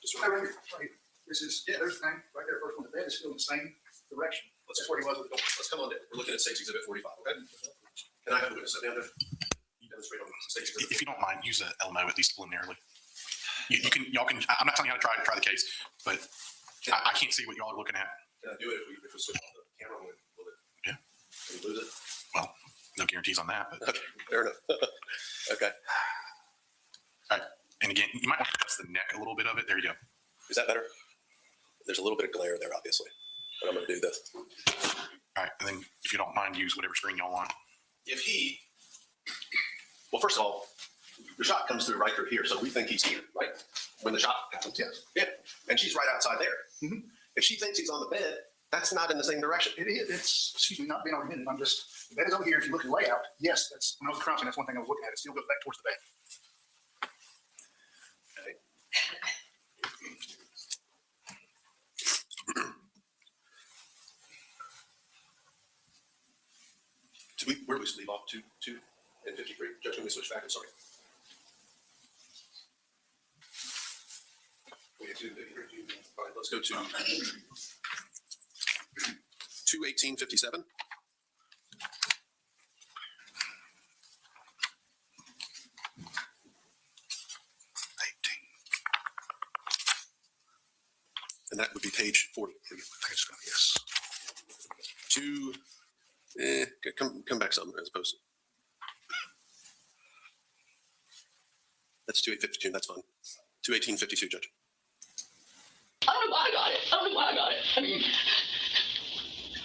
just Right here. This is, there's the thing right there. First one, the bed is still in the same direction. That's where he was with the door. Let's come on in. We're looking at State's Exhibit 45, okay? Can I have a witness sit down there? Demonstrate on State's Exhibit. If you don't mind, use a LMO at least preliminarily. Y'all can, I'm not telling you how to try the case, but I can't see what y'all are looking at. Can I do it if we switch off the camera? Will it? Yeah. Can we lose it? Well, no guarantees on that, but. Okay, fair enough. Okay. All right. And again, you might want to adjust the neck a little bit of it. There you go. Is that better? There's a little bit of glare there, obviously, but I'm going to do this. All right. And then if you don't mind, use whatever screen y'all want. Well, first of all, the shot comes through right through here, so we think he's here, right? When the shot happens. Yes. Yeah. And she's right outside there. Mm-hmm. If she thinks he's on the bed, that's not in the same direction. It is. It's, excuse me, not being argumentative. I'm just, the bed is over here. If you look at the layout, yes, that's, when I was at crime scene, that's one thing I was looking at. It still goes back towards the bed. Okay. Where do we leave off? 2 and 53. Judge, can we switch back? I'm sorry. We have 2 and 53. All right, let's go to 2:18:57. And that would be page 40 for you. Yes. Come back some as opposed to. That's 2:8:52. That's fine. 2:18:52, Judge. I don't know why I got it. I don't know why I got it. I mean,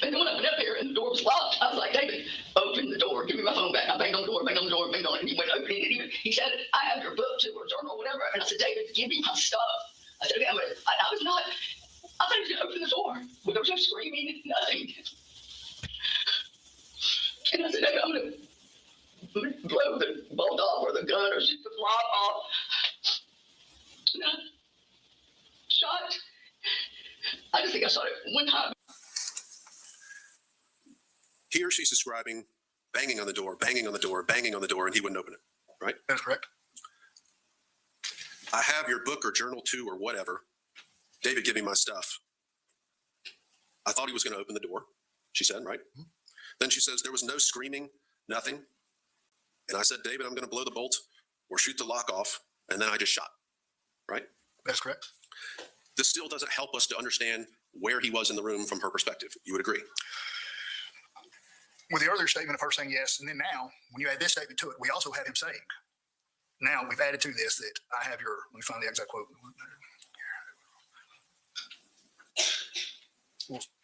and then when I went up there and the door was locked, I was like, David, open the door. Give me my phone back. I banged on the door, banged on the door, banged on it. And he went opening it. He said, I have your book too, or journal, or whatever. And I said, David, give me my stuff. I said, okay, I was not, I thought he was going to open the door. But there was no screaming, nothing. And I said, David, I'm going to blow the bolt off or the gun or shoot the lock off. And I shot. I just think I shot it one time. Here she's describing banging on the door, banging on the door, banging on the door, and he wouldn't open it, right? That's correct. I have your book or journal too or whatever. David, give me my stuff. I thought he was going to open the door, she said, right? Mm-hmm. Then she says there was no screaming, nothing. And I said, David, I'm going to blow the bolt or shoot the lock off. And then I just shot, right? That's correct. This still doesn't help us to understand where he was in the room from her perspective. You would agree? With the earlier statement of her saying yes, and then now, when you add this statement to it, we also have him saying, now we've added to this that I have your, let me find the exact quote.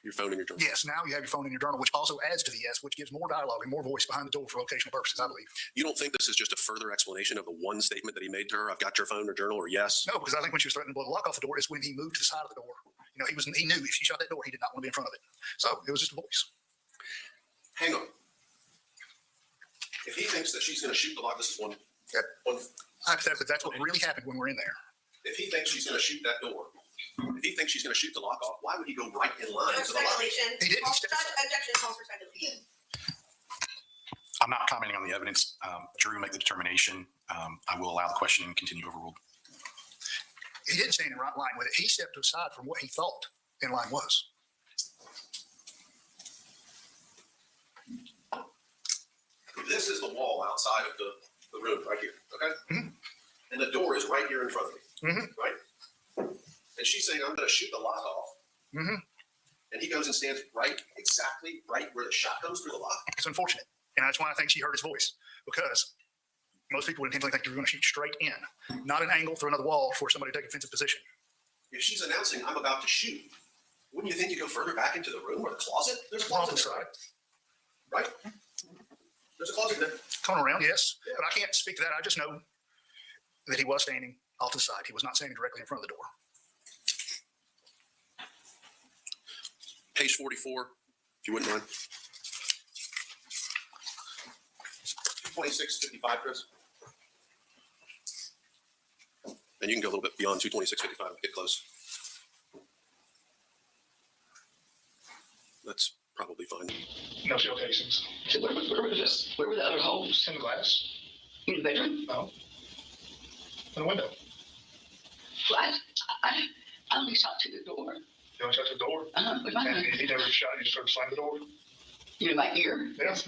Your phone in your journal. Yes, now you have your phone in your journal, which also adds to the yes, which gives more dialogue and more voice behind the door for locational purposes, I believe. You don't think this is just a further explanation of the one statement that he made to her? I've got your phone or journal or yes? No, because I think when she was threatening to blow the lock off the door is when he moved to the side of the door. You know, he knew if she shut that door, he did not want to be in front of it. So it was just a voice. Hang on. If he thinks that she's going to shoot the lock, this is one. Hypothetically, that's what really happened when we're in there. If he thinks she's going to shoot that door, if he thinks she's going to shoot the lock off, why would he go right in line to the lock? He didn't. Objection, calls for speculation. I'm not commenting on the evidence. Jury will make the determination. I will allow the question and continue overruled. He didn't stand in right line with it. He stepped aside from what he thought in line was. This is the wall outside of the room right here, okay? Mm-hmm. And the door is right here in front of me, right? And she's saying, I'm going to shoot the lock off. Mm-hmm. And he goes and stands exactly right where the shot goes through the lock. It's unfortunate. And that's why I think she heard his voice, because most people would intentionally think you're going to shoot straight in, not an angle through another wall for somebody to take a defensive position. If she's announcing, I'm about to shoot, wouldn't you think you go further back into the room or the closet? There's a closet there, right? There's a closet there. Coming around, yes. Yeah. But I can't speak to that. I just know that he was standing off to the side. He was not standing directly in front of the door. Page 44, if you wouldn't mind. 226:55, Chris. And you can go a little bit beyond 226:55, get close. That's probably fine. No shell casings. So where was this? Where were the other holes? In the glass. In the bedroom? No. In the window. Well, I only shot to the door. You only shot to the door? With my and he never shot, you just heard slam the door? You know, my ear. Yes.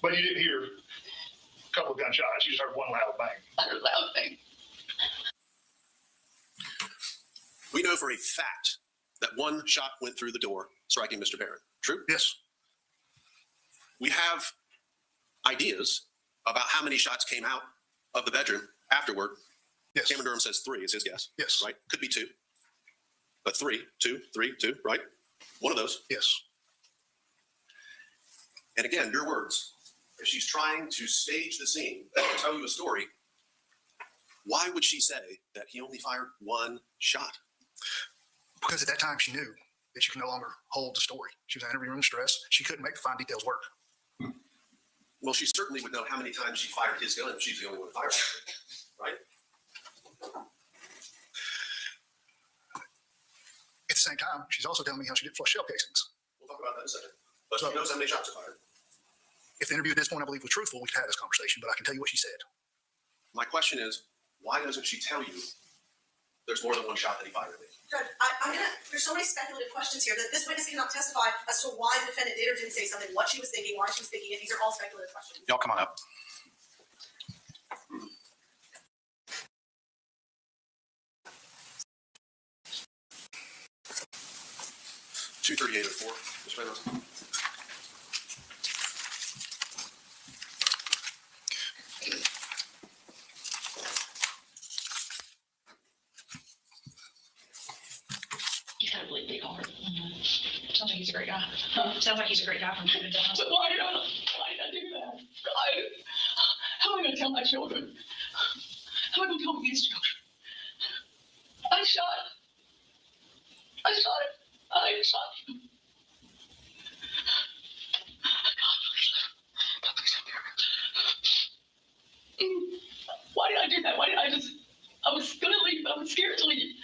But you didn't hear a couple of gunshots. You just heard one loud bang. I heard a loud bang. We know for a fact that one shot went through the door, striking Mr. Barron. True? Yes. We have ideas about how many shots came out of the bedroom afterward. Yes. Cameron Durham says 3 is his guess. Yes. Right? Could be 2. But 3, 2, 3, 2, right? One of those. Yes. And again, your words. If she's trying to stage the scene and tell you a story, why would she say that he only fired one shot? Because at that time she knew that she could no longer hold the story. She was in interview room stress. She couldn't make the fine details work. Well, she certainly would know how many times she fired his gun if she's the only one who fired it, right? At the same time, she's also telling me how she did flush shell casings. We'll talk about that in a second. But she knows how many shots are fired. If the interview at this point, I believe, was truthful, we could have this conversation, but I can tell you what she said. My question is, why doesn't she tell you there's more than one shot that he fired at me? Judge, there's so many speculative questions here that this witness cannot testify as to why the defendant did or didn't say something, what she was thinking, why she was thinking it. These are all speculative questions. Y'all come on up. (238 or 4), Ms. Reynolds. He's got a really big heart. Sounds like he's a great guy. Sounds like he's a great guy from time to time. But why did I do that? God, how am I going to tell my children? How am I going to tell these children? I shot him. I shot him. God, please help me. Why did I do that? I was going to leave, but I was scared to leave.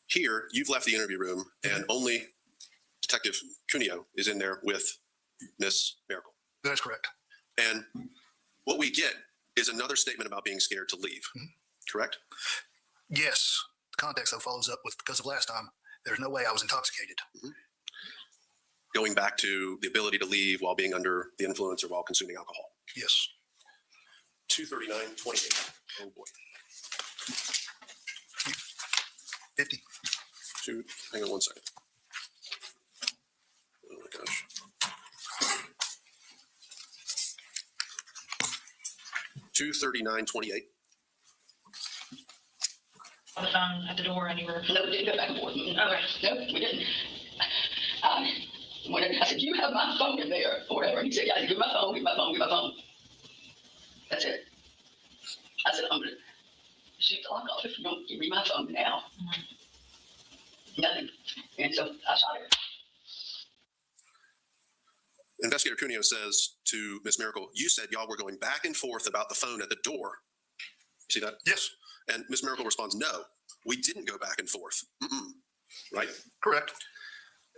Here, you've left the interview room, and only Detective Cuneo is in there with Miss Mericle. That is correct. And what we get is another statement about being scared to leave, correct? Yes. The context, though, follows up with, because of last time, there's no way I was intoxicated. Going back to the ability to leave while being under the influence or while consuming alcohol. Yes. 239-28. Oh, boy. 50. Hang on one second. Oh, my gosh. 239-28. On the phone at the door and you were. No, we didn't go back and forth. Okay. No, we didn't. When I said, you have my phone in there, or whatever, he said, yeah, give me my phone, give me my phone, give me my phone. That's it. I said, I'm going to shoot the lock off if you don't give me my phone now. Nothing. And so I shot her. Investigator Cuneo says to Miss Mericle, you said y'all were going back and forth about the phone at the door. See that? Yes. And Miss Mericle responds, no, we didn't go back and forth. Right? Correct.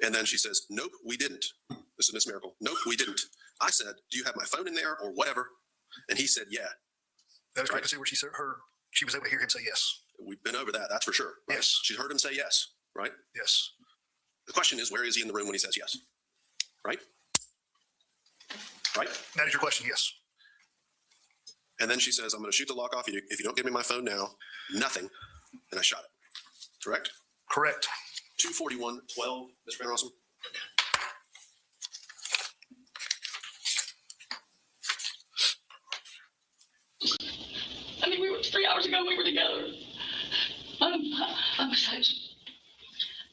And then she says, nope, we didn't. This is Miss Mericle. Nope, we didn't. I said, do you have my phone in there or whatever? And he said, yeah. That is correct. To see where she was able to hear him say yes. We've been over that. That's for sure. Right? Yes. She's heard him say yes. Right? Yes. The question is, where is he in the room when he says yes? Right? Right? That is your question. Yes. And then she says, I'm going to shoot the lock off you. If you don't give me my phone now, nothing. And I shot it. Correct? Correct. 241-12, Ms. Van Rossum. I mean, 3 hours ago, we were together. I'm such,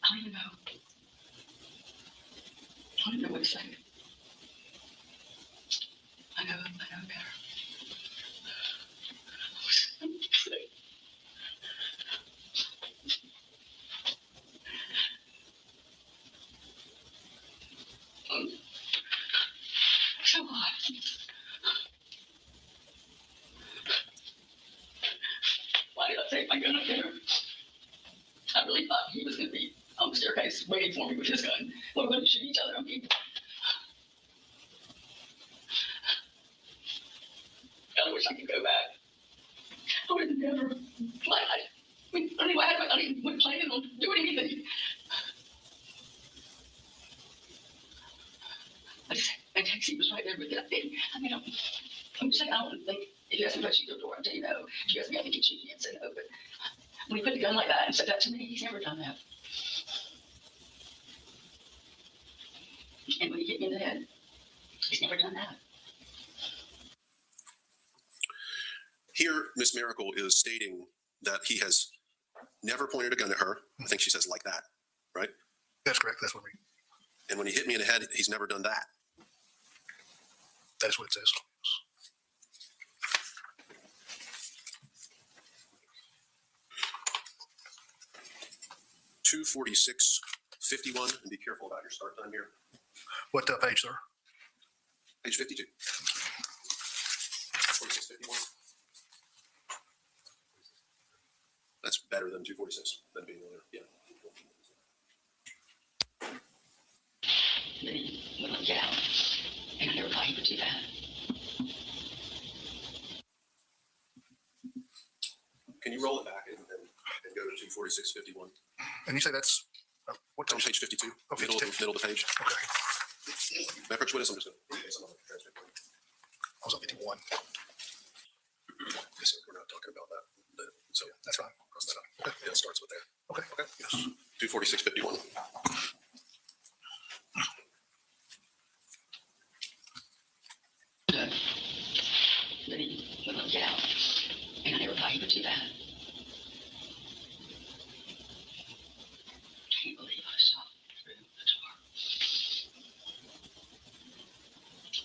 I don't even know. I don't even know what to say. I know better. I'm sick. So hot. Why did I take my gun up there? I really thought he was going to be on the staircase waiting for me with his gun. We were going to shoot each other. I mean, God, I wish I could go back. I would never play. Anyway, I didn't even plan on doing anything. And taxi was right there, but I mean, I'm just saying, I don't think, if you ask me if I shoot the door, I'll tell you no. If you ask me, I think he'd shoot me and say no, but when he put the gun like that and said that to me, he's never done that. And when he hit me in the head, he's never done that. Here, Miss Mericle is stating that he has never pointed a gun at her. I think she says like that, right? That's correct. That's what we. And when he hit me in the head, he's never done that. That's what it says. 246-51, and be careful about your start time here. What page, sir? Page 52. 46-51. That's better than 246, than being earlier. Yeah. too bad. Can you roll it back and go to 24651? And you say that's, what It's on page? page 52, Oh, middle 52. of the page. Okay, May I approach witness? I'm just going to some of the transcript. I was on 51. Yes, sir, we're not talking about that. So That's fine. cross that out. Okay. Yeah, it starts with there. Okay. Okay. Yes. 24651. But he wouldn't get out. And I never thought he would do that. I can't believe I saw through the door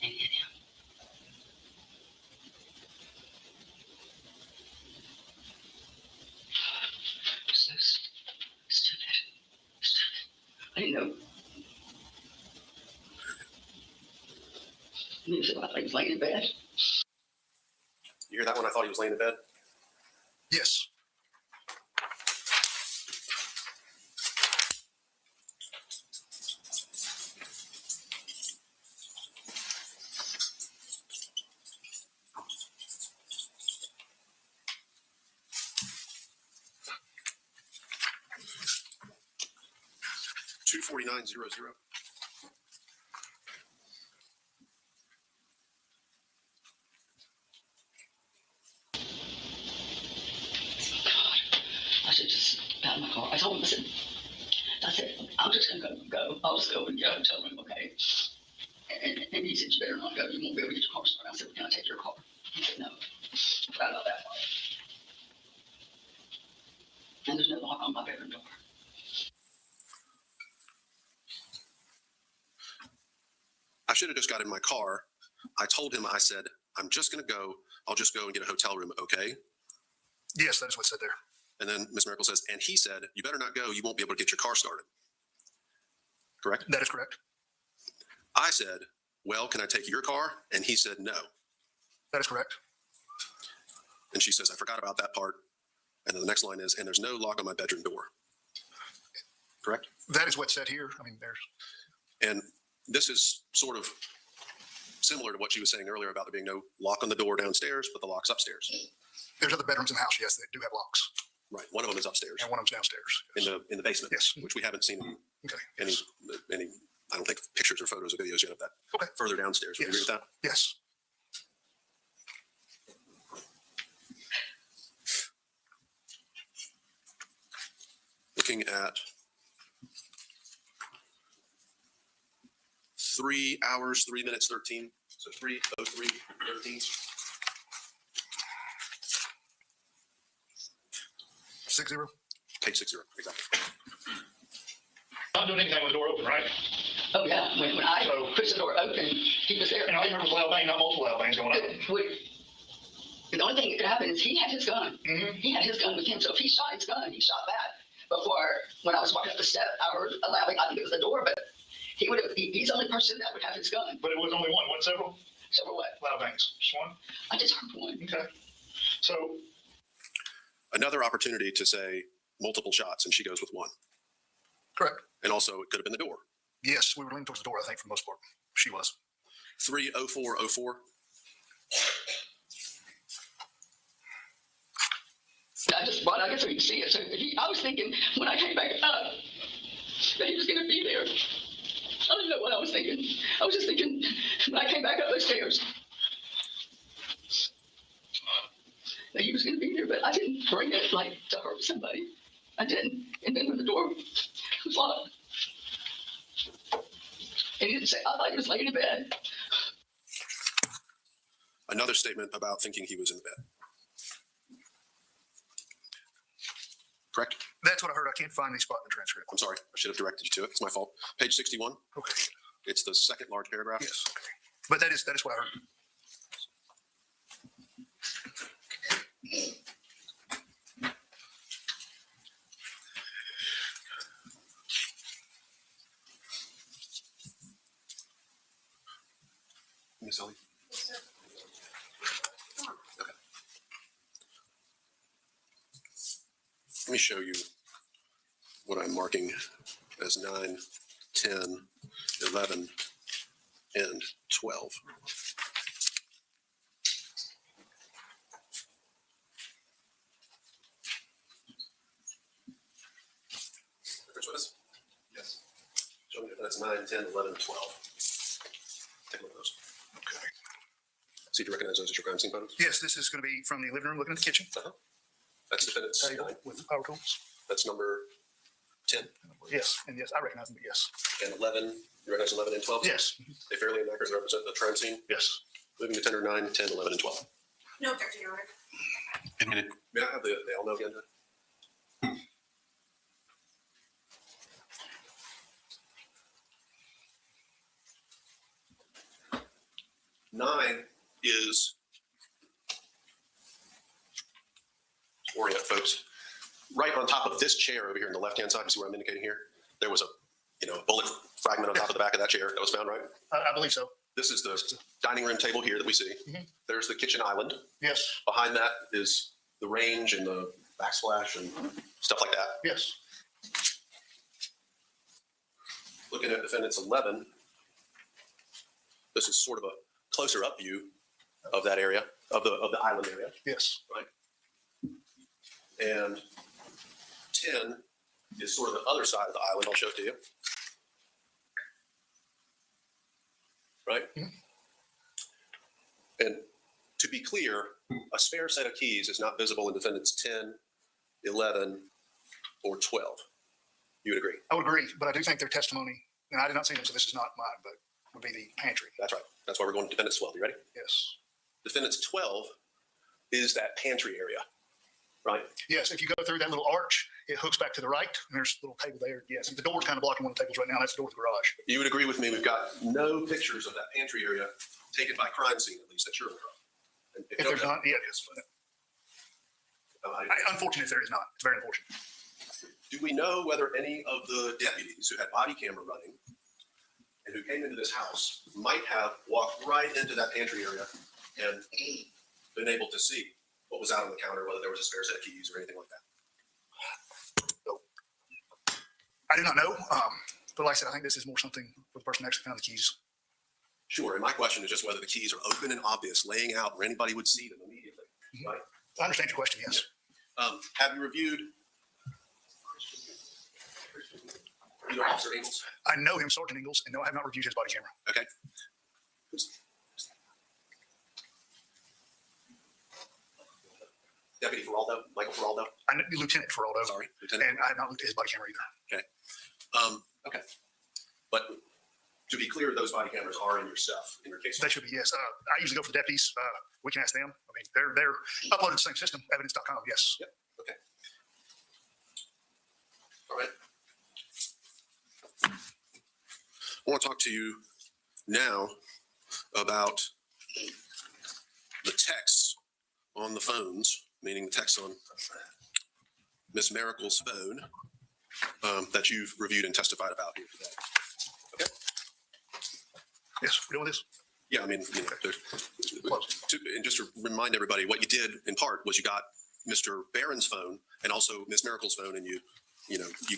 and hit him. So stupid. I didn't know. He was about like laying in bed. You hear that one? I thought he was laying in bed. Yes. Two 4900. I should just got in my car. I told him, listen, I said, I'm just going to go. I'll just go and get a hotel room, okay? And he said, you better not go. You won't be able to get your car started. I said, well, can I take your car? He said, no. I forgot about that part. And there's no lock on my bedroom door. I should have just got in my car. I told him, I said, I'm just going to go. I'll just go and get a hotel room, okay? Yes, that is what's said there. And then Ms. Mericle says, and he said, you better not go. You won't be able to get your car started. Correct? That is correct. I said, well, can I take your car? And he said, no. That is correct. And she says, I forgot about that part. And then the next line is, and there's no lock on my bedroom door. Correct? That is what's said here. I mean, there's, And this is sort of similar to what she was saying earlier about there being no lock on the door downstairs, but the lock's upstairs. there's other bedrooms in the house, yes, that do have locks, Right. One of them is upstairs and one of them's downstairs. in the basement. Yes. Which we haven't seen Okay. any, I don't think pictures or photos or videos yet of that. Okay. Further downstairs. Would you agree with that? Yes. Looking at 3 hours, 3 minutes, 13. So 3:03:13. 60. Page 60. Exactly. Not doing anything with the door open, right? Oh, yeah, when I pushed the door open, he was there. And all you heard was loud bang, not multiple loud bangs going on. The only thing that could happen is he had his gun. Mhm. He had his gun with him, so if he shot his gun, he shot that. Before, when I was walking up the step, I heard a loud bang. I think it was the door, but he would have. He's the only person that would have his gun. But it was only one, what, several So what? loud bangs? Just one? I just heard one. Okay. So, Another opportunity to say multiple shots, and she goes with one. correct. And also, it could have been the door. Yes, we were leaning towards the door, I think, for the most part. She was. 3:04:04. I just brought. I guess we can see it. So I was thinking when I came back up that he was going to be there. I don't know what I was thinking. I was just thinking when I came back up those stairs that he was going to be there, but I didn't bring it like to hurt somebody. I didn't. And then when the door was locked, and he didn't say, I thought he was laying in bed. Another statement about thinking he was in the bed. Correct? That's what I heard. I can't find the spot in the transcript. I'm sorry. I should have directed you to it. It's my fault. Page 61. Okay. It's the second large paragraph. Yes. Okay. But that is what I heard. Miss Ellie? Okay. Let me show you what I'm marking as 9, 10, 11, and 12. Which one is? Yes. Show me if that's 9, 10, 11, 12. Take a look at those. Okay. So do you recognize those as your crime scene photos? Yes, this is going to be from the living room looking at the kitchen. That's defendant's Table 9. with the power tools. That's number 10. Yes, and yes, I recognize them, but yes. And 11, you recognize 11 and 12? Yes. They fairly and accurately represent the crime scene. Yes. Moving to tender 9, 10, 11, and 12. No objection, Your Honor. Admitted. May I have the all know again? 9 is, orient folks, right on top of this chair over here on the left-hand side. You see what I'm indicating here? There was a bullet fragment on top of the back of that chair that was found, right? I believe so. This is the dining room table here that we see. Mhm. There's the kitchen island. Yes. Behind that is the range and the backsplash and stuff like that. Yes. Looking at defendant's 11, this is sort of a closer up view of that area, of the island area, Yes. right? And 10 is sort of the other side of the island. I'll show it to you. Right? Mhm. And to be clear, a spare set of keys is not visible in defendants 10, 11, or 12. You would agree? I would agree, but I do think their testimony, and I did not see them, so this is not mine, but would be the pantry. That's right. That's why we're going to defendants 12. You ready? Yes. Defendants 12 is that pantry area, right? Yes, if you go through that little arch, it hooks back to the right, and there's a little table there. Yes, the door's kind of blocking one of the tables right now. That's the door to the garage. You would agree with me, we've got no pictures of that pantry area taken by crime scene, at least that you're aware of. And If there's not, yeah, it is. Unfortunate if there is not. It's very unfortunate. do we know whether any of the deputies who had body camera running and who came into this house might have walked right into that pantry area and been able to see what was out on the counter, whether there was a spare set of keys or anything like that? I do not know, but like I said, I think this is more something for the person who actually found the keys. Sure, and my question is just whether the keys are open and obvious, laying out where anybody would see them immediately, right? I understand your question, yes. Have you reviewed either Officer Ingalls? I know him, Sergeant Ingalls, and no, I have not reviewed his body camera. Okay. Deputy Feraldo, Michael Feraldo? I know Lieutenant Feraldo. Sorry, Lieutenant. And I have not looked at his body camera either. Okay. But to be clear, those body cameras are in your stuff, in your case. That should be, yes. I usually go for the deputies. We can ask them. I mean, they're uploaded to the same system, evidence.com, yes. Yep. Okay. All right. I want to talk to you now about the texts on the phones, meaning the texts on Ms. Mericle's phone that you've reviewed and testified about here today. Okay? Yes, we're doing this. Yeah, I mean, and just to remind everybody, what you did in part was you got Mr. Barron's phone and also Ms. Mericle's phone, and you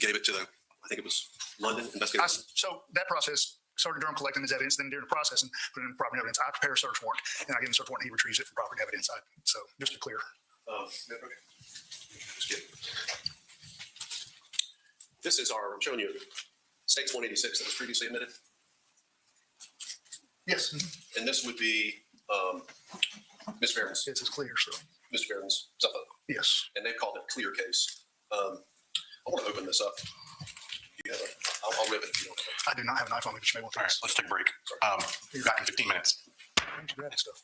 gave it to the, I think it was London investigator. So that process started during collecting his evidence, then during the process and putting in property evidence. I prepare a search warrant, and I give him a search warrant, and he retrieves it for property evidence. So just to clear. Okay. Just kidding. This is I'm showing you State's 186 that was previously admitted. Yes. And this would be Ms. Barron's, It's clear, so. Mr. Barron's cell phone. Yes. And they've called it a clear case. I want to open this up. You have I'll rip it if you want. I do not have an iPhone, but you may want to. All right, let's take a break. Back in 15 minutes. Grab stuff.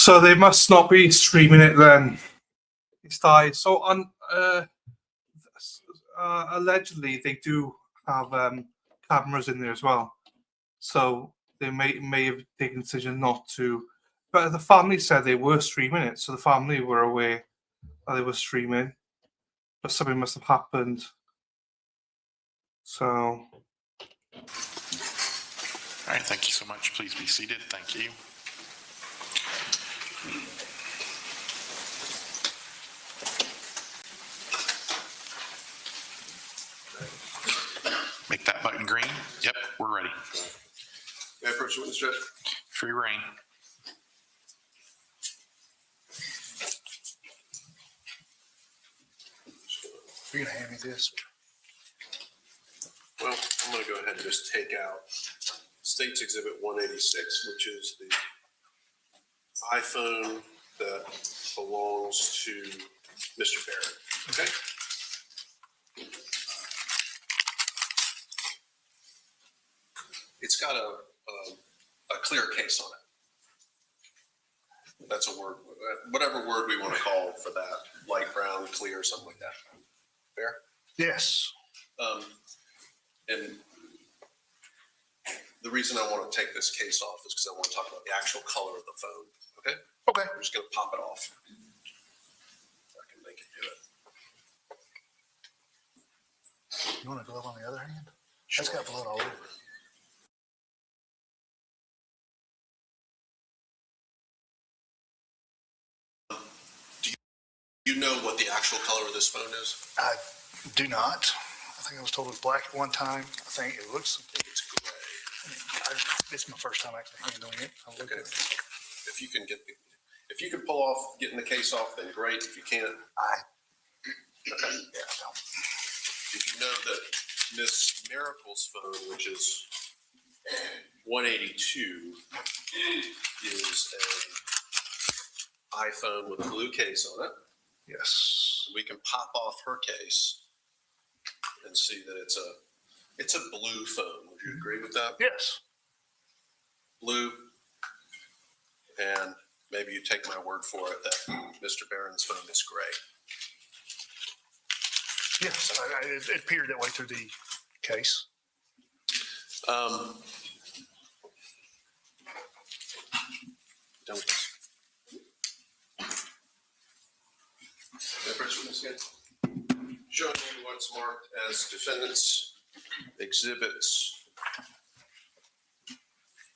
So they must not be streaming it then. It's died. So on allegedly they do have cameras in there as well. So they may have taken the decision not to. But the family said they were streaming it, so the family were aware that they were streaming. But something must have happened. So. All right, thank you so much. Please be seated. Thank you. Make that button green. Yep, we're ready. May I approach the witness, Judge? Free reign. You're gonna hand me this? Well, I'm going to go ahead and just take out State's Exhibit 186, which is the iPhone that belongs to Mr. Barron. Okay? It's got a clear case on it. That's a word, whatever word we want to call for that, light brown, clear, something like that. Fair? Yes. And the reason I want to take this case off is because I want to talk about the actual color of the phone. Okay? Okay. I'm just going to pop it off. If I can make it do it. You want a glove on the other hand? Sure. That's got blood all over it. Do you know what the actual color of this phone is? I do not. I think I was told it was black at one time. I think it looks. It's gray. It's my first time actually handling it. I'll look Okay. at it. If you can pull off getting the case off, then great. If you can't, Okay. yeah, I don't. Did you know that Miss Miracle's phone, which is 182, is an iPhone with a blue case on it? Yes. We can pop off her case and see that it's a blue phone. Would you agree with that? Yes. Blue. And maybe you take my word for it that Mr. Barron's phone is gray. Yes. It appeared that way through the case. Don't. Showing you what's marked as defendants exhibits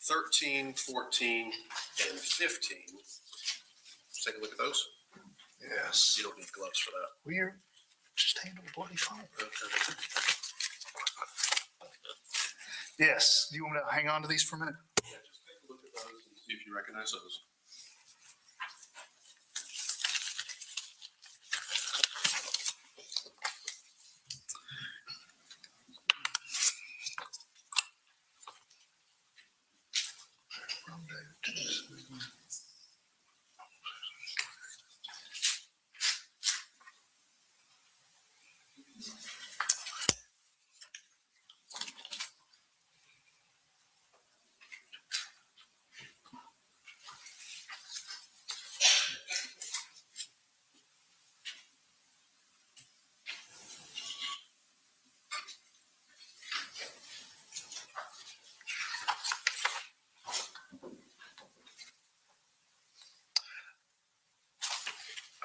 13, 14, and 15. Let's take a look at those. Yes. You don't need gloves for that. Well, you're just handle the bloody phone. Okay. Yes. Do you want me to hang on to these for a minute? Yeah, just take a look at those and see if you recognize those.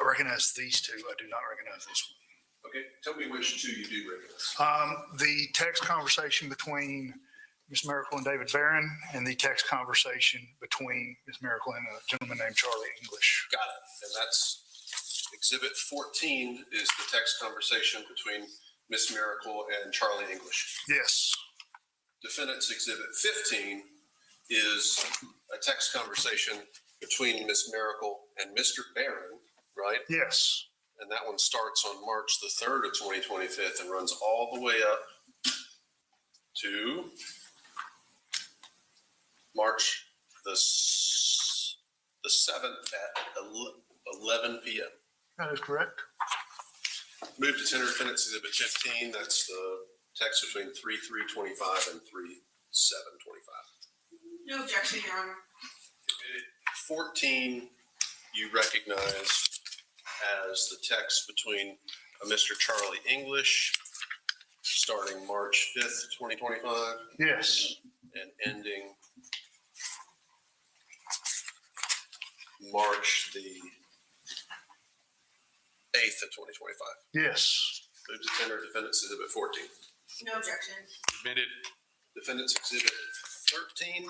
I recognize these two. I do not recognize this one. Okay, tell me which two you do recognize. The text conversation between Ms. Mericle and David Barron, and the text conversation between Ms. Mericle and a gentleman named Charlie English. Got it. And that's exhibit 14 is the text conversation between Miss Mericle and Charlie English. Yes. Defendant's exhibit 15 is a text conversation between Miss Mericle and Mr. Barron, right? Yes. And that one starts on March the 3rd of 2025 and runs all the way up to March the 7th at 11 p.m. That is correct. Move to tender defendant's exhibit 15. That's the text between 3/3/25 and 3/7/25. No objection, Your Honor. 14 you recognize as the text between a Mr. Charlie English starting March 5th, 2025 Yes. and ending March the 8th of 2025. Yes. Move to tender defendants exhibit 14. No objection. Admitted. Defendants exhibit 13.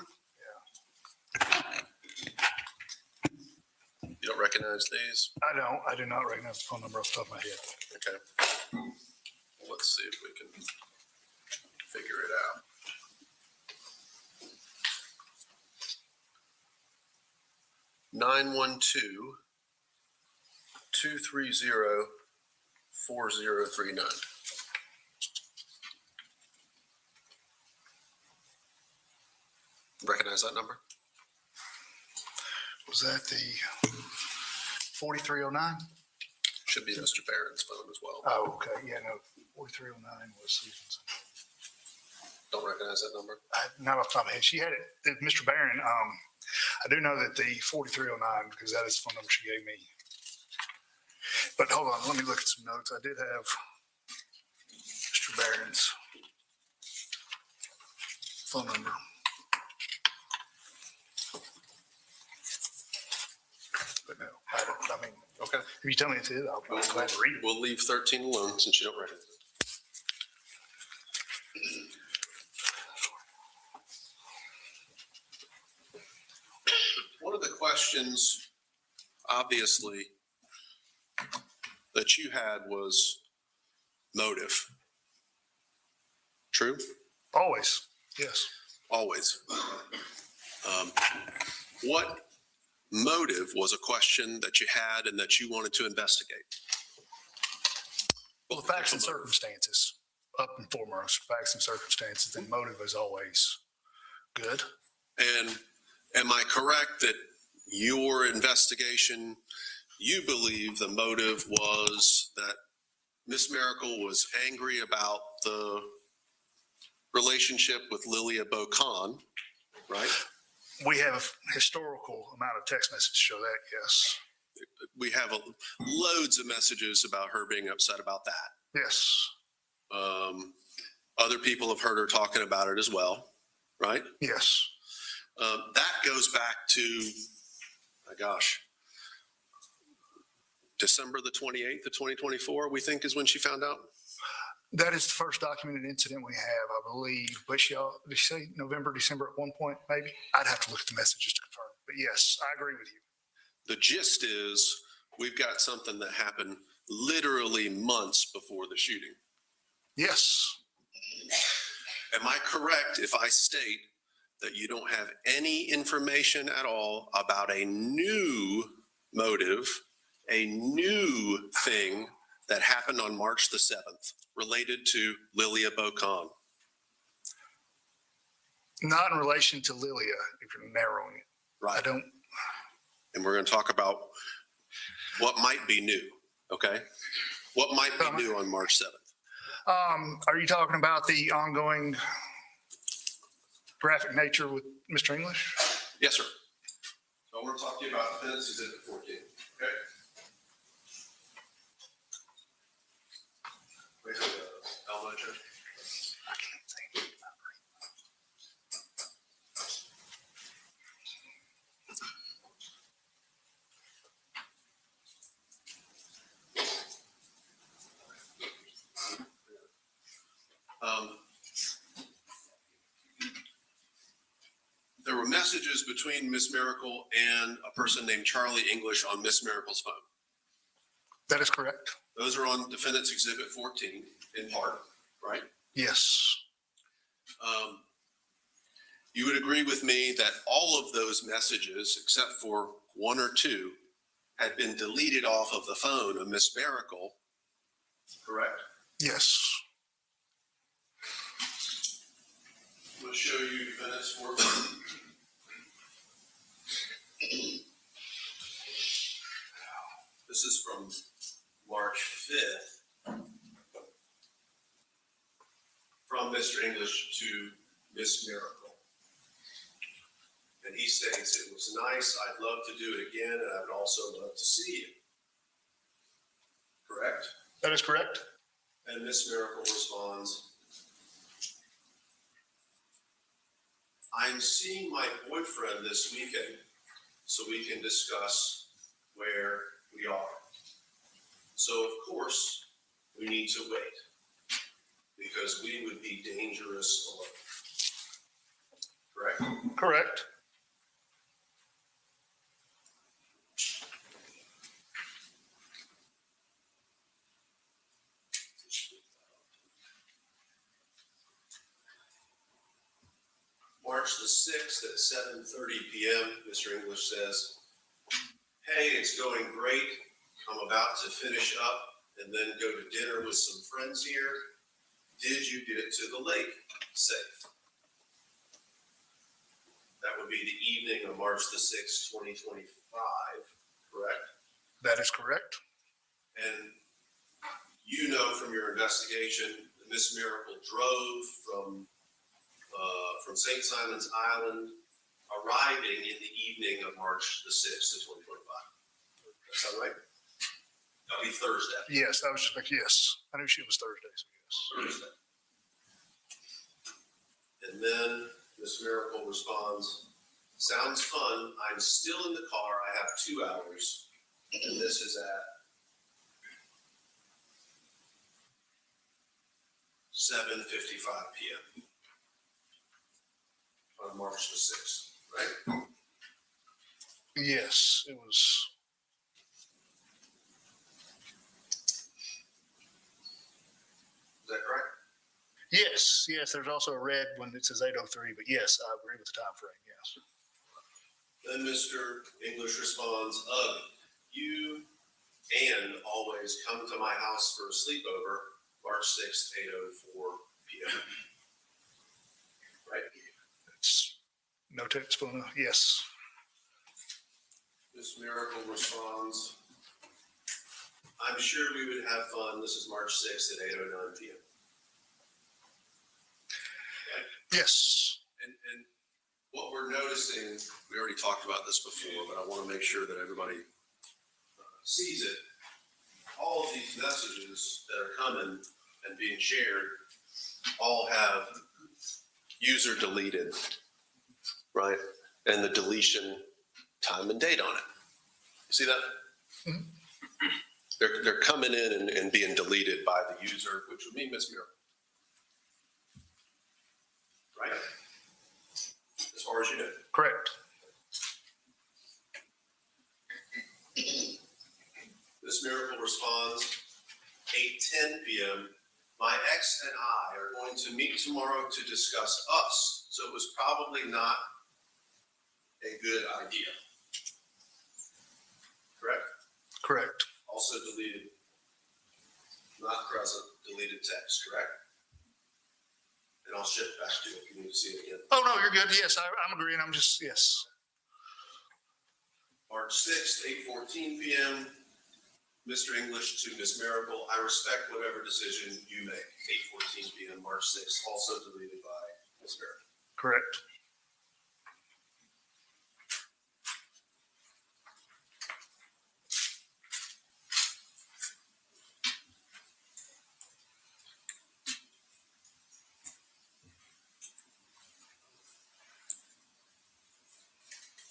You don't recognize these? I do not recognize the phone number off the top of my head. Okay. Let's see if we can figure it out. (912) 230 4039. Recognize that number? Was that the 4309? Should be Mr. Barron's phone as well. Oh, okay. Yeah, no, 4309 was Susan's. Don't recognize that number? Not off the top of my head. She had it, Mr. Barron. I do know that the 4309, because that is the phone number she gave me. But hold on, let me look at some notes. I did have Mr. Barron's phone number. But no, I mean, Okay. if you tell me it's it, I'll be glad to read it. We'll leave 13 alone since you don't recognize it. One of the questions, obviously, that you had was motive. True? Always, yes. Always. What motive was a question that you had and that you wanted to investigate? Well, the facts and circumstances, up and foremost, facts and circumstances, and motive is always good. And am I correct that your investigation, you believe the motive was that Miss Mericle was angry about the relationship with Lilia Bocan, right? We have historical amount of text messages show that, yes. We have loads of messages about her being upset about that. Yes, Other people have heard her talking about it as well, right? yes. That goes back to, my gosh, December the 28th of 2024, we think is when she found out. That is the first documented incident we have, I believe. But did she say November, December at one point, maybe? I'd have to look at the messages to confirm. But yes, I agree with you. The gist is we've got something that happened literally months before the shooting. Yes, Am I correct if I state that you don't have any information at all about a new motive, a new thing that happened on March the 7th related to Lilia Bocan? not in relation to Lilia, if you're narrowing it. Right. I don't, And we're going to talk about what might be new, okay? What might be new on March 7th? are you talking about the ongoing graphic nature with Mr. English? Yes, sir. So I want to talk to you about Defense Exhibit 14, okay? Wait, Elmo, Judge. I can't say anything about There were messages between Miss Mericle and a person named Charlie English on Miss Miracle's phone. That is correct. Those are on Defendant's Exhibit 14 in part, right? Yes, You would agree with me that all of those messages, except for one or two, had been deleted off of the phone of Miss Mericle, correct? yes. I'm going to show you Defendant's 14. This is from March 5th. From Mr. English to Miss Mericle. And he states, "It was nice. I'd love to do it again, and I would also love to see you." Correct? That is correct. And Miss Mericle responds, "I'm seeing my boyfriend this weekend, so we can discuss where we are. So, of course, we need to wait, because we would be dangerous alone." Correct? Correct. March the 6th at 7:30 p.m., Mr. English says, "Hey, it's going great. I'm about to finish up and then go to dinner with some friends here. Did you get to the lake safe?" That would be the evening of March the 6th, 2025, correct? That is correct. And you know from your investigation that Miss Mericle drove from St. Simon's Island, arriving in the evening of March the 6th of 2025. Is that right? That'll be Thursday. Yes, I was just like, yes. I knew she was Thursday, so yes. Thursday. And then Miss Mericle responds, "Sounds fun. I'm still in the car. I have 2 hours." And this is at 7:55 p.m. on March the 6th, right? Yes, it was. Is that correct? Yes, yes. There's also a red when it says 8:03, but yes, I agree with the time frame. Yes. Then Mr. English responds, "Ugh, you and always come to my house for a sleepover, March 6th, 8:04 p.m. Right? It's no teaspoon. Yes. Miss Mericle responds, "I'm sure we would have fun. This is March 6th at 8:09 p.m. Yes. And what we're noticing, we already talked about this before, but I want to make sure that everybody sees it. All of these messages that are coming and being shared all have user deleted, right? And the deletion time and date on it. You see that? Mhm. They're coming in and being deleted by the user, which would mean Miss Mericle. Right? As far as you know. Correct. Miss Mericle responds, 8:10 p.m. My ex and I are going to meet tomorrow to discuss us, so it was probably not a good idea. Correct? Correct. Also deleted, not present, deleted text, correct? And I'll shift back to it if you need to see it again. Oh, no, you're good. Yes, I'm agreeing. I'm just, yes. March 6th, 8:14 p.m. Mr. English to Miss Mericle, I respect whatever decision you make. 8:14 p.m. March 6th, also deleted by Miss Mericle. Correct.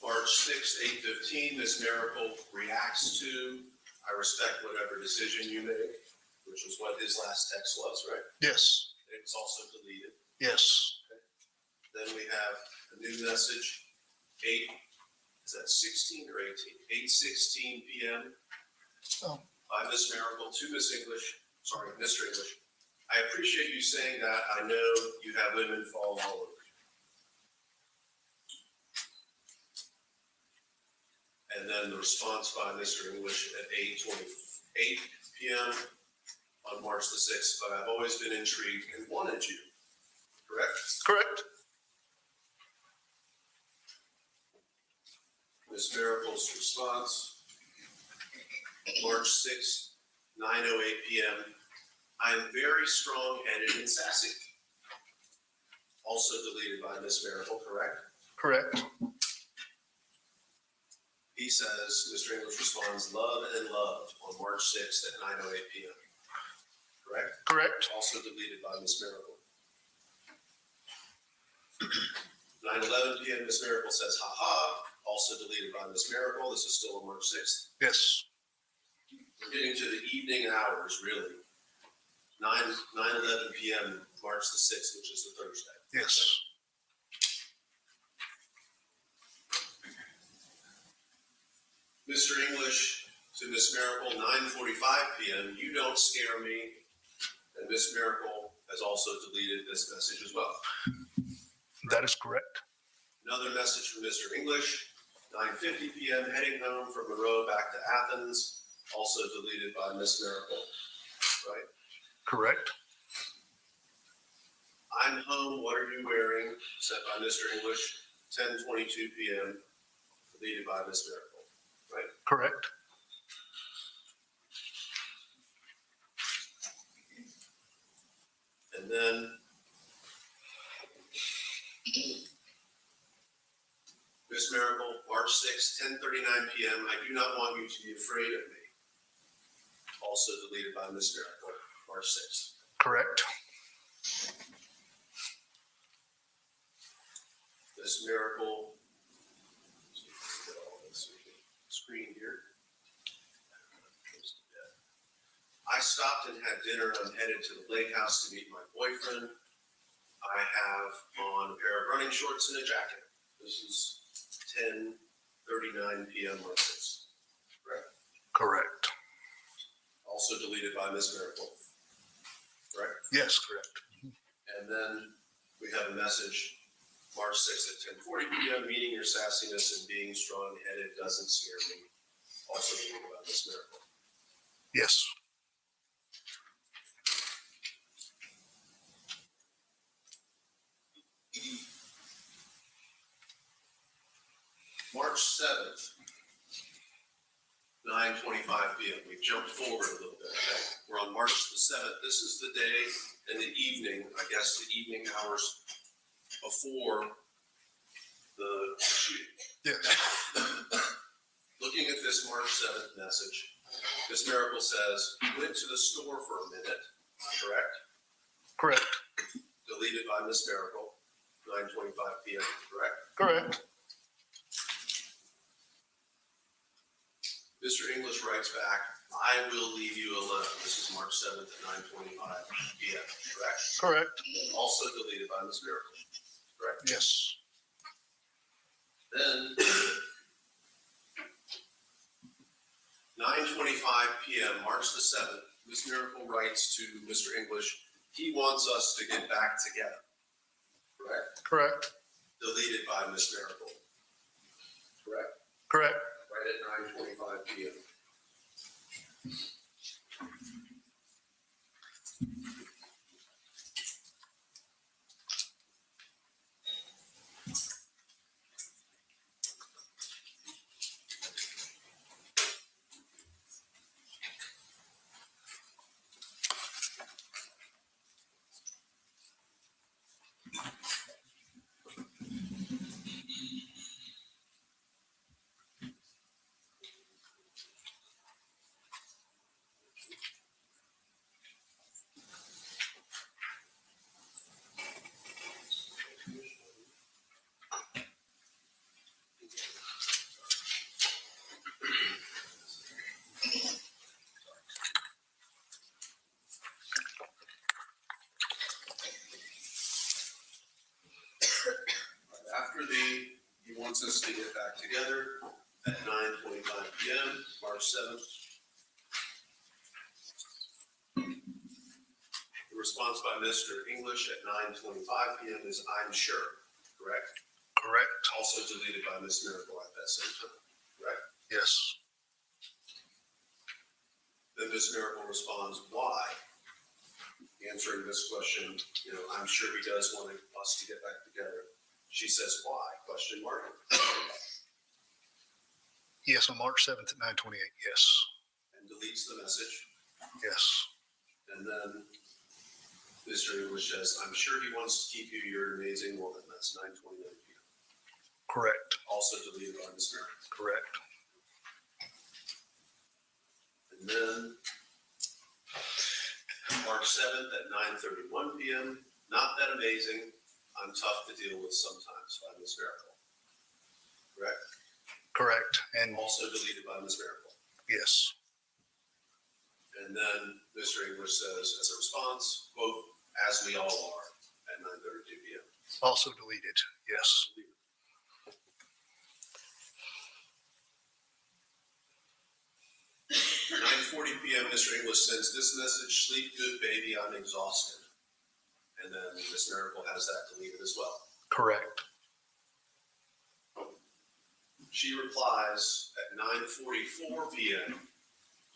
March 6th, 8:15, Miss Mericle reacts to, I respect whatever decision you make, which was what his last text was, right? Yes. It was also deleted. Yes. Then we have a new message, 16 or 18? 8:16 p.m. Oh. By Miss Mericle to Mr. English. I appreciate you saying that. I know you have women fall all over you. And then the response by Mr. English at 8:28 p.m. on March the 6th. But I've always been intrigued and wanted you. Correct? Correct. Miss Miracle's response, March 6th, 9:08 p.m. I am very strong-headed and sassy. Also deleted by Miss Mericle, correct? Correct. He says, Mr. English responds, love and loved on March 6th at 9:08 p.m. Correct? Correct. Also deleted by Ms. Mericle. 9:11 p.m. Ms. Mericle says, ha ha. Also deleted by Ms. Mericle. This is still on March 6th. Yes. We're getting to the evening hours, really. 9:11 p.m. March the 6th, which is the Thursday. Yes. Mr. English to Ms. Mericle, 9:45 p.m. You don't scare me. And Ms. Mericle has also deleted this message as well. That is correct. Another message from Mr. English, 9:50 p.m. heading home from Monroe back to Athens, also deleted by Ms. Mericle. Right? Correct. I'm home. What are you wearing? Sent by Mr. English, 10:22 p.m. Deleted by Ms. Mericle. Right? Correct. And then Ms. Mericle, March 6th, 10:39 p.m. I do not want you to be afraid of me. Also deleted by Ms. Mericle, March 6th. Correct. Ms. Mericle, screen here. I stopped and had dinner. I'm headed to the lake house to meet my boyfriend. I have on a pair of running shorts and a jacket. This is 10:39 p.m. March 6th. Correct? Correct. Also deleted by Ms. Mericle. Correct? Yes, correct. And then we have a message, March 6th at 10:40 p.m. Meeting your sassiness and being strong-headed doesn't scare me. Also deleted by Ms. Mericle. Yes. March 7th, 9:25 p.m. We've jumped forward a little bit, okay? We're on March the 7th. This is the day and the evening, I guess the evening hours before the shooting. Yes. Looking at this March 7th message, Ms. Mericle says, went to the store for a minute, correct? Correct. Deleted by Ms. Mericle, 9:25 p.m., correct? Correct. Mr. English writes back, I will leave you alone. This is March 7th at 9:25 p.m., correct? Correct. Also deleted by Ms. Mericle, correct? Yes. Then, 9:25 p.m., March the 7th, Ms. Mericle writes to Mr. English, he wants us to get back together, correct? Correct. Deleted by Ms. Mericle, correct? Correct. Right at 9:25 p.m. He wants us to get back together at 9:25 p.m., March 7th. The response by Mr. English at 9:25 p.m. is, I'm sure, correct? Correct. Also deleted by Ms. Mericle at that same time, correct? Yes. Then Ms. Mericle responds, why? Answering this question, I'm sure he does want us to get back together. She says, why? Question mark. Yes, on March 7th at 9:28. Yes. And deletes the message. Yes. And then Mr. English says, I'm sure he wants to keep you. You're an amazing woman. That's 9:29 p.m. Correct. Also deleted by Ms. Mericle. Correct. And then March 7th at 9:31 p.m. Not that amazing. I'm tough to deal with sometimes by Ms. Mericle. Correct? Correct. And Also deleted by Ms. Mericle. yes, And then Mr. English says, as a response, quote, as we all are at 9:32 p.m. also deleted. Yes. 9:40 p.m. Mr. English sends this message, sleep good, baby, I'm exhausted. And then Ms. Mericle has that deleted as well. Correct. She replies at 9:44 p.m.,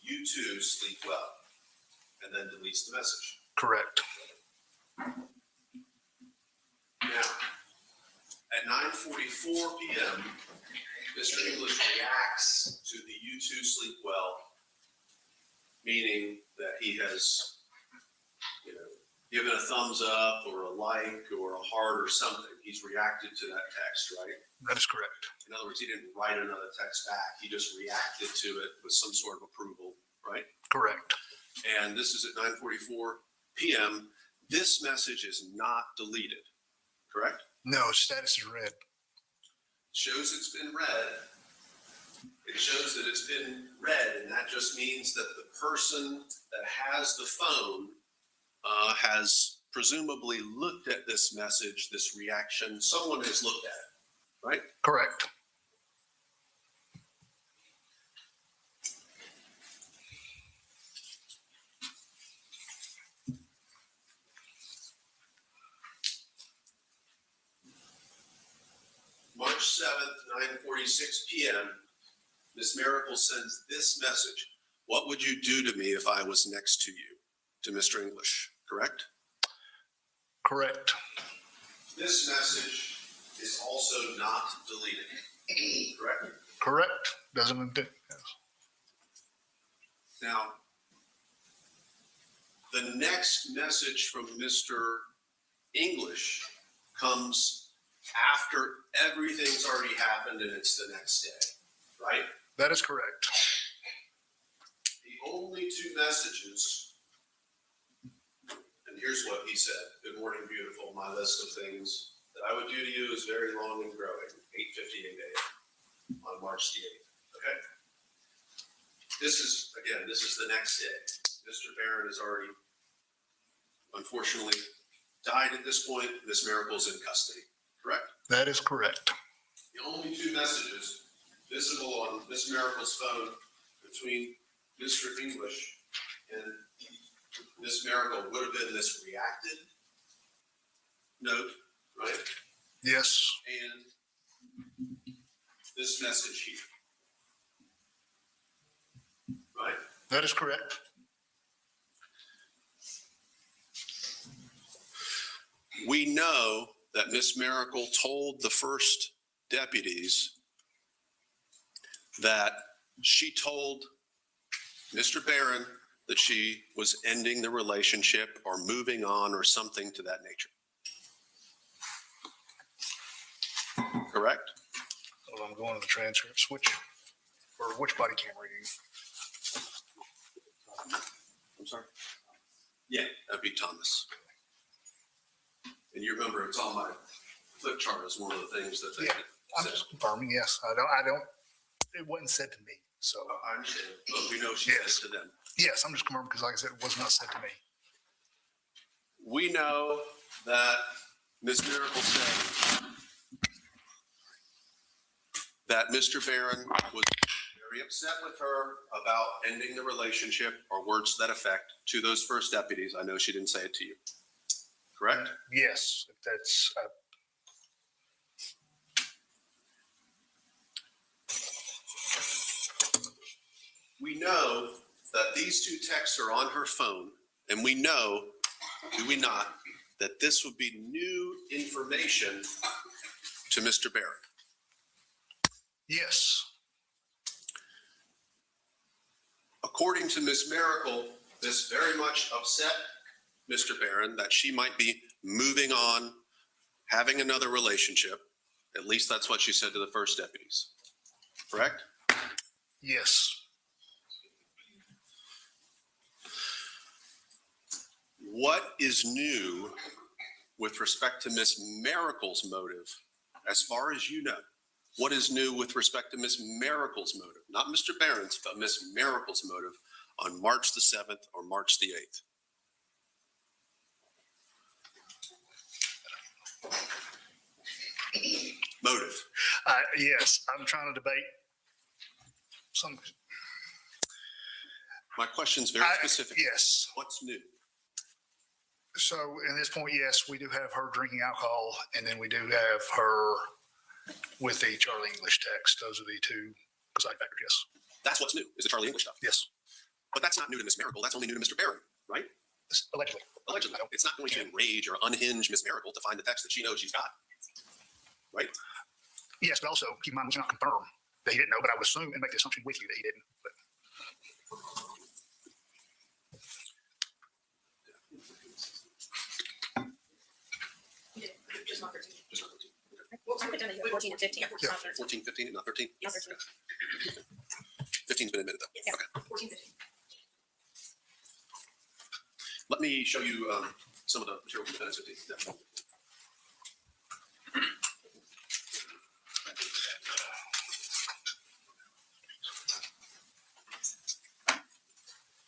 you too sleep well, and then deletes the message. Correct. Now, at 9:44 p.m., Mr. English reacts to the you too sleep well, meaning that he has, given a thumbs up or a like or a heart or something. He's reacted to that text, right? That is correct. In other words, he didn't write another text back. He just reacted to it with some sort of approval, right? Correct. And this is at 9:44 p.m. This message is not deleted, correct? No, status is red. Shows it's been read. It shows that it's been read, and that just means that the person that has the phone has presumably looked at this message, this reaction. Someone has looked at it, right? Correct. March 7th, 9:46 p.m., Ms. Mericle sends this message. What would you do to me if I was next to you? To Mr. English, correct? Correct. This message is also not deleted, correct? Correct. Doesn't it? Yes. Now, the next message from Mr. English comes after everything's already happened and it's the next day, right? That is correct. The only two messages, and here's what he said. Good morning, beautiful. My list of things that I would do to you is very long and growing. 8:58 a.m. on March the 8th, okay? This is the next day. Mr. Barron has already, unfortunately, died at this point. Ms. Mericle's in custody, correct? That is correct. The only two messages visible on Ms. Mericle's phone between Mr. English and Ms. Mericle would have been this reacted note, right? Yes. And this message here, right? That is correct. We know that Ms. Mericle told the first deputies that she told Mr. Barron that she was ending the relationship or moving on or something to that nature. Correct? Hold on, I'm going to the transcripts. Which body camera are you? I'm sorry? Yeah, that'd be Thomas. And you remember it's on my flip chart as one of the things that they Yeah, I'm said. just confirming. Yes, I don't, it wasn't said to me. So I understand, but we know she Yes. said to them. yes, I'm just confirming because like I said, it was not said to me. We know that Ms. Mericle said that Mr. Barron was very upset with her about ending the relationship or words to that effect to those first deputies. I know she didn't say it to you. Correct? Yes, that's, We know that these two texts are on her phone, and we know, do we not, that this would be new information to Mr. Barron. yes, According to Ms. Mericle, this very much upset Mr. Barron that she might be moving on, having another relationship. At least that's what she said to the first deputies. Correct? yes, What is new with respect to Miss Mericle's motive, as far as you know? What is new with respect to Miss Mericle's motive? Not Mr. Barron's, but Miss Mericle's motive on March the 7th or March the 8th? Motive. Yes, I'm trying to debate some. My question's very specific. Yes. What's new? So in this point, yes, we do have her drinking alcohol, and then we do have her with the Charlie English text. Those are the two side factors. Yes. That's what's new, is the Charlie English stuff. Yes. But that's not new to Miss Mericle. That's only new to Mr. Barron, right? Allegedly. Allegedly. It's not going to enrage or unhinge Miss Mericle to find the text that she knows she's got, right? Yes, but also keep in mind we cannot confirm that he didn't know, but I would assume and make the assumption with you that he didn't. But Just not 13. Just not 13. Well, I put down 14 and 15. Yeah. Not 13. 14, 15, and not 13? Not 13. 15's been admitted, though. Yeah. Okay. 14, 15. Let me show you some of the material from defendant's 15. Yeah.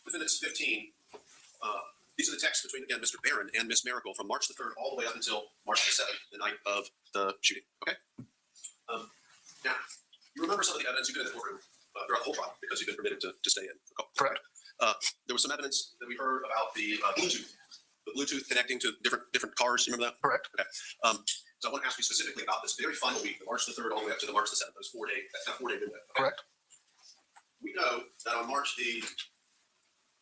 Defendant's 15. These are the texts between, again, Mr. Barron and Miss Mericle from March the 3rd all the way up until March the 7th, the night of the shooting. Okay? Now, you remember some of the evidence you've been in the courtroom throughout the whole trial because you've been permitted to stay in. correct. There was some evidence that we heard about the Bluetooth connecting to different cars. You remember that? Correct. Okay. So I want to ask you specifically about this very final week, the March the 3rd all the way up to the March the 7th, those 4 days, that 4 day window. Okay? Correct. We know that on March the,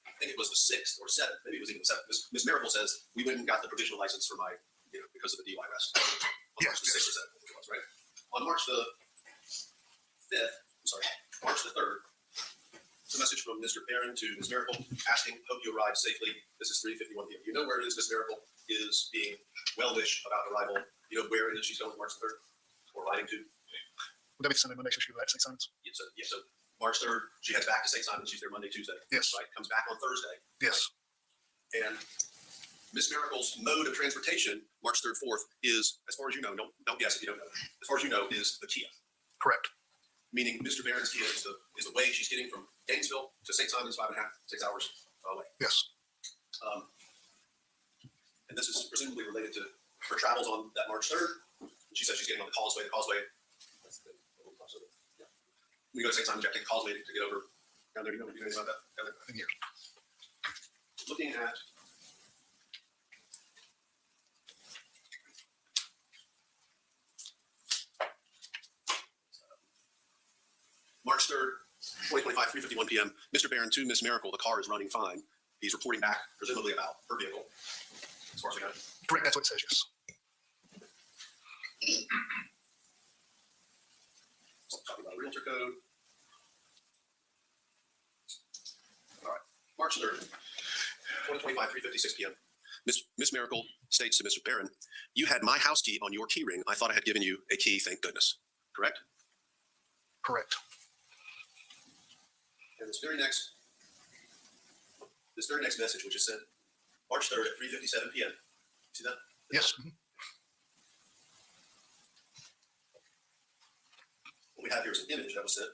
I think it was the 6th or 7th, maybe it was even the 7th, Miss Mericle says, we went and got the provisional license for my, because of the DUI arrest. On March the 6th or 7th, I think it was, right? On March the 5th, March the 3rd, it's a message from Mr. Barron to Ms. Mericle asking, hope you arrived safely. This is 3:51 p.m. You know where it is Ms. Mericle is being well-wished about arrival. You know where it is she's going March the 3rd or riding to? Would that be Sunday, Monday? So she go back to St. Simon's? So March 3rd, she heads back to St. Simon's. She's there Monday, Tuesday. Yes. Right? Comes back on Thursday. Yes. And Ms. Mericle's mode of transportation, March 3rd, 4th, is, as far as you know, don't guess if you don't know, as far as you know, is the Kia. Correct. Meaning Mr. Barron's Kia is the way she's getting from Gainesville to St. Simon's, 5.5, 6 hours away. Yes. And this is presumably related to her travels on that March 3rd. She says she's getting on the causeway. The causeway, that's the yeah. We go to St. Simon's, you have to take the causeway to get over down there. Do you know anything about that? Down there? Here. Looking at March 3rd, 2025, 3:51 p.m. Mr. Barron to Miss Mericle, the car is running fine. He's reporting back, presumably about her vehicle, as far as we know. Correct. That's what it says. Yes. Talking about realtor code. All right, March 3rd, 2025, 3:56 p.m. Miss Mericle states to Mr. Barron, you had my house key on your key ring. I thought I had given you a key, thank goodness. Correct? Correct. And this very next message, which is sent March 3rd at 3:57 p.m. See that? Yes. What we have here is an image that was sent.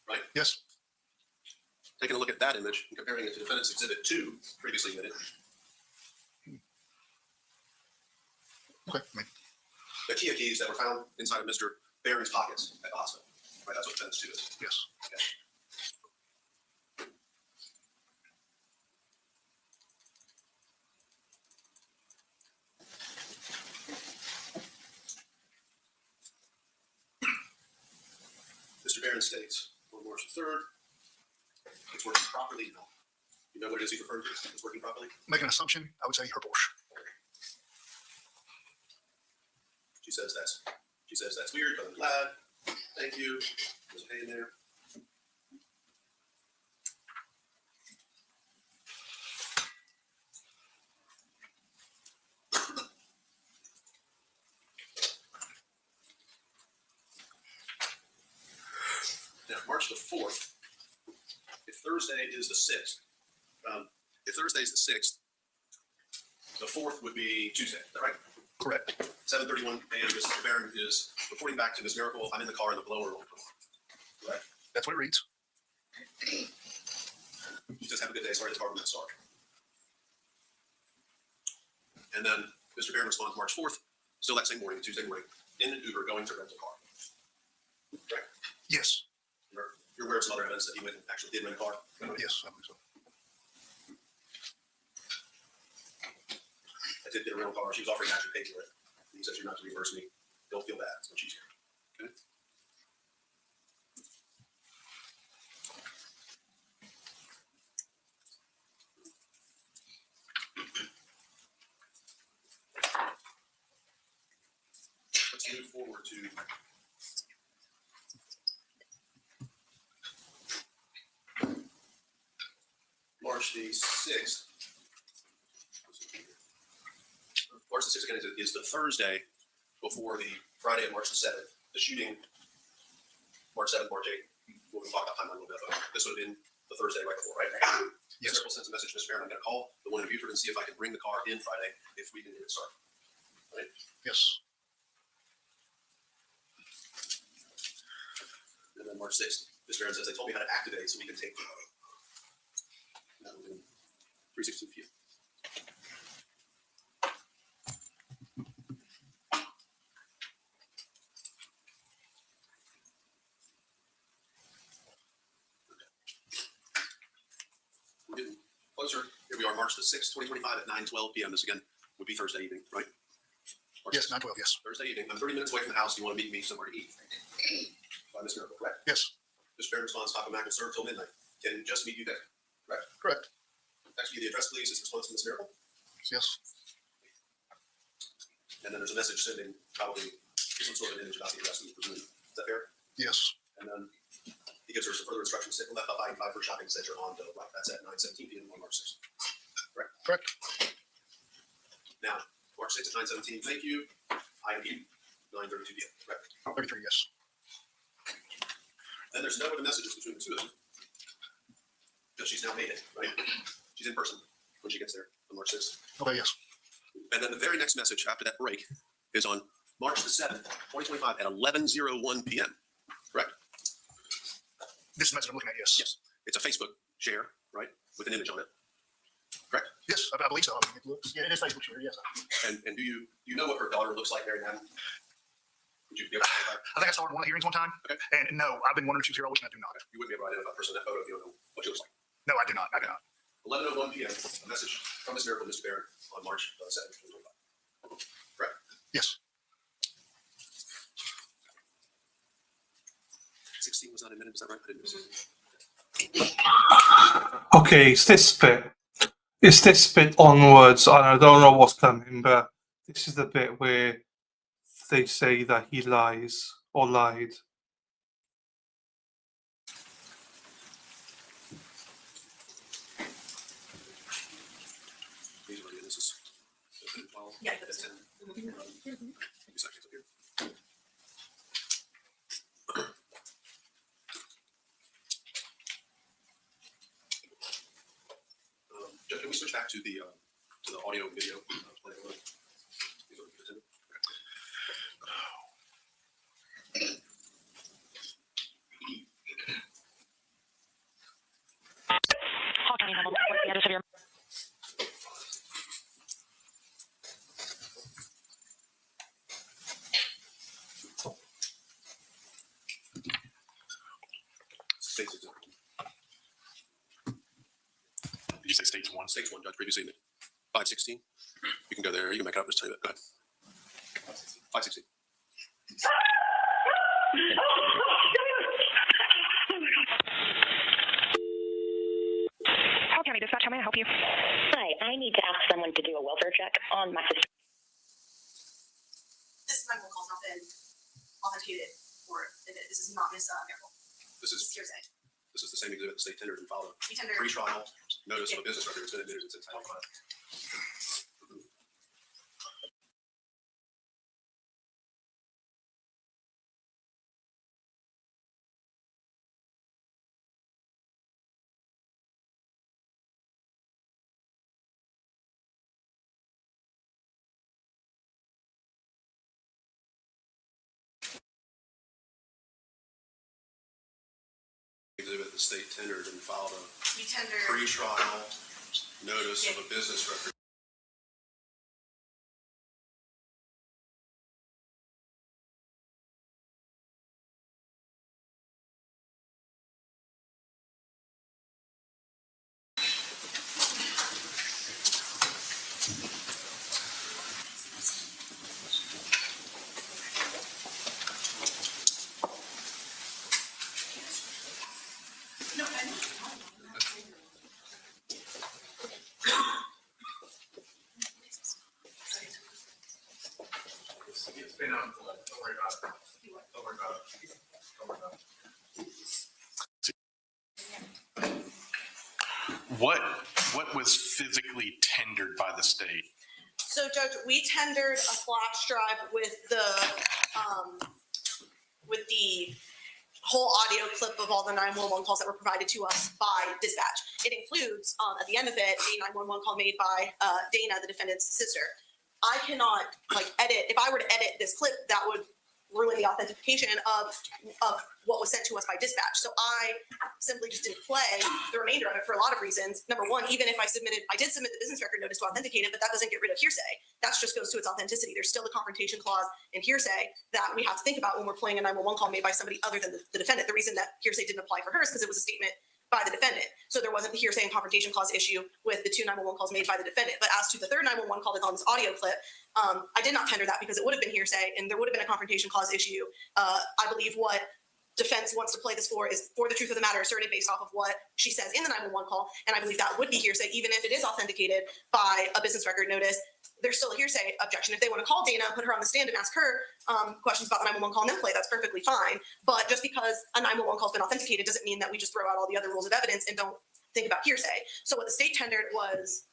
Right? Yes. Taking a look at that image and comparing it to Defendant's Exhibit 2, previously admitted. Okay. The Kia keys that were found inside of Mr. Barron's pockets at the hospital. Right, that's what Defendant's 2 is. Yes. Okay. Mr. Barron states on March 3rd, it's working properly. You know what it is he's referring to? It's working properly? Make an assumption. I would say her Porsche. She says that's weird, but I'm glad. Thank you. There's a pay in there. Now, March the 4th, if Thursday is the 6th, If Thursday's the 6th, the 4th would be Tuesday, is that right? Correct. 7:31 a.m. Mr. Barron is reporting back to Ms. Mericle. I'm in the car in the blower room. Correct. That's what it reads. You just have a good day. Sorry, the car went dark. And then Mr. Barron responds March 4th, still that same morning, Tuesday morning, in an Uber going to rent a car. Correct. Yes. You're aware of some other evidence that he went and actually did rent a car? Yes, I believe so. I did get a rental car. She was offering to actually pay for it. He says you're not to reimburse me. Don't feel bad. It's much easier. Okay. Let's move forward to March the 6th. March the 6th again is the Thursday before the Friday of March the 7th. The shooting, March 7th, March 8th. We'll talk about time a little bit, but this would have been the Thursday right before, right? Yes. Mr. sends a message to Mr. Barron. I'm going to call the one in Beaufort and see if I can bring the car in Friday if we can get it started. Right? Yes. And then March 6th, Mr. Barron says they told me how to activate so we can take the car. That would have been 3:16 p.m. We're getting closer. Here we are, March the 6th, 2025 at 9:12 p.m. This again would be Thursday evening, right? March Yes, 6th. 9/12, yes. Thursday evening. I'm 30 minutes away from the house. You want to meet me somewhere to eat? By Ms. Mericle, correct? Yes. Mr. Barron responds, Taco Mac will serve till midnight. Can just meet you there. Correct? Correct. Text me the address, please. His response to Ms. Mericle. Yes. And then there's a message sending probably some sort of an image about the address. Is that fair? Yes. And then he gives her some further instructions. Sit left up I-85 for shopping center on the right. That's at 9:17 p.m. on March 6th. Correct? Correct. Now, March 6th at 9:17. Thank you. IMP 9:32 p.m. Correct? 33, yes. Then there's no other messages between the two of them. Because she's now made it, right? She's in person when she gets there on March 6th. Okay, yes. And then the very next message after that break is on March the 7th, 2025 at 11:01 p.m. Correct? This is the message I'm looking at, yes. Yes. It's a Facebook share, right? With an image on it. Correct? Yes, I believe so. I mean, it looks, yeah, it is Facebook, sure, yes. And do you know what her daughter looks like, Mary Madden? Would you be able to identify? I think I saw her in one of the hearings one time. Okay. And no, I've been wondering if she was here all week, and I do not. You wouldn't be able to identify the person in that photo if you don't know what she looks like. No, I do not. I do not. 11:01 p.m. A message from Ms. Mericle, Mr. Barron, on March 7th, 2025. Correct? Yes. 16 was not admitted, is that right? I didn't know. Okay, it's this bit. It's this bit onwards, and I don't know what's coming, but this is the bit where they say that he lies or lied. These are this is 12. Yeah. That's 10. Few seconds up here. Jeff, can we switch back to the audio and video? Play a little? These are good, isn't it? Hall County Hubble, what's the address of your States example. Did you say states one? States one, Judge, previously 516. You can go there. You can make it up. Just tell you that. Go ahead. 516. Hall County Dispatch, how may I help you? Hi, I need to ask someone to do a welfare check on my sister. This phone call's not been authenticated, or this is not Miss Mericle. This This is is hearsay. this is the same exhibit the state tendered and filed We a tender. pre-trial notice of a business record. It's been admitted. It's entitled. Exhibit the state tendered and filed a We tendered. pre-trial notice of a business record. No, I know. It's been on. Don't worry about it. Don't worry about it. Don't worry about it. What was physically tendered by the state? So, Judge, we tendered a flash drive with the whole audio clip of all the 911 calls that were provided to us by dispatch. It includes, at the end of it, a 911 call made by Dana, the defendant's sister. I cannot edit. If I were to edit this clip, that would ruin the authentication of what was sent to us by dispatch. So I simply just didn't play the remainder of it for a lot of reasons. Number one, even if I did submit the business record notice to authenticate it, but that doesn't get rid of hearsay. That just goes to its authenticity. There's still the confrontation clause in hearsay that we have to think about when we're playing a 911 call made by somebody other than the defendant. The reason that hearsay didn't apply for hers because it was a statement by the defendant. So there wasn't the hearsay and confrontation clause issue with the 2 911 calls made by the defendant. But as to the third 911 call that's on this audio clip, I did not tender that because it would have been hearsay and there would have been a confrontation clause issue. I believe what defense wants to play this for is for the truth of the matter asserted based off of what she says in the 911 call. And I believe that would be hearsay, even if it is authenticated by a business record notice. There's still a hearsay objection. If they want to call Dana, put her on the stand and ask her questions about the 911 call and then play, that's perfectly fine. But just because a 911 call has been authenticated doesn't mean that we just throw out all the other rules of evidence and don't think about hearsay. So what the state tendered was...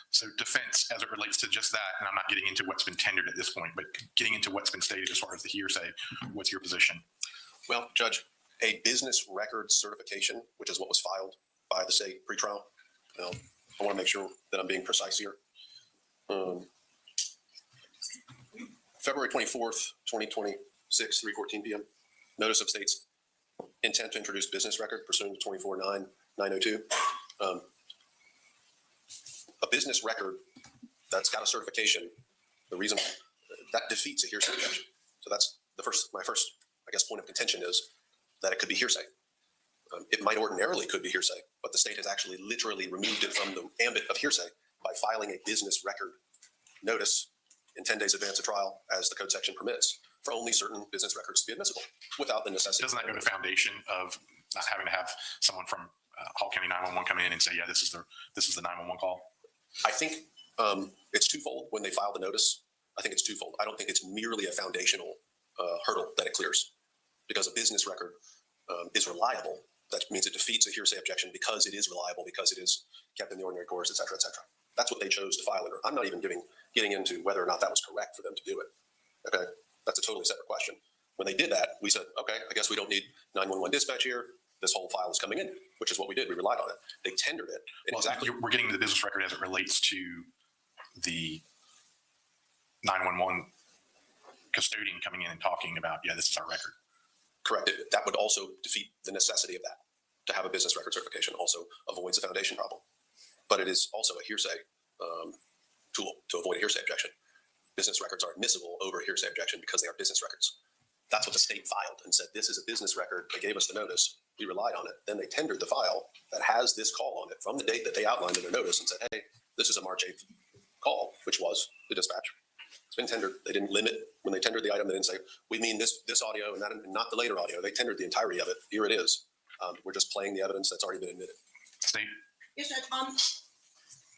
So defense, as it relates to just that, and I'm not getting into what's been tendered at this point, but getting into what's been stated as far as the hearsay, what's your position? Well, Judge, a business record certification, which is what was filed by the state pretrial. I want to make sure that I'm being precise here. February 24th, 2026, 3:14 p.m. Notice of state's intent to introduce business record pursuant to 24-9-902. A business record that's got a certification, the reason that defeats a hearsay objection. So that's my first, I guess, point of contention is that it could be hearsay. It might ordinarily could be hearsay, but the state has actually literally removed it from the ambit of hearsay by filing a business record notice in 10 days advance of trial, as the code section permits, for only certain business records to be admissible without the necessity. Doesn't that go to foundation of not having to have someone from Hall County 911 come in and say, yeah, this is the 911 call? I think it's twofold when they file the notice. I think it's twofold. I don't think it's merely a foundational hurdle that it clears, because a business record is reliable. That means it defeats a hearsay objection because it is reliable, because it is kept in the ordinary course, et cetera, et cetera. That's what they chose to file it. I'm not even getting into whether or not that was correct for them to do it. Okay, that's a totally separate question. When they did that, we said, okay, I guess we don't need 911 dispatch here. This whole file is coming in, which is what we did. We relied on it. They tendered it. Well, exactly. We're getting to the business record as it relates to the 911 custodian coming in and talking about, yeah, this is our record. Correct. That would also defeat the necessity of that. To have a business record certification also avoids the foundation problem. But it is also a hearsay tool to avoid a hearsay objection. Business records are admissible over a hearsay objection because they are business records. That's what the state filed and said, this is a business record. They gave us the notice. We relied on it. Then they tendered the file that has this call on it from the date that they outlined in their notice and said, hey, this is a March 8th call, which was the dispatch. It's been tendered. They didn't limit when they tendered the item. They didn't say, we mean this audio and not the later audio. They tendered the entirety of it. Here it is. We're just playing the evidence that's already been admitted. State. Yes, Judge.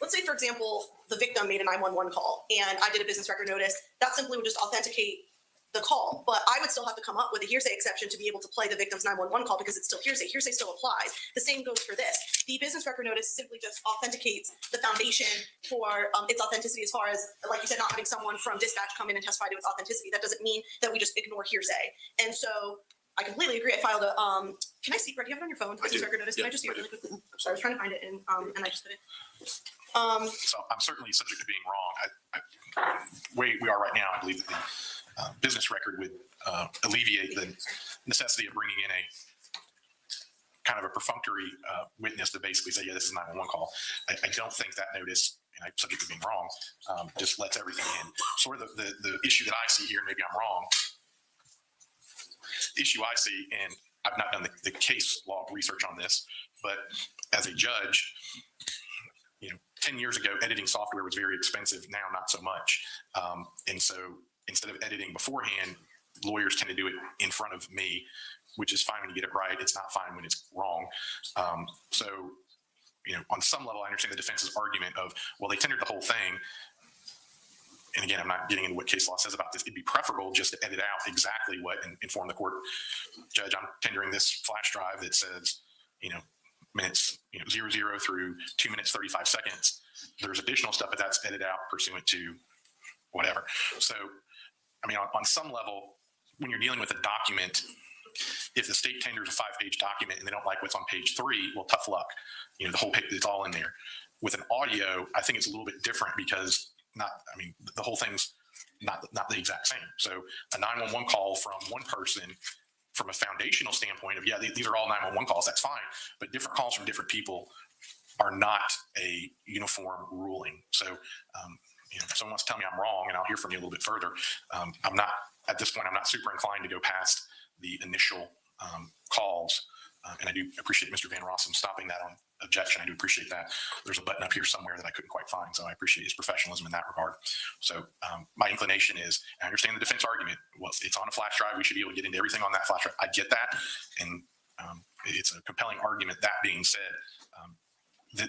Let's say, for example, the victim made a 911 call and I did a business record notice. That simply would just authenticate the call, but I would still have to come up with a hearsay exception to be able to play the victim's 911 call because it's still hearsay. Hearsay still applies. The same goes for this. The business record notice simply just authenticates the foundation for its authenticity as far as, like you said, not having someone from dispatch come in and testify to its authenticity. That doesn't mean that we just ignore hearsay. And so I completely agree. I filed a, can I see, Brett, do you have it on your phone? Business record notice. Can I just see it really quickly? Sorry, I was trying to find it and I just couldn't. So I'm certainly subject to being wrong. Where we are right now, I believe that the business record would alleviate the necessity of bringing in kind of a perfunctory witness to basically say, yeah, this is a 911 call. I don't think that notice, and I'm subject to being wrong, just lets everything in. Sort of the issue that I see here, and maybe I'm wrong, the issue I see, and I've not done the case law research on this, but as a judge, 10 years ago, editing software was very expensive. Now, not so much. And so instead of editing beforehand, lawyers tend to do it in front of me, which is fine when you get it right. It's not fine when it's wrong. So, on some level, I understand the defense's argument of, well, they tendered the whole thing. And again, I'm not getting into what case law says about this. It'd be preferable just to edit out exactly what and inform the court, Judge, I'm tendering this flash drive that says, minutes 00 through 2 minutes 35 seconds. There's additional stuff, but that's edited out pursuant to whatever. So, on some level, when you're dealing with a document, if the state tenders a 5-page document and they don't like what's on page 3, well, tough luck. The whole page, it's all in there. With an audio, I think it's a little bit different because the whole thing's not the exact same. So a 911 call from one person, from a foundational standpoint of, these are all 911 calls, that's fine. But different calls from different people are not a uniform ruling. So, if someone wants to tell me I'm wrong, and I'll hear from you a little bit further, at this point, I'm not super inclined to go past the initial calls. And I do appreciate Mr. Van Rossum stopping that on objection. I do appreciate that. There's a button up here somewhere that I couldn't quite find. So I appreciate his professionalism in that regard. So my inclination is, I understand the defense argument. Well, it's on a flash drive. We should be able to get into everything on that flash drive. I get that. And it's a compelling argument. That being said,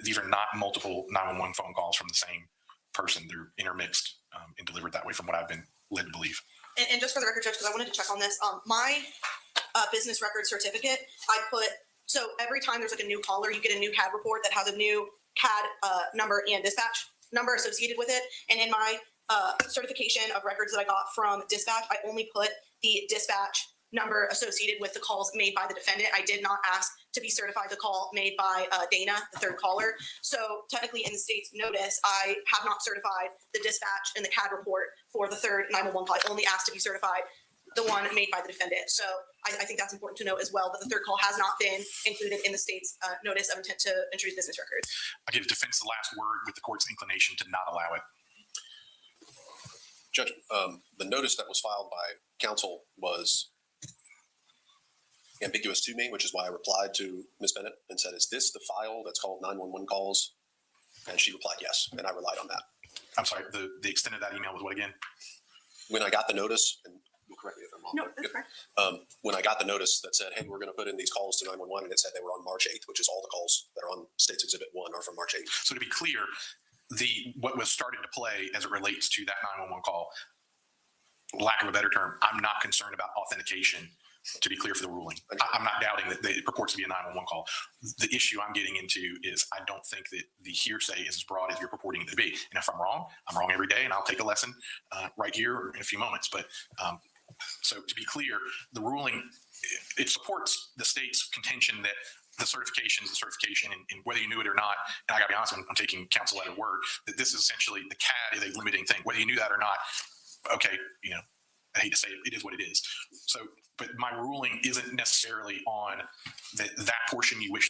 these are not multiple 911 phone calls from the same person. They're intermixed and delivered that way from what I've been led to believe. And just for the record, Judge, because I wanted to check on this, my business record certificate, so every time there's like a new caller, you get a new CAD report that has a new CAD number and dispatch number associated with it. And in my certification of records that I got from dispatch, I only put the dispatch number associated with the calls made by the defendant. I did not ask to be certified the call made by Dana, the third caller. So technically in the state's notice, I have not certified the dispatch and the CAD report for the third 911 call. I only asked to be certified the one made by the defendant. So I think that's important to note as well, that the third call has not been included in the state's notice of intent to introduce business records. I give defense the last word with the court's inclination to not allow it. Judge, the notice that was filed by counsel was ambiguous to me, which is why I replied to Ms. Bennett and said, is this the file that's called 911 calls? And she replied, yes. And I relied on that. I'm sorry, the extent of that email was what again? When I got the notice, and you'll correct me if I'm wrong. No, that's correct. When I got the notice that said, hey, we're going to put in these calls to 911, and it said they were on March 8th, which is all the calls that are on State's Exhibit 1 are from March 8th. So to be clear, what was started to play as it relates to that 911 call, lack of a better term, I'm not concerned about authentication, to be clear for the ruling. I'm not doubting that it purports to be a 911 call. The issue I'm getting into is I don't think that the hearsay is as broad as you're purporting it to be. And if I'm wrong every day, and I'll take a lesson right here in a few moments. But so to be clear, the ruling, it supports the state's contention that the certification is the certification, and whether you knew it or not, and I gotta be honest, I'm taking counsel at her word, that this is essentially, the CAD is a limiting thing. Whether you knew that or not, okay, I hate to say it, it is what it is. So, but my ruling isn't necessarily on that portion you wish.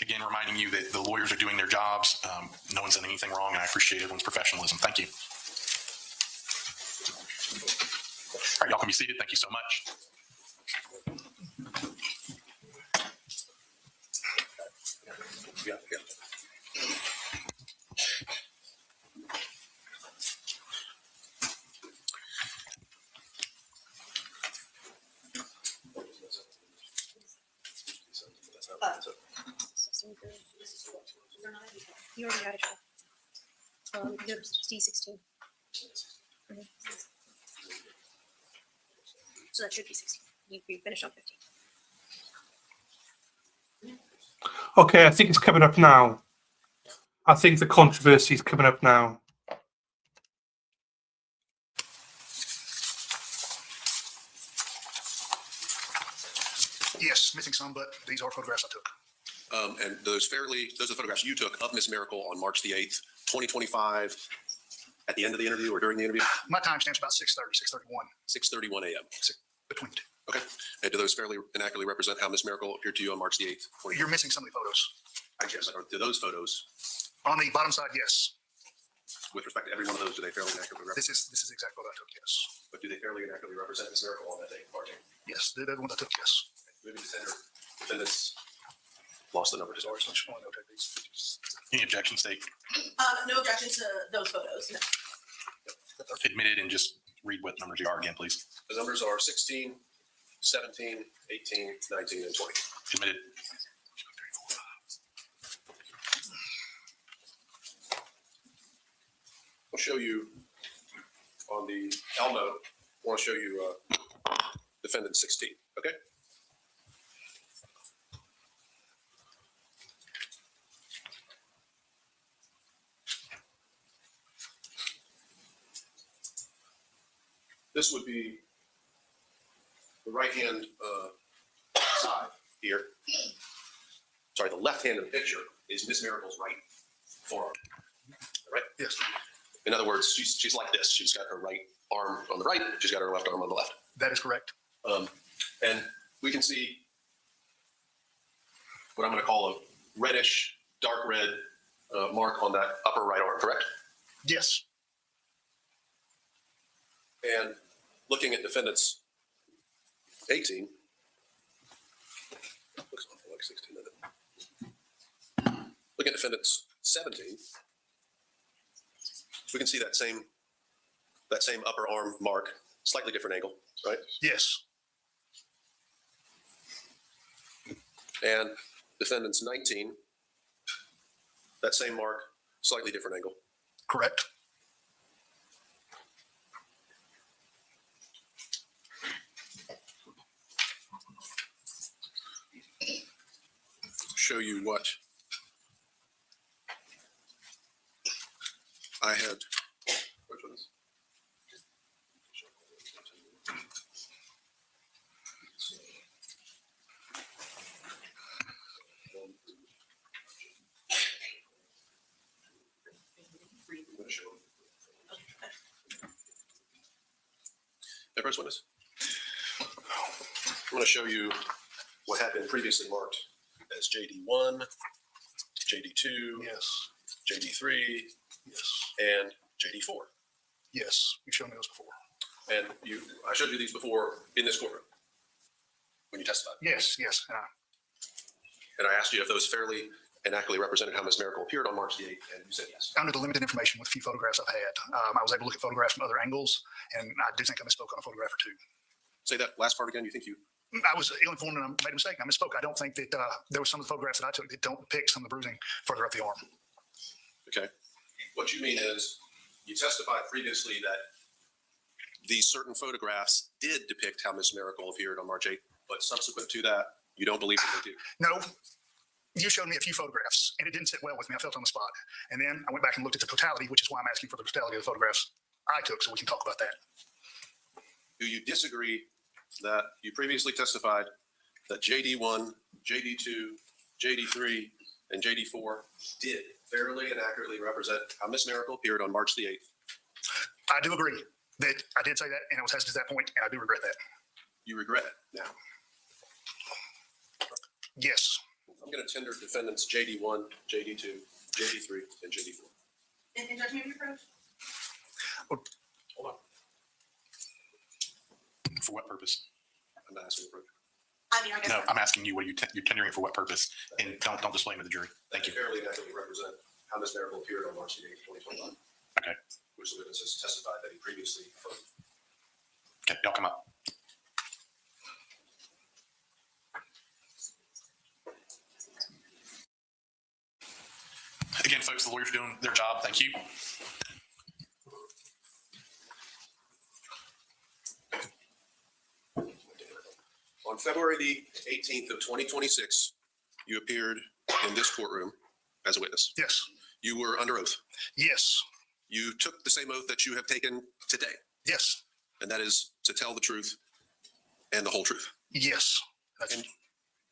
Again, reminding you that the lawyers are doing their jobs. No one's done anything wrong, and I appreciate everyone's professionalism. Thank you. All right, y'all can be seated. Thank you so much. Yeah. You already had a show. D16. So that should be 16. You finished on 15. Okay, I think it's coming up now. I think the controversy is coming up now. Yes, missing some, but these are photographs I took. And those are the photographs you took of Ms. Mericle on March the 8th, 2025, at the end of the interview or during the interview? My timestamp's about 6:30, 6:31. 6:31 a.m. Between the two. Okay. And do those fairly and accurately represent how Ms. Mericle appeared to you on March the 8th? You're missing some of the photos. Yes. Do those photos, On the bottom side, yes. with respect to every one of those, do they fairly and accurately represent? This is exactly what I took, yes. But do they fairly and accurately represent Ms. Mericle on that day, March 8th? Yes, they're the ones I took, yes. Moving to tender, defendants lost the number to Sorry, so much more, I'll take these. Any objection, state? No objection to those photos. No. Admitted, and just read what numbers you are again, please. The numbers are 16, 17, 18, 19, and 20. Admitted. I'll show you on the Elmo, I want to show you defendant 16, okay? This would be the right-hand side here. Sorry, the left hand of the picture is Miss Miracle's right forearm, right? Yes, In other words, she's like this. She's got her right arm on the right. She's got her left arm on the left. that is correct. And we can see what I'm going to call a reddish, dark red mark on that upper right arm, correct? Yes, And looking at defendants 18, looks awful like 16, doesn't it? Looking at defendants 17, we can see that same upper arm mark, slightly different angle, right? yes, And defendants 19, that same mark, slightly different angle. correct. Show you what I had. Which one is? The first one is. I'm going to show you what had been previously marked as JD1, JD2, Yes, JD3, yes, and JD4. yes. You've shown me those before. And I showed you these before in this courtroom when you testified. Yes, yes. And I asked you if those fairly and accurately represented how Ms. Mericle appeared on March the 8th, and you said yes. Under the limited information with a few photographs I've had, I was able to look at photographs from other angles, and I do think I misspoke on a photograph or two. Say that last part again. You think you? I was ill-informed and I made a mistake. I misspoke. I don't think that there were some of the photographs that I took that don't depict some of the bruising further up the arm. Okay. What you mean is you testified previously that these certain photographs did depict how Ms. Mericle appeared on March 8th, but subsequent to that, you don't believe that they do. No, you showed me a few photographs and it didn't sit well with me. I felt on the spot. And then I went back and looked at the totality, which is why I'm asking for the totality of the photographs I took so we can talk about that. Do you disagree that you previously testified that JD1, JD2, JD3, and JD4 did fairly and accurately represent how Ms. Mericle appeared on March the 8th? I do agree that I did say that and I was hesitant at that point, and I do regret that. You regret it now. Yes. I'm going to tender defendants JD1, JD2, JD3, and JD4. And Judge, maybe approach? Hold on. For what purpose? I'm not asking for I mean, I guess. No, I'm asking you, what are you're tendering for what purpose? And don't display them to the jury. Thank you. fairly and accurately represent how Ms. Mericle appeared on March the 8th, 2021. Okay. Which the witnesses testified that he previously affirmed. Okay, y'all come up. Again, folks, the lawyers are doing their job. Thank you. On February the 18th of 2026, you appeared in this courtroom as a witness. Yes. You were under oath. Yes. You took the same oath that you have taken today, Yes. and that is to tell the truth and the whole truth. Yes. That's, And-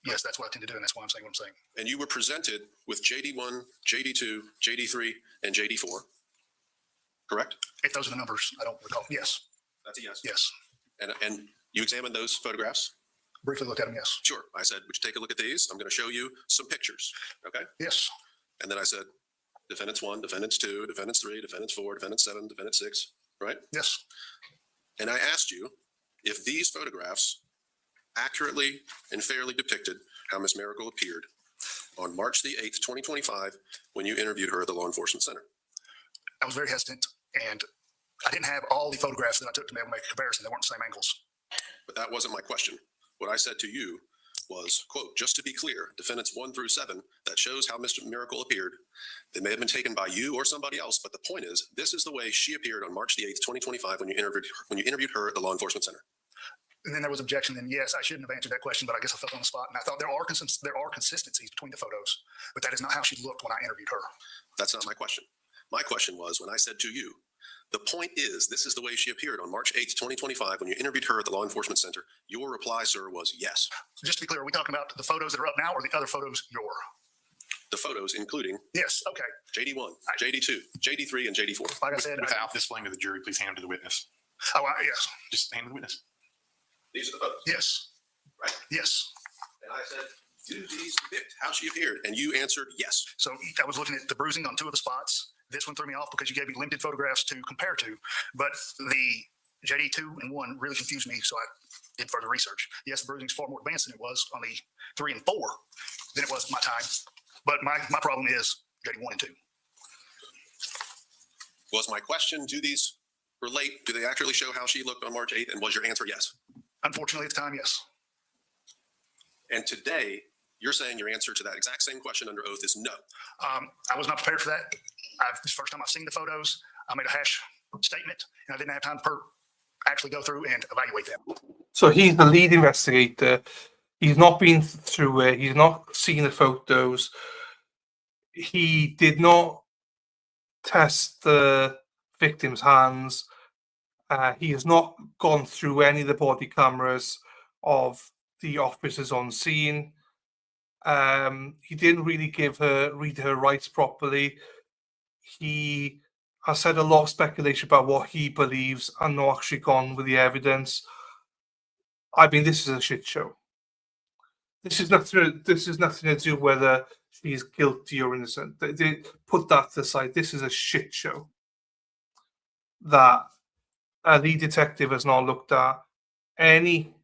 yes, that's what I tend to do, and that's why I'm saying what I'm saying. And you were presented with JD1, JD2, JD3, and JD4, correct? If those are the numbers, I don't recall. Yes. That's a yes. Yes. And You examined those photographs? Briefly looked at them, yes. Sure. I said, would you take a look at these? I'm going to show you some pictures. Okay. Yes. And then I said, defendants 1, defendants 2, defendants 3, defendants 4, defendants 7, defendants 6, right? Yes. And I asked you if these photographs accurately and fairly depicted how Ms. Mericle appeared on March the 8th, 2025, when you interviewed her at the Law Enforcement Center. I was very hesitant, and I didn't have all the photographs that I took to be able to make a comparison. They weren't the same angles. But that wasn't my question. What I said to you was, quote, just to be clear, defendants 1 through 7, that shows how Mr. Mericle appeared. They may have been taken by you or somebody else, but the point is, this is the way she appeared on March the 8th, 2025, when you interviewed her at the Law Enforcement Center. And then there was objection. And yes, I shouldn't have answered that question, but I guess I felt on the spot. And I thought there are consistencies between the photos, but that is not how she looked when I interviewed her. That's not my question. My question was, when I said to you, the point is, this is the way she appeared on March 8th, 2025, when you interviewed her at the Law Enforcement Center. Your reply, sir, was yes. So just to be clear, are we talking about the photos that are up now or the other photos you're? The photos, including Yes. Okay. JD1, JD2, JD3, and JD4. Like I said, Without displaying to the jury, please hand them to the witness. Yes. Just hand them to the witness. These are the photos. Yes. Right. Yes. And I said, do these depict how she appeared? And you answered yes. So I was looking at the bruising on 2 of the spots. This one threw me off because you gave me limited photographs to compare to, but the JD2 and 1 really confused me. So I did further research. Yes, the bruising is far more advanced than it was on the 3 and 4 than it was at my time. But my problem is JD1 and 2. Was my question, do these relate? Do they accurately show how she looked on March 8th? And was your answer yes? Unfortunately, at the time, yes. And today, you're saying your answer to that exact same question under oath is no. I was not prepared for that. This is the first time I've seen the photos. I made a hash statement, and I didn't have time to actually go through and evaluate them. So he's the lead investigator. He's not been through it. He's not seen the photos. He did not test the victim's hands. He has not gone through any of the body cameras of the officers on scene. He didn't really read her rights properly. He has said a lot of speculation about what he believes and not actually gone with the evidence. I mean, this is a shit show. This is nothing to do whether she's guilty or innocent. They put that to the side. This is a shit show that a lead detective has not looked at any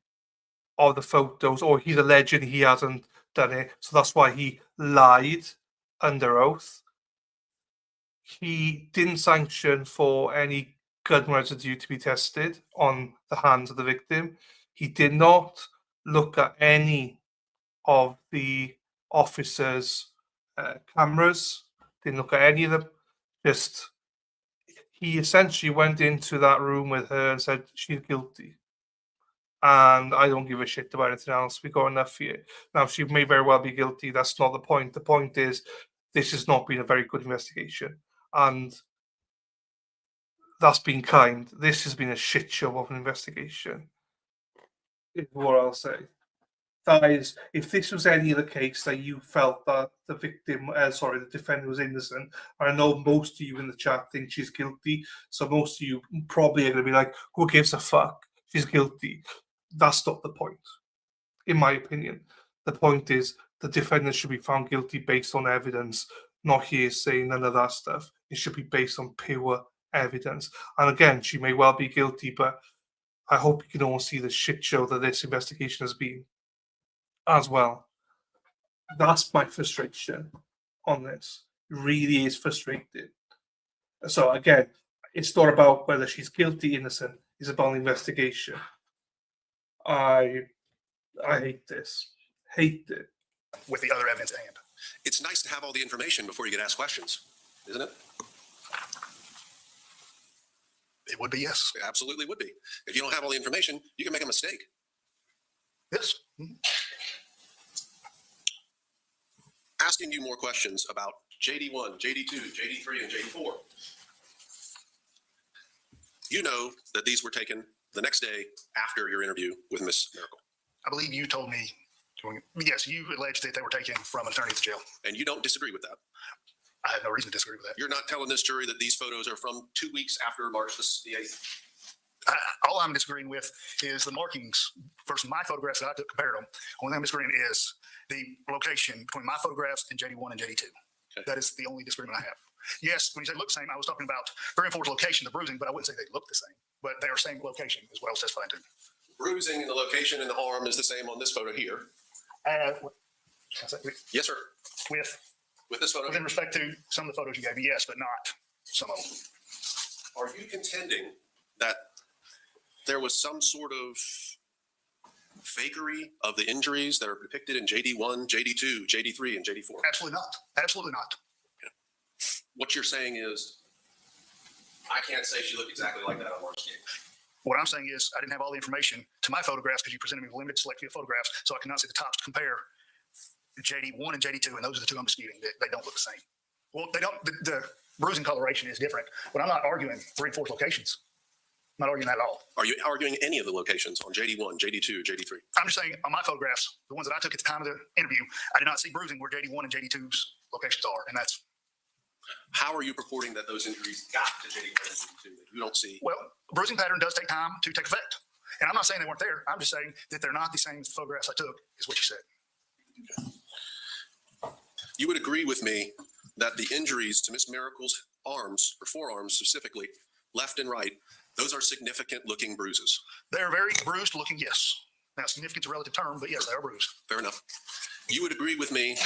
of the photos, or he's alleging he hasn't done it. So that's why he lied under oath. He didn't sanction for any gun residue to be tested on the hands of the victim. He did not look at any of the officers' cameras. Didn't look at any of them. He essentially went into that room with her and said, she's guilty. And I don't give a shit about anything else. We got enough here. Now, she may very well be guilty. That's not the point. The point is, this has not been a very good investigation. And that's been kind. This has been a shit show of an investigation, is what I'll say. That is, if this was any other case that you felt that the the defendant was innocent, I know most of you in the chat think she's guilty, so most of you probably are going to be like, who gives a fuck? She's guilty. That's not the point, in my opinion. The point is the defendant should be found guilty based on evidence, not hearsay, none of that stuff. It should be based on pure evidence. And again, she may well be guilty, but I hope you can all see the shit show that this investigation has been as well. That's my frustration on this. It really is frustrating. So again, it's not about whether she's guilty, innocent. It's about the investigation. I hate this. Hate it. With the other evidence at hand. It's nice to have all the information before you get asked questions, isn't it? It would be, yes. It absolutely would be. If you don't have all the information, you can make a mistake. Yes. Asking you more questions about JD1, JD2, JD3, and JD4. You know that these were taken the next day after your interview with Miss Mericle. I believe you told me, yes, you alleged that they were taken from an attorney at the jail. And you don't disagree with that? I have no reason to disagree with that. You're not telling this jury that these photos are from 2 weeks after March the 8th? All I'm disagreeing with is the markings versus my photographs that I took, compared them. Only thing I'm disagreeing is the location between my photographs and JD1 and JD2. Okay. That is the only disagreement I have. Yes, when you say look the same, I was talking about 3 and 4's location, the bruising, but I wouldn't say they look the same. But they are same location is what I was testifying to. Bruising in the location in the arm is the same on this photo here. Yes, sir. With this photo? With respect to some of the photos you gave me, yes, but not some of them. Are you contending that there was some sort of fakery of the injuries that are depicted in JD1, JD2, JD3, and JD4? Absolutely not. Absolutely not. What you're saying is, I can't say she looked exactly like that on March 8th. What I'm saying is I didn't have all the information to my photographs because you presented me with a limited select few of photographs, so I cannot see the tops to compare JD1 and JD2, and those are the two I'm disputing. They don't look the same. Well, they don't. The bruising coloration is different, but I'm not arguing 3 and 4's locations. I'm not arguing that at all. Are you arguing any of the locations on JD1, JD2, JD3? I'm just saying on my photographs, the ones that I took at the time of the interview, I did not see bruising where JD1 and JD2's locations are, and that's. How are you purporting that those injuries got to JD1 and JD2 that you don't see? Well, bruising pattern does take time to take effect, and I'm not saying they weren't there. I'm just saying that they're not the same as the photographs I took, is what you said. You would agree with me that the injuries to Miss Miracle's arms, or forearms specifically, left and right, those are significant looking bruises. They're very bruised looking, yes. Now, significant is a relative term, but yes, they are bruised. Fair enough. You would agree with me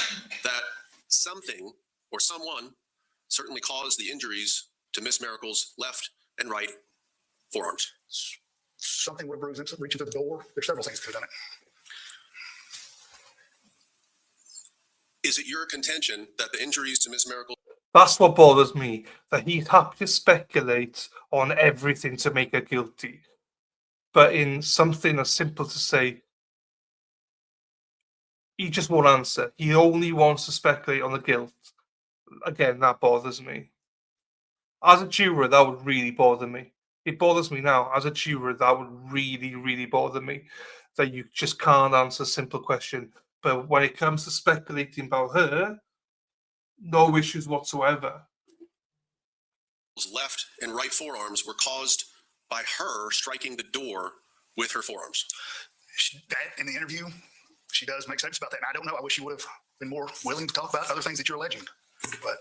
that something or someone certainly caused the injuries to Miss Miracle's left and right forearms. Something would have bruised it, reaching to the door. There's several things that could have done it. Is it your contention that the injuries to Miss Miracle? That's what bothers me, that he's happy to speculate on everything to make her guilty. But in something as simple to say, he just won't answer. He only wants to speculate on the guilt. Again, that bothers me. As a juror, that would really bother me. It bothers me now. As a juror, that would really, really bother me. That you just can't answer a simple question. But when it comes to speculating about her, no issues whatsoever. Left and right forearms were caused by her striking the door with her forearms. That in the interview, she does make statements about that. And I don't know. I wish she would have been more willing to talk about other things that you're alleging. But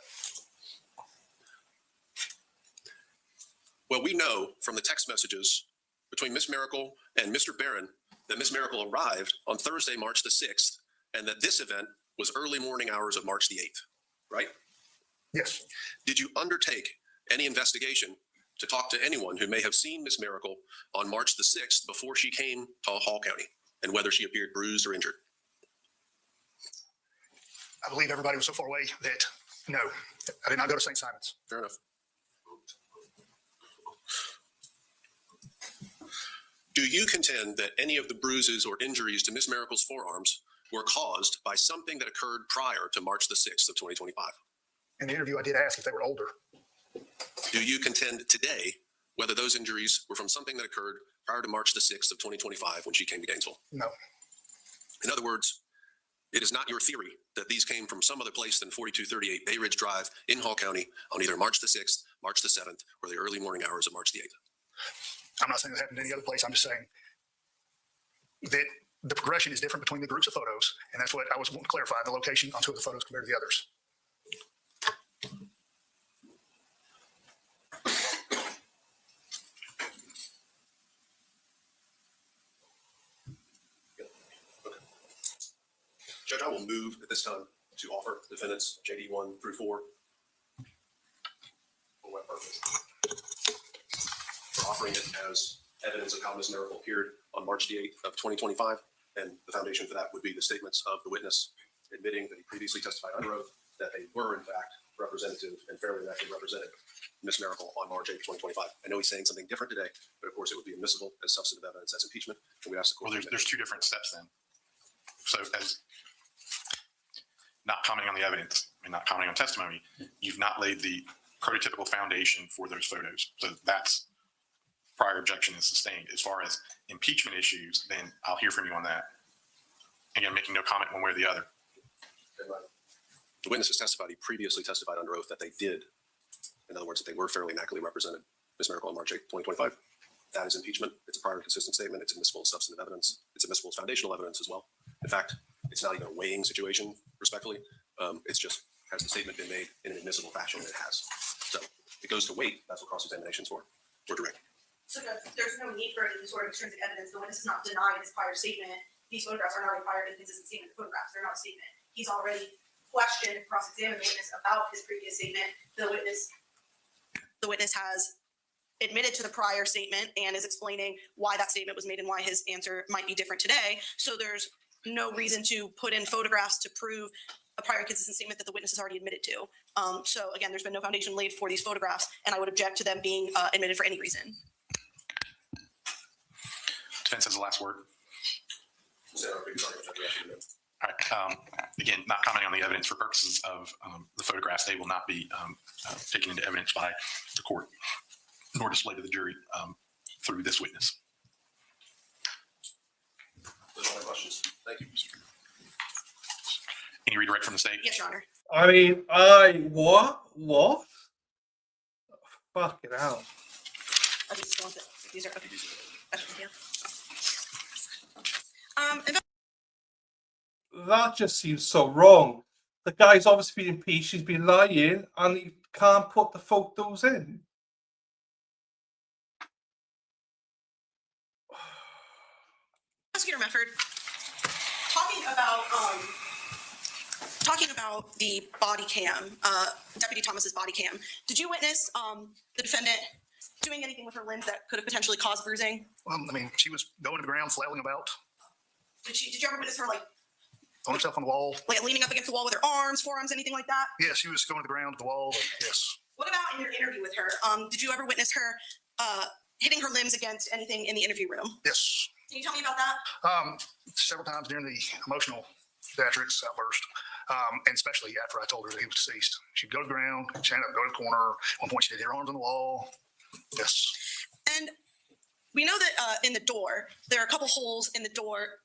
well, we know from the text messages between Miss Miracle and Mr. Barron that Miss Miracle arrived on Thursday, March the 6th, and that this event was early morning hours of March the 8th, right? Yes. Did you undertake any investigation to talk to anyone who may have seen Miss Miracle on March the 6th before she came to Hall County, and whether she appeared bruised or injured? I believe everybody was so far away that no, I did not go to St. Simon's. Fair enough. Do you contend that any of the bruises or injuries to Miss Miracle's forearms were caused by something that occurred prior to March the 6th of 2025? In the interview, I did ask if they were older. Do you contend today whether those injuries were from something that occurred prior to March the 6th of 2025 when she came to Gainesville? No. In other words, it is not your theory that these came from some other place than 4238 Bay Ridge Drive in Hall County on either March the 6th, March the 7th, or the early morning hours of March the 8th. I'm not saying it happened any other place. I'm just saying that the progression is different between the groups of photos. And that's what I was wanting to clarify, the location on 2 of the photos compared to the others. Judge, I will move at this time to offer defendants JD1 through 4. For what purpose? For offering it as evidence of how Ms. Miracle appeared on March the 8th of 2025. And the foundation for that would be the statements of the witness admitting that he previously testified under oath that they were, in fact, representative and fairly and accurately represented Ms. Miracle on March 8th, 2025. I know he's saying something different today, but of course it would be admissible as substantive evidence as impeachment. And we ask the court. Well, there's 2 different steps then. So as not commenting on the evidence and not commenting on testimony, you've not laid the prototypical foundation for those photos. So that's prior objection is sustained. As far as impeachment issues, then I'll hear from you on that. Again, making no comment one way or the other. The witness has testified, he previously testified under oath that they did. In other words, that they were fairly and accurately represented Ms. Miracle on March 8th, 2025. That is impeachment. It's a prior and consistent statement. It's admissible as substantive evidence. It's admissible as foundational evidence as well. In fact, it's not even a weighing situation, respectfully. It's just, has the statement been made in an admissible fashion? It has. So it goes to weight. That's what cross-examination is for. Or direct. So there's no need for any sort of extrinsic evidence. The witness is not denying his prior statement. These photographs are not a prior and consistent statement. The photographs, they're not a statement. He's already questioned, cross-examined the witness about his previous statement. The witness has admitted to the prior statement and is explaining why that statement was made and why his answer might be different today. So there's no reason to put in photographs to prove a prior and consistent statement that the witness has already admitted to. So again, there's been no foundation laid for these photographs, and I would object to them being admitted for any reason. Defense has the last word. So, All right. Again, not commenting on the evidence for purposes of the photographs. They will not be taken into evidence by the court, nor displayed to the jury through this witness. Those are my questions. Thank you. Any redirect from the state? Yes, Your Honor. I mean, what? Fucking hell. I just want it. These are okay. Yeah. That just seems so wrong. The guy's obviously been impeached, he's been lying, and he can't put the photos in. Prosecutor Mefford, talking about the body cam, Deputy Thomas's body cam. Did you witness the defendant doing anything with her limbs that could have potentially caused bruising? I mean, she was going to the ground, flailing about, Did you ever witness her on herself on the wall. like leaning up against the wall with her arms, forearms, anything like that? Yeah, she was going to the ground, to the wall. Yes. What about in your interview with her? Did you ever witness her hitting her limbs against anything in the interview room? Yes. Can you tell me about that? Several times during the emotional theatrics outburst, and especially after I told her that he was deceased. She'd go to the ground, stand up, go to the corner. At one point, she did her arms on the wall. Yes. And we know that in the door, there are a couple holes in the door.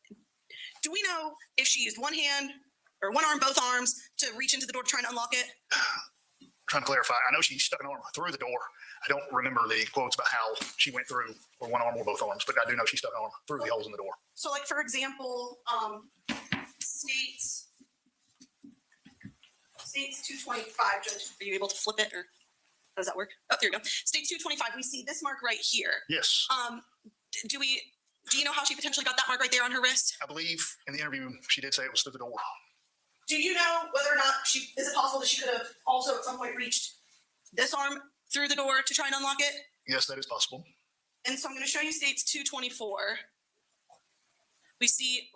Do we know if she used one hand or one arm, both arms, to reach into the door to try and unlock it? Trying to clarify, I know she stuck an arm through the door. I don't remember the quotes about how she went through, or one arm or both arms, but I do know she stuck an arm through the holes in the door. So, like, for example, states 225, Judge, are you able to flip it, or how does that work? Oh, there you go. States 225, we see this mark right here. Yes. Do you know how she potentially got that mark right there on her wrist? I believe in the interview, she did say it was through the door. Do you know whether or not is it possible that she could have also at some point reached this arm through the door to try and unlock it? Yes, that is possible. And so I'm going to show you states 224. We see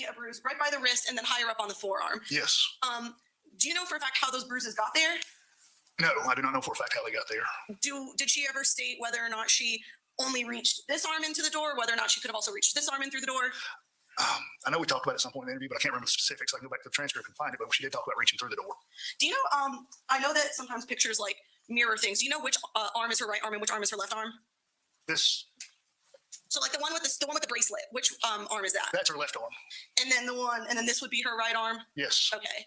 a bruise right by the wrist and then higher up on the forearm. Yes. Do you know for a fact how those bruises got there? No, I do not know for a fact how they got there. Did she ever state whether or not she only reached this arm into the door, whether or not she could have also reached this arm in through the door? I know we talked about it at some point in the interview, but I can't remember the specifics. I can go back to the transcript and find it, but she did talk about reaching through the door. Do you know, I know that sometimes pictures like mirror things. Do you know which arm is her right arm and which arm is her left arm? This. So like the one with the bracelet, which arm is that? That's her left arm. And then this would be her right arm? Yes. Okay.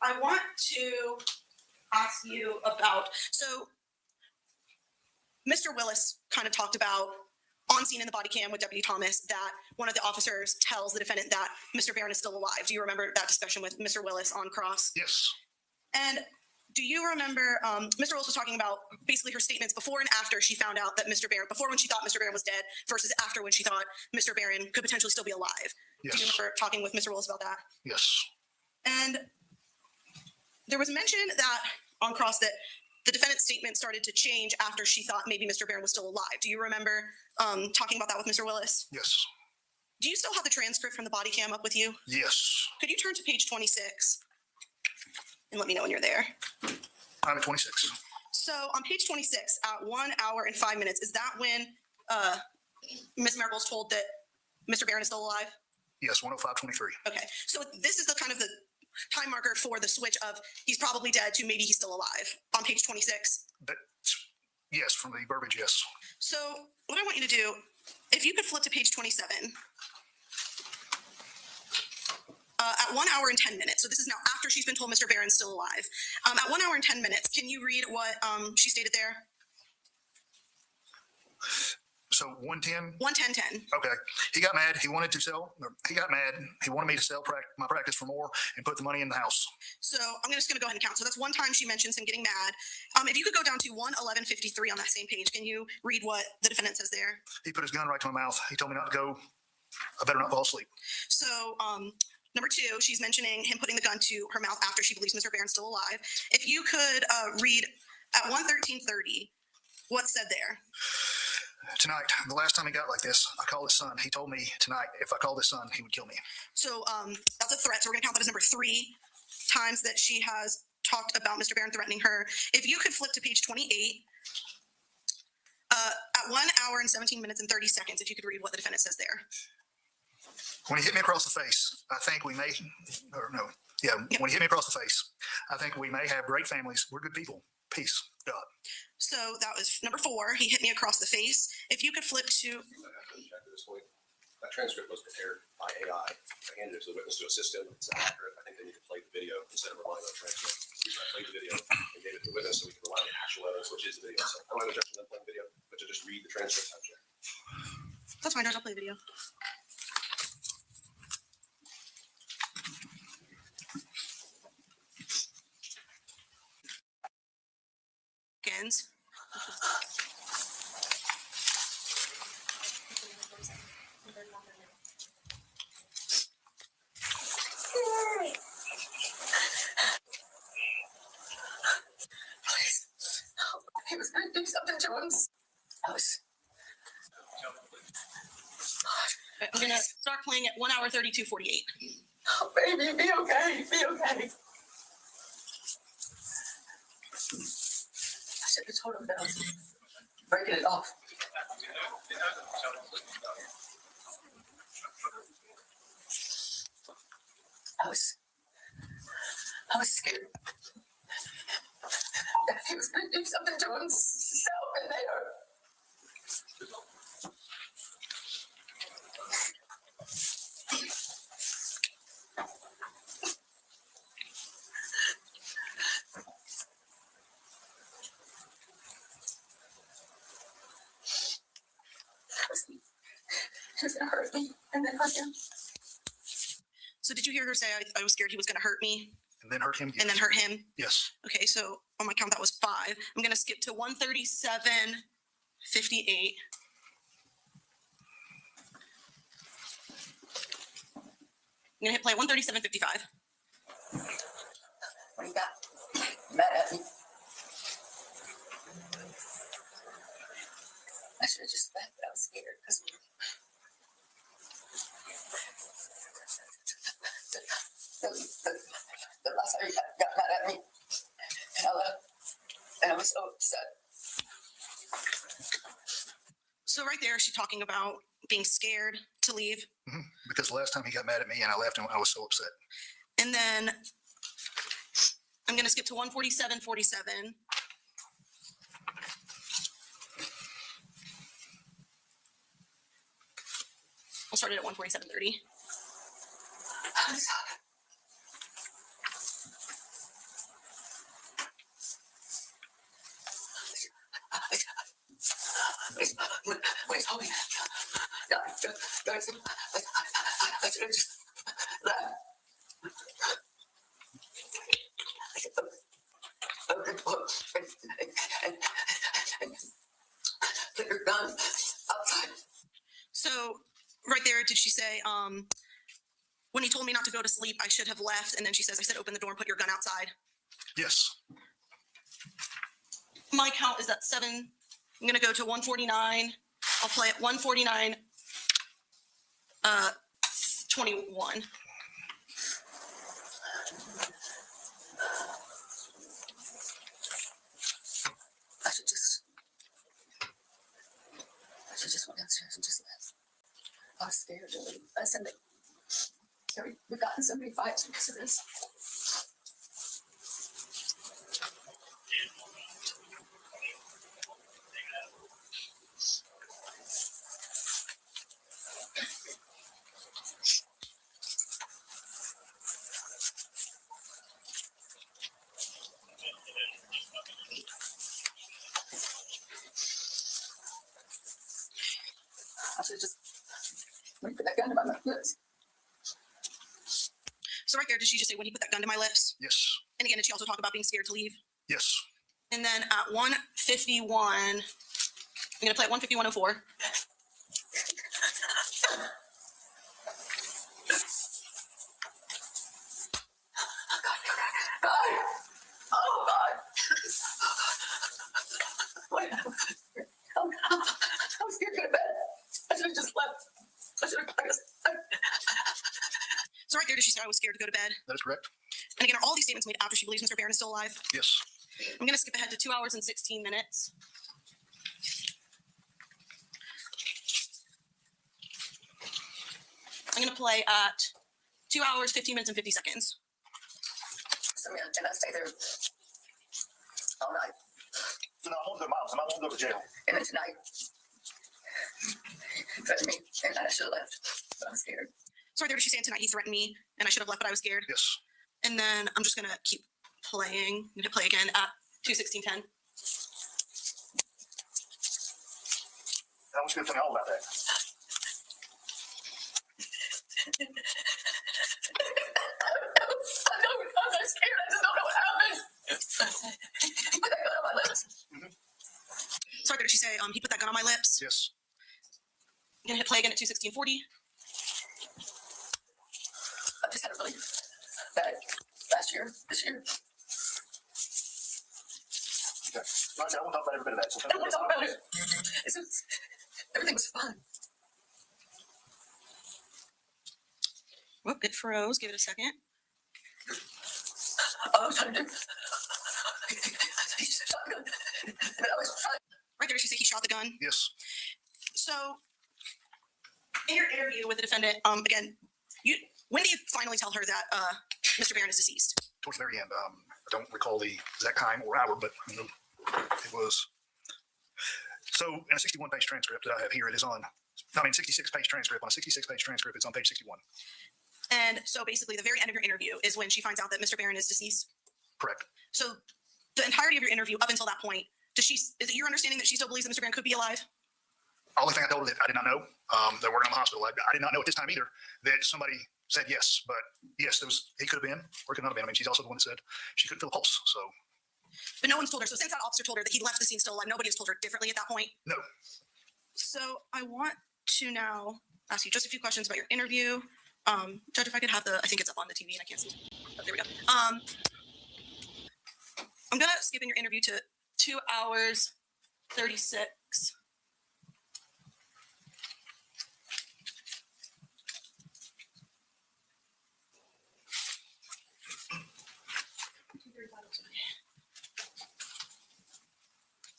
I want to ask you about, so Mr. Willis kind of talked about on scene in the body cam with Deputy Thomas that one of the officers tells the defendant that Mr. Barron is still alive. Do you remember that discussion with Mr. Willis on cross? Yes. And do you remember, Mr. Willis was talking about basically her statements before and after she found out that before when she thought Mr. Barron was dead versus after when she thought Mr. Barron could potentially still be alive. Yes. Do you remember talking with Mr. Willis about that? Yes. And there was mention that on cross that the defendant's statement started to change after she thought maybe Mr. Barron was still alive. Do you remember talking about that with Mr. Willis? Yes. Do you still have the transcript from the body cam up with you? Yes. Could you turn to page 26 and let me know when you're there? I'm at 26. So on page 26 at 1 hour and 5 minutes, is that when Ms. Mericle is told that Mr. Barron is still alive? Yes, 105:23. Okay, so this is the kind of the time marker for the switch of he's probably dead to maybe he's still alive on page 26. Yes, from the verbiage, yes. So what I want you to do, if you could flip to page 27. at 1 hour and 10 minutes. So this is now after she's been told Mr. Barron's still alive. At 1 hour and 10 minutes, can you read what she stated there? So 110. 1:10:10. Okay. He got mad. He wanted to sell. He got mad. He wanted me to sell my practice for more and put the money in the house. So I'm just going to go ahead and count. So that's one time she mentions him getting mad. If you could go down to 1:11:53 on that same page, can you read what the defendant says there? He put his gun right to my mouth. He told me not to go. I better not fall asleep. So number two, she's mentioning him putting the gun to her mouth after she believes Mr. Barron's still alive. If you could read at 1:13:30, what's said there? Tonight, the last time he got like this, I called his son. He told me tonight, if I called his son, he would kill me. So that's a threat. So we're going to count that as number 3 times that she has talked about Mr. Barron threatening her. If you could flip to page 28, at 1 hour and 17 minutes and 30 seconds, if you could read what the defendant says there. When he hit me across the face, I think we may, or no, yeah, when he hit me across the face, I think we may have great families. We're good people. Peace, God. So that was number 4. He hit me across the face. If you could flip to. That transcript was prepared by AI. I handed it to the witness to assist him. It's not accurate. I think they need to play the video instead of relying on transcript. The reason I played the video and gave it to the witness so we can rely on actual evidence, which is the video. So I don't have an objection to them playing the video, but to just read the transcript, I object. That's fine, I'll play the video. Seconds. Please. He was going to do something to him. I was. I'm going to start playing at 1 hour 32:48. Oh, baby, be okay. Be okay. I should have told him that I was breaking it off. I was scared that he was going to do something to himself in there. He was going to hurt me and then hurt him. So did you hear her say, I was scared he was going to hurt me? And then hurt him? Yes. And then hurt him? Yes. Okay, so on my count, that was 5. I'm going to skip to 1:37:58. I'm going to hit play 1:37:55. When he got mad at me, I should have just left, but I was scared because the last time he got mad at me, and I left, and I was so upset. So right there, she's talking about being scared to leave. Mm-hmm. Because the last time he got mad at me and I left him, I was so upset. And then I'm going to skip to 1:47:47. I'll start it at 1:47:30. When he told me, guys, I should have just left. And put your gun outside. So right there, did she say, when he told me not to go to sleep, I should have left? And then she says, I said, open the door and put your gun outside. Yes. My count is at 7. I'm going to go to 1:49. I'll play at 1:49, 21. I should just went downstairs and just left. I was scared to leave. I said that we've gotten so many fights because of this. I should just let me put that gun to my lips. So right there, did she just say when he put that gun to my lips? Yes. And again, did she also talk about being scared to leave? Yes. And then at 1:51, I'm gonna play at 1:51:04. God. Oh, God. Wait. I'm scared to go to bed. I should have just left. I should have. So right there, did she say I was scared to go to bed? That is correct. And again, are all these statements made after she believes Mr. Barron is still alive? Yes. I'm gonna skip ahead to 2 hours and 16 minutes. I'm gonna play at 2 hours, 15 minutes, and 50 seconds. So, man, and I stayed there all night. So now home to the mouse. I'm not home to the jail. And then tonight, threatened me, and I should have left, but I'm scared. So right there, did she say tonight he threatened me and I should have left, but I was scared? Yes. And then I'm just gonna keep playing. I'm gonna play again at 2:16:10. I want you to tell me all about that. I know, I'm not scared. I just don't know what happened. He put that gun on my lips. So right there, did she say he put that gun on my lips? Yes. I'm gonna hit play again at 2:16:40. I just had a really bad last year, this year. Okay. Like I said, I won't talk about every bit of that. So I don't want to talk about it. It's just, everything was fun. Whoop, it froze. Give it a second. I was trying to do. He shot the gun. And I was trying. Right there, she said he shot the gun. Yes. So, in your interview with the defendant, again, when do you finally tell her that Mr. Barron is deceased? Towards the very end. I don't recall the exact time or hour, but I know it was. So in a 61-page transcript that I have here, it is on. 66-page transcript. On a 66-page transcript, it's on page 61. And so basically the very end of your interview is when she finds out that Mr. Barron is deceased? Correct. So the entirety of your interview up until that point, is it your understanding that she still believes that Mr. Barron could be alive? Only thing I told her that I did not know. They're working on the hospital. I did not know at this time either that somebody said yes, but yes, he could have been or could not have been. I mean, she's also the one that said she couldn't feel a pulse. So. But no one's told her. So since that officer told her that he left the scene still alive, nobody has told her differently at that point? No. So I want to now ask you just a few questions about your interview. Judge, if I could have I think it's up on the TV and I can't see. Oh, there we go. I'm gonna skip in your interview to 2 hours, 36.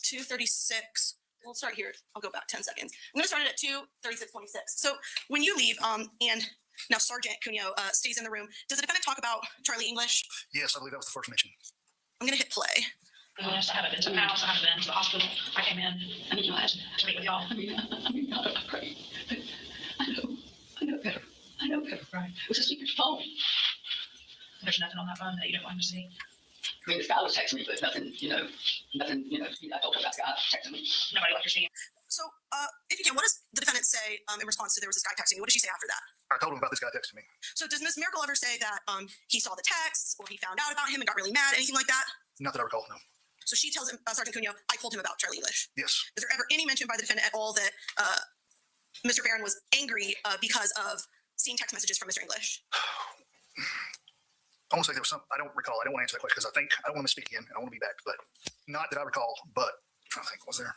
$2:36. We'll start here. I'll go back 10 seconds. I'm going to start it at 2:36:26. So when you leave, and now Sergeant Cuneo stays in the room, does the defendant talk about Charlie English? Yes, I believe that was the first mention. I'm going to hit play. I haven't been to the house. I haven't been to the hospital. I came in. I mean, I had to meet with y'all. I pray. I know better. Right? It was a secret phone. There's nothing on that phone that you don't want to see. I mean, this guy was texting me, but nothing, I told her that guy texting me. Nobody left your scene. So, if you can, what does the defendant say in response to there was this guy texting me? What did she say after that? I told him about this guy texting me. So, does Ms. Mericle ever say that he saw the texts or he found out about him and got really mad, anything like that? Not that I recall, no. So she tells him, Sergeant Cuneo, I told him about Charlie English. Yes. Is there ever any mention by the defendant at all that Mr. Barron was angry because of seeing text messages from Mr. English? I want to say there was some, I don't recall. I don't want to answer that question because I don't want to misspeak again and I want to be back, but not that I recall, but I'm trying to think, was there?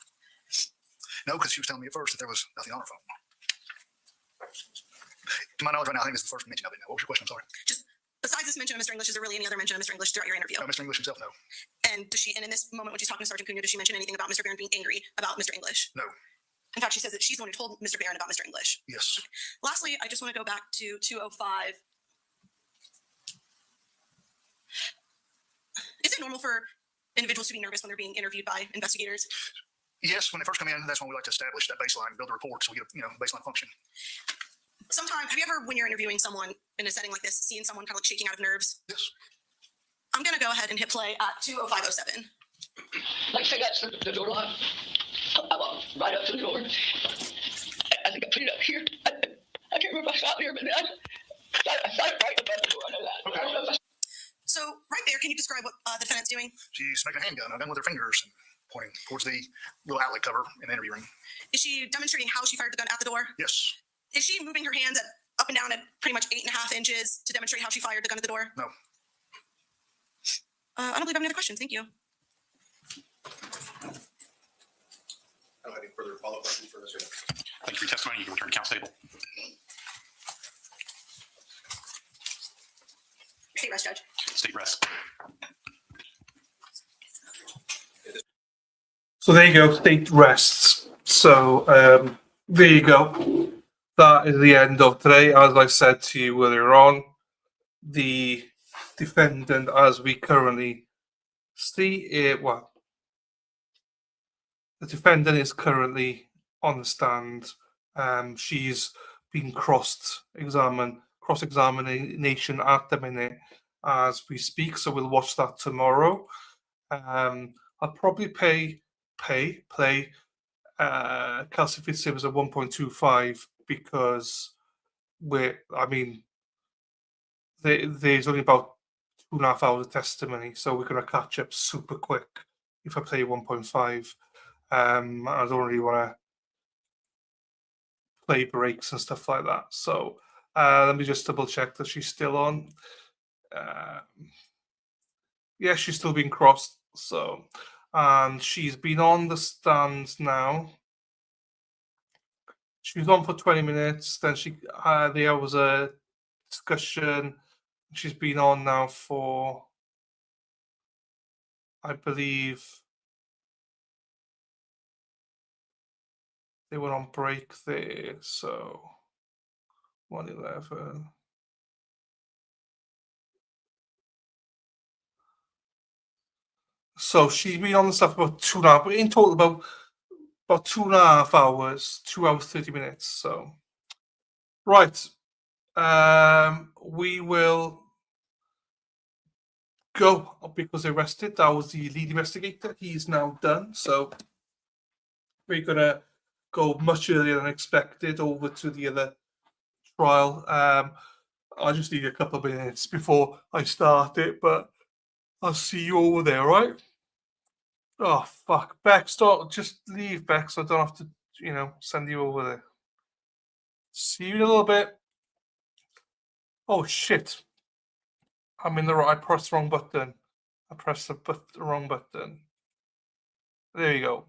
No, because she was telling me at first that there was nothing on her phone. To my knowledge right now, I think this is the first mention of it. What was your question? I'm sorry. Just besides this mention of Mr. English, is there really any other mention of Mr. English throughout your interview? Mr. English himself, no. And in this moment when she's talking to Sergeant Cuneo, does she mention anything about Mr. Barron being angry about Mr. English? No. In fact, she says that she's the one who told Mr. Barron about Mr. English. Yes. Okay. Lastly, I just want to go back to 2:05. Is it normal for individuals to be nervous when they're being interviewed by investigators? Yes, when they first come in, that's when we like to establish that baseline, build a report so we get a baseline function. Sometimes, have you ever, when you're interviewing someone in a setting like this, seen someone kind of like shaking out of nerves? Yes. I'm going to go ahead and hit play at 2:05:07. Like I said, that's the door lock. I walked right up to the door. And think I put it up here. I can't remember if I shot here, but I shot it right above the door. I know that. I don't know if I So right there, can you describe what the defendant's doing? She's making a handgun, a gun with her fingers, and pointing towards the little outlet cover in the interview room. Is she demonstrating how she fired the gun at the door? Yes. Is she moving her hands up and down at pretty much 8.5 inches to demonstrate how she fired the gun at the door? No. I don't believe I have any other questions. Thank you. I don't have any further follow-up questions for Mr. Hill. Thank you for your testimony. You can return to council table. State rest, Judge. State rest. So there you go, state rests. So there you go. That is the end of today. As I said to you earlier on, the defendant, as we currently see it, well, the defendant is currently on the stand. She's been cross-examination at the minute as we speak. So we'll watch that tomorrow. I'll probably play Kelsey Fitzsimmons at 1.25 because there's only about 2.5 hours of testimony, so we're going to catch up super quick if I play 1.5. I don't really want to play breaks and stuff like that. So let me just double check that she's still on. Yeah, she's still being crossed. So, and she's been on the stand now. She was on for 20 minutes. Then there was a discussion. She's been on now for, I believe, they were on break there. So 1:11. So she's been on the stuff about 2.5, in total about 2.5 hours, 2 hours, 30 minutes. So, right. We will go because they arrested. That was the lead investigator. He's now done. So we're going to go much earlier than expected over to the other trial. I just need a couple of minutes before I start it, but I'll see you over there, right? Oh, fuck. Bex, just leave, Bex. I don't have to, send you over there. See you in a little bit. Oh, shit. I pressed the wrong button. I pressed the wrong button. There you go.